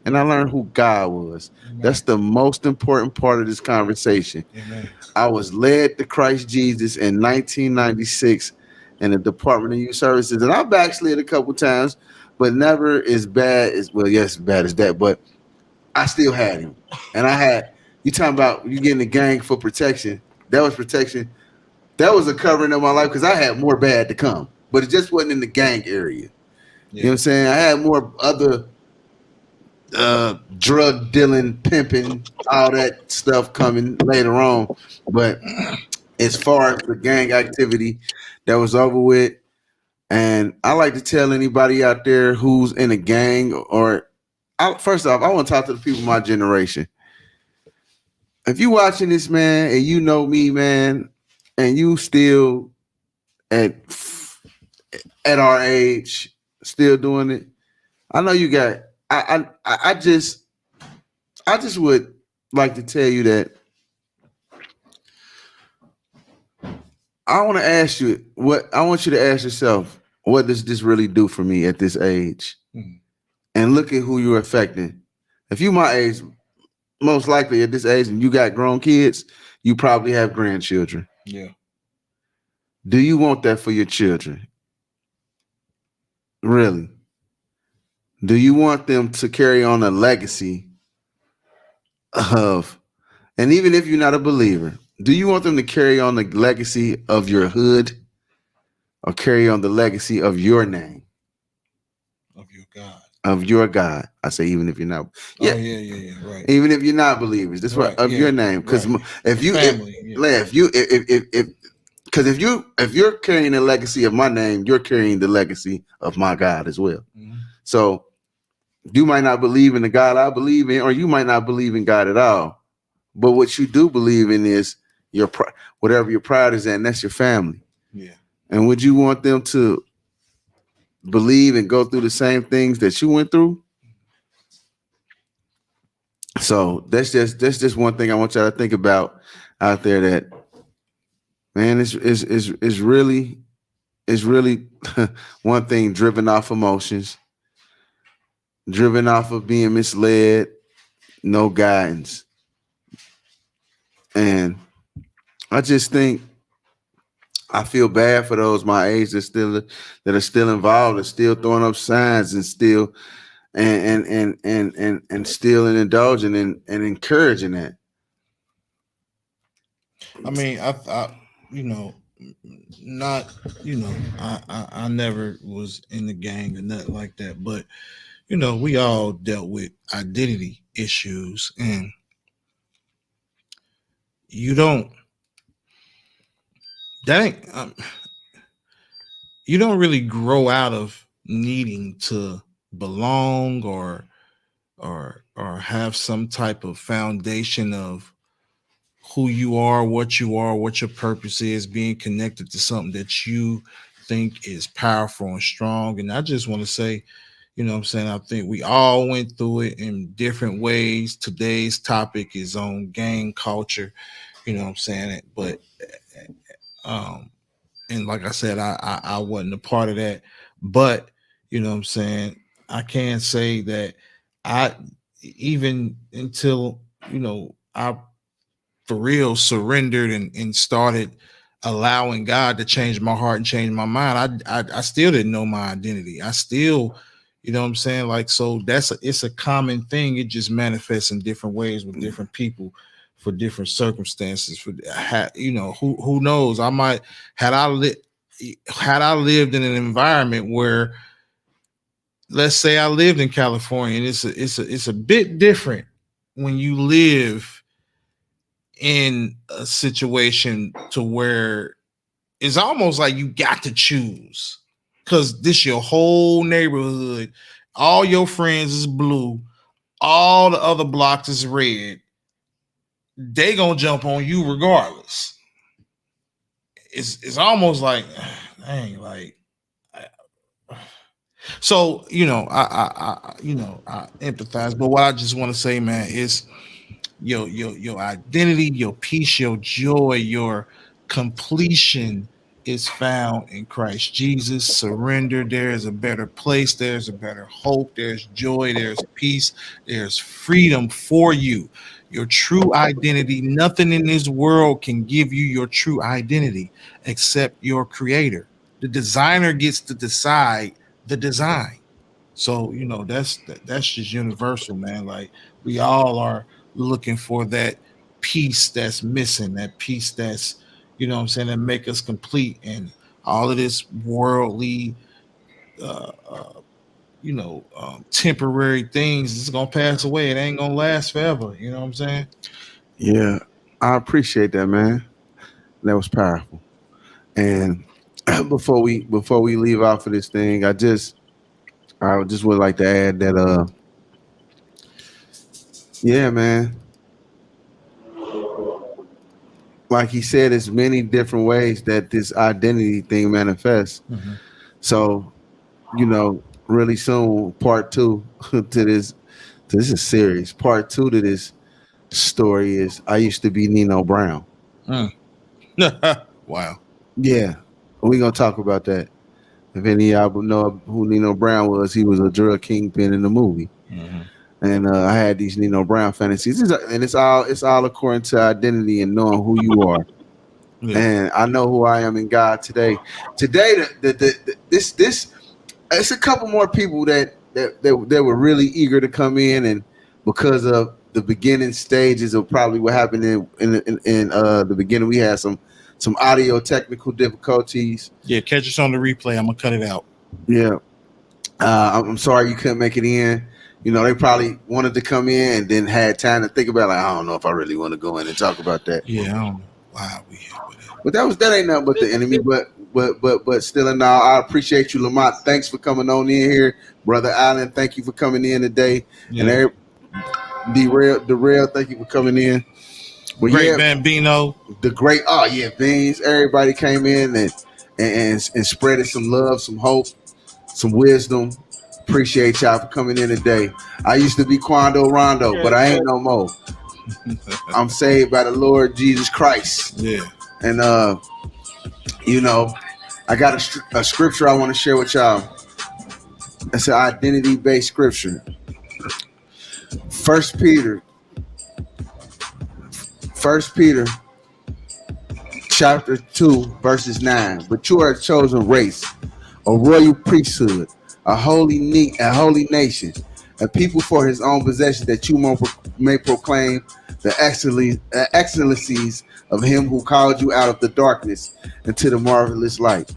And I learned who God was. Amen. That's the most important part of this conversation. Amen. I was led to Christ Jesus in 1996 in the Department of Youth Services. And I backslid a couple times, but never as bad as that. But I still had him. And you talking about you getting the gang for protection. That was protection. That was a covering of my life because I had more bad to come. But it just wasn't in the gang area. Yeah. You know what I'm saying? I had more other drug dealing, pimping, all that stuff coming later on. But as far as the gang activity, that was over with. And I like to tell anybody out there who's in a gang first off, I want to talk to the people of my generation. If you watching this, man, and you know me, man, and you still at at our age, still doing it, I know you got. I just would like to tell you that I want to ask you what I want you to ask yourself. What does this really do for me at this age? Mhm. And look at who you're affecting. If you my age, most likely at this age, and you got grown kids, you probably have grandchildren. Yeah. Do you want that for your children? Really? Do you want them to carry on a legacy of, and even if you're not a believer, do you want them to carry on the legacy of your hood or carry on the legacy of your name, Of your God. of your God? I say, even if you're not, yeah, Oh yeah. Right. even if you're not believers, that's Right, what of yeah, your name. Because right. if you, Family. Yeah. if you, if because if you're carrying the legacy of my name, you're carrying the legacy of my God as well. Mhm. So you might not believe in the God I believe in, or you might not believe in God at all. But what you do believe in is whatever your pride is in, that's your family. Yeah. And would you want them to believe and go through the same things that you went through? So that's just one thing I want y'all to think about out there. That man is really one thing driven off emotions, driven off of being misled, no guidance. And I just think I feel bad for those my age that are still involved and still throwing up signs and still and still indulging and encouraging that. I mean, I you know, not I never was in the gang or nothing like that, but we all dealt with identity issues, and you don't that ain't you don't really grow out of needing to belong or have some type of foundation of who you are, what your purpose is, being connected to something that you think is powerful and strong. And I just want to say, what I'm saying, I think we all went through it in different ways. Today's topic is on gang culture, what I'm saying? But um and like I said, I wasn't a part of that. But what I'm saying, I can say that I even until I for real surrendered and started allowing God to change my heart and change my mind, I still didn't know my identity. I still, what I'm saying, like, so it's a common thing. It just manifests in different ways with different people for different circumstances. For who knows? I might had I lit had I lived in an environment where, let's say, I lived in California, and it's a bit different when you live in a situation to where it's almost like you got to choose, because this your whole neighborhood, all your friends is blue, all the other blocks is red. They gonna jump on you regardless. It's almost like, dang, like, so I empathize. But what I just want to say, man, is your identity, your peace, your joy, your completion is found in Christ Jesus. Surrender. There is a better place. There's a better hope. There's joy. There's peace. There's freedom for you. Your true identity. Nothing in this world can give you your true identity except your creator. The designer gets to decide the design. So that's just universal, man. Like, we all are looking for that piece that's missing, that piece that's, what I'm saying, that make us complete. And all of this worldly uh, uh temporary things. It's gonna pass away. It ain't gonna last forever. You know what I'm saying? Yeah, I appreciate that, man. That was powerful. And before we leave off of this thing, I just would like to add that yeah, man. Like he said, there's many different ways that this identity thing manifests. Mm-hmm. So, really soon, part 2 to this is serious. Part 2 to this story is I used to be Nino Brown. Wow. Yeah, we're gonna talk about that. If any of y'all know who Nino Brown was, he was a drug kingpin in the movie. Mm-hmm. And I had these Nino Brown fantasies, and it's all according to identity and knowing who you are. Yeah. And I know who I am in God today. Today, this it's a couple more people that were really eager to come in, and because of the beginning stages of probably what happened in the beginning, we had some audio technical difficulties. Yeah, catch us on the replay. I'm gonna cut it out. Yeah, I'm sorry you couldn't make it in. They probably wanted to come in and then had time to think about, like, I don't know if I really want to go in and talk about that. Yeah, I don't know why we here with it. But that ain't nothing but the enemy. But still in all, I appreciate you, Lamont. Thanks for coming on in here, Brother Allen. Thank you for coming in today. Yeah. And Darrell, thank you for coming in. But Great Bambino. The great, Beans. Everybody came in and spreaded some love, some hope, some wisdom. Appreciate y'all for coming in today. I used to be Quando Rondo, but I ain't no more. I'm saved by the Lord Jesus Christ. Yeah. And I got a scripture I want to share with y'all. It's an identity-based scripture. First Peter chapter 2, verses 9. But you are a chosen race, a royal priesthood, a holy nation, a people for his own possession, that you may proclaim the excellencies of him who called you out of the darkness into the marvelous light.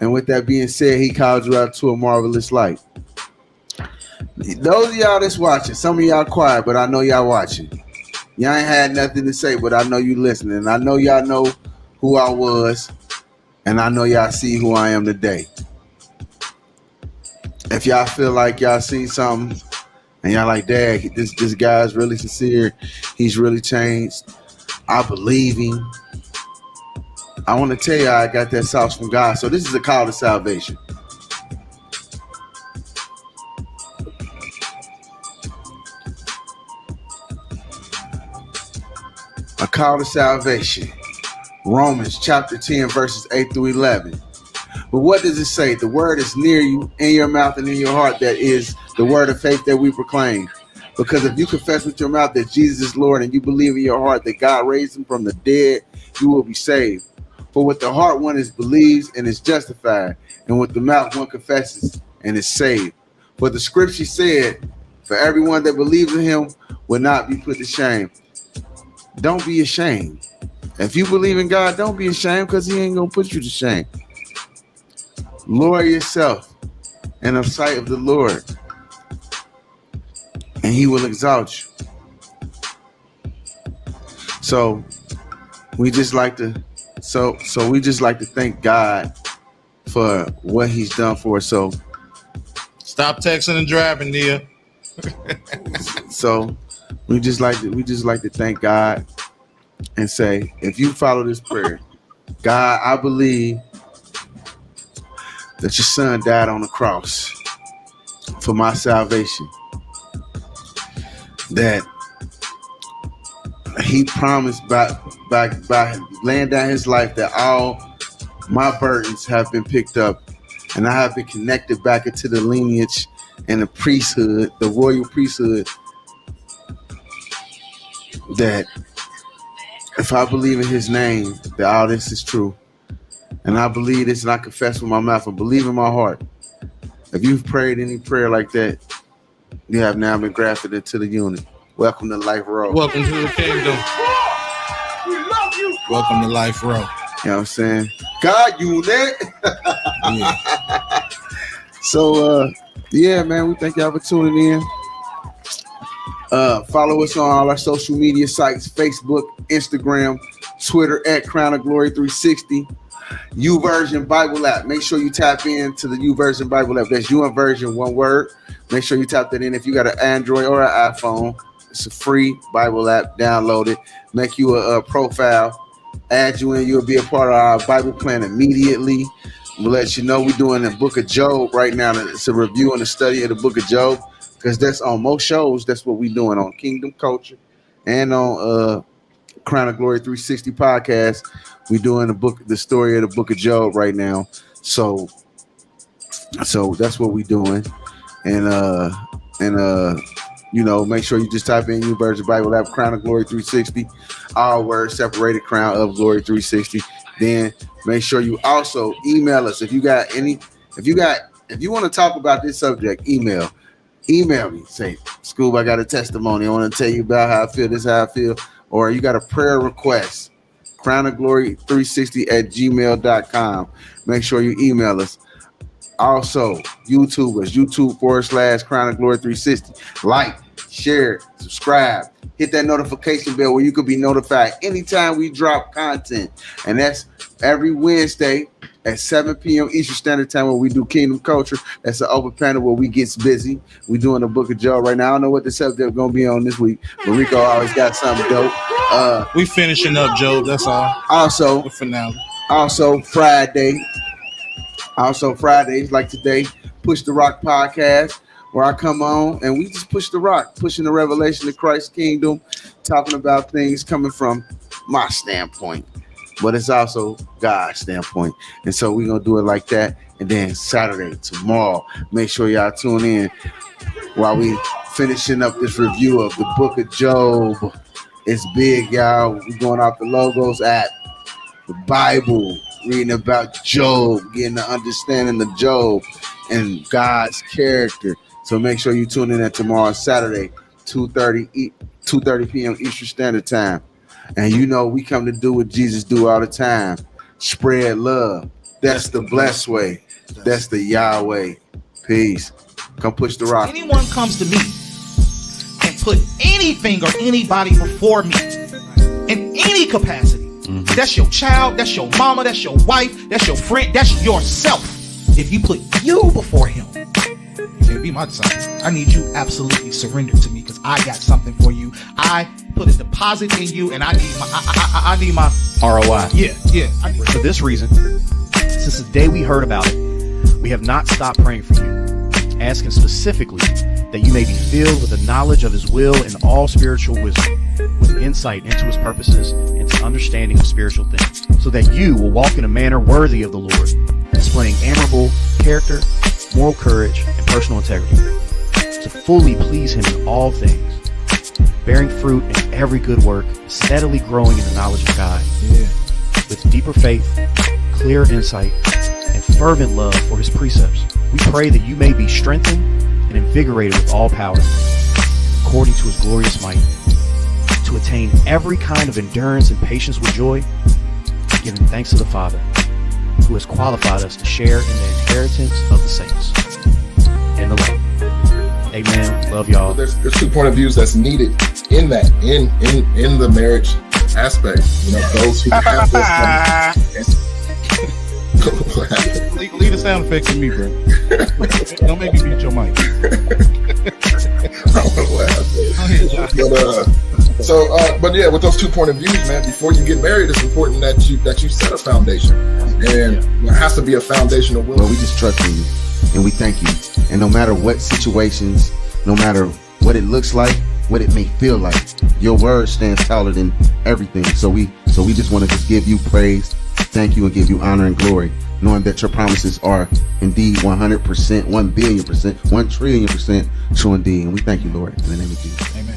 And with that being said, he called you out to a marvelous light. Those of y'all that's watching, some of y'all quiet, but I know y'all watching. Y'all ain't had nothing to say, but I know you listening. I know y'all know who I was, and I know y'all see who I am today. If y'all feel like y'all seen something and y'all like, Dad, this guy's really sincere, he's really changed, I believe him, I want to tell y'all I got that sauce from God. So this is a call to salvation. A call to salvation. Romans chapter 10, verses 8 through 11. But what does it say? The word is near you, in your mouth and in your heart. That is the word of faith that we proclaim. Because if you confess with your mouth that Jesus is Lord and you believe in your heart that God raised him from the dead, you will be saved. For with the heart one believes and is justified, and with the mouth one confesses and is saved. For the scripture said, for everyone that believes in him will not be put to shame. Don't be ashamed. If you believe in God, don't be ashamed, because he ain't going to put you to shame. Lower yourself in the sight of the Lord, and he will exalt you. So we just like to thank God for what he's done for us. So stop texting and driving, Nia. So we just like to thank God and say, if you follow this prayer, God, I believe that your son died on the cross for my salvation, that he promised by laying down his life that all my burdens have been picked up, and I have been connected back into the lineage and the priesthood, the royal priesthood, that if I believe in his name, that all this is true. And I believe this, and I confess with my mouth and believe in my heart. If you've prayed any prayer like that, you have now been grafted into the unit. Welcome to Life Row. Welcome to the kingdom. Welcome to Life Row. You know what I'm saying? God unit. Yeah. So Yeah, man, we thank y'all for tuning in. Follow us on all our social media sites: Facebook, Instagram, Twitter at Crown of Glory 360. YouVersion Bible app. Make sure you tap into the YouVersion Bible app. That's YouVersion, one word. Make sure you tap that in. If you got an Android or an iPhone, it's a free Bible app. Download it. Make you a profile. Add you in. You'll be a part of our Bible plan immediately. We'll let you know we're doing the Book of Job right now. It's a review and a study of the Book of Job, because that's on most shows. That's what we're doing on Kingdom Culture and on Crown of Glory 360 podcast. We're doing the story of the Book of Job right now. So that's what we're doing. And make sure you just type in YouVersion Bible app, Crown of Glory 360, all words separated, Crown of Glory 360. Then make sure you also email us if you want to talk about this subject. Email me. Say, Scoob, I got a testimony. I want to tell you about how I feel. This is how I feel. Or you got a prayer request. Crown of Glory 360 at gmail.com. Make sure you email us. Also, YouTube / Crown of Glory 360. Like, share, subscribe, hit that notification bell where you could be notified anytime we drop content. And that's every Wednesday at 7 p.m. Eastern Standard Time, where we do Kingdom Culture. That's an open panel where we get busy. We're doing the Book of Job right now. I don't know what the subject is going to be on this week, but Rico always got something dope. We finishing up Job, that's all. Also, The finale. Fridays like today, Push the Rock podcast, where I come on and we just push the rock, pushing the revelation of Christ's kingdom, talking about things coming from my standpoint, but it's also God's standpoint. And so we're going to do it like that. And then Saturday, tomorrow, make sure y'all tune in while we finishing up this review of the Book of Job. It's big, y'all. We're going off the Logos app, the Bible, reading about Job, getting the understanding of Job and God's character. So make sure you tune in at tomorrow, Saturday, 2:30 p.m. Eastern Standard Time. And we come to do what Jesus do all the time: spread love. That's the blessed way. That's the Yahweh. Peace. Come push the rock. Anyone comes to me and put anything or anybody before me in any capacity, that's your child, that's your mama, that's your wife, that's your friend, that's yourself. If you put you before him, you can't be my disciple. I need you absolutely surrender to me, because I got something for you. I put a deposit in you, and I need my ROI. Yeah. For this reason, since the day we heard about it, we have not stopped praying for you, asking specifically that you may be filled with the knowledge of his will and all spiritual wisdom, with insight into his purposes and to understanding of spiritual things, so that you will walk in a manner worthy of the Lord, displaying admirable character, moral courage, and personal integrity, to fully please him in all things, bearing fruit in every good work, steadily growing in the knowledge of God, with deeper faith, clear insight, and fervent love for his precepts. We pray that you may be strengthened and invigorated with all power, according to his glorious might, to attain every kind of endurance and patience with joy, giving thanks to the Father, who has qualified us to share in the inheritance of the saints and the light. Amen. Love y'all. There's 2 point of views that's needed in that, in the marriage aspect. Those who have this. Leave the sound effects to me, bro. Don't make me beat your mic. But yeah, with those 2 point of views, man, before you get married, it's important that you set a foundation, and there has to be a foundation of will. Well, we just trust in you, and we thank you. And no matter what situations, no matter what it looks like, what it may feel like, your word stands taller than everything. So we just want to just give you praise, thank you, and give you honor and glory, knowing that your promises are indeed 100%, 1 billion%, 1 trillion% true indeed. And we thank you, Lord, in the name of Jesus. Amen.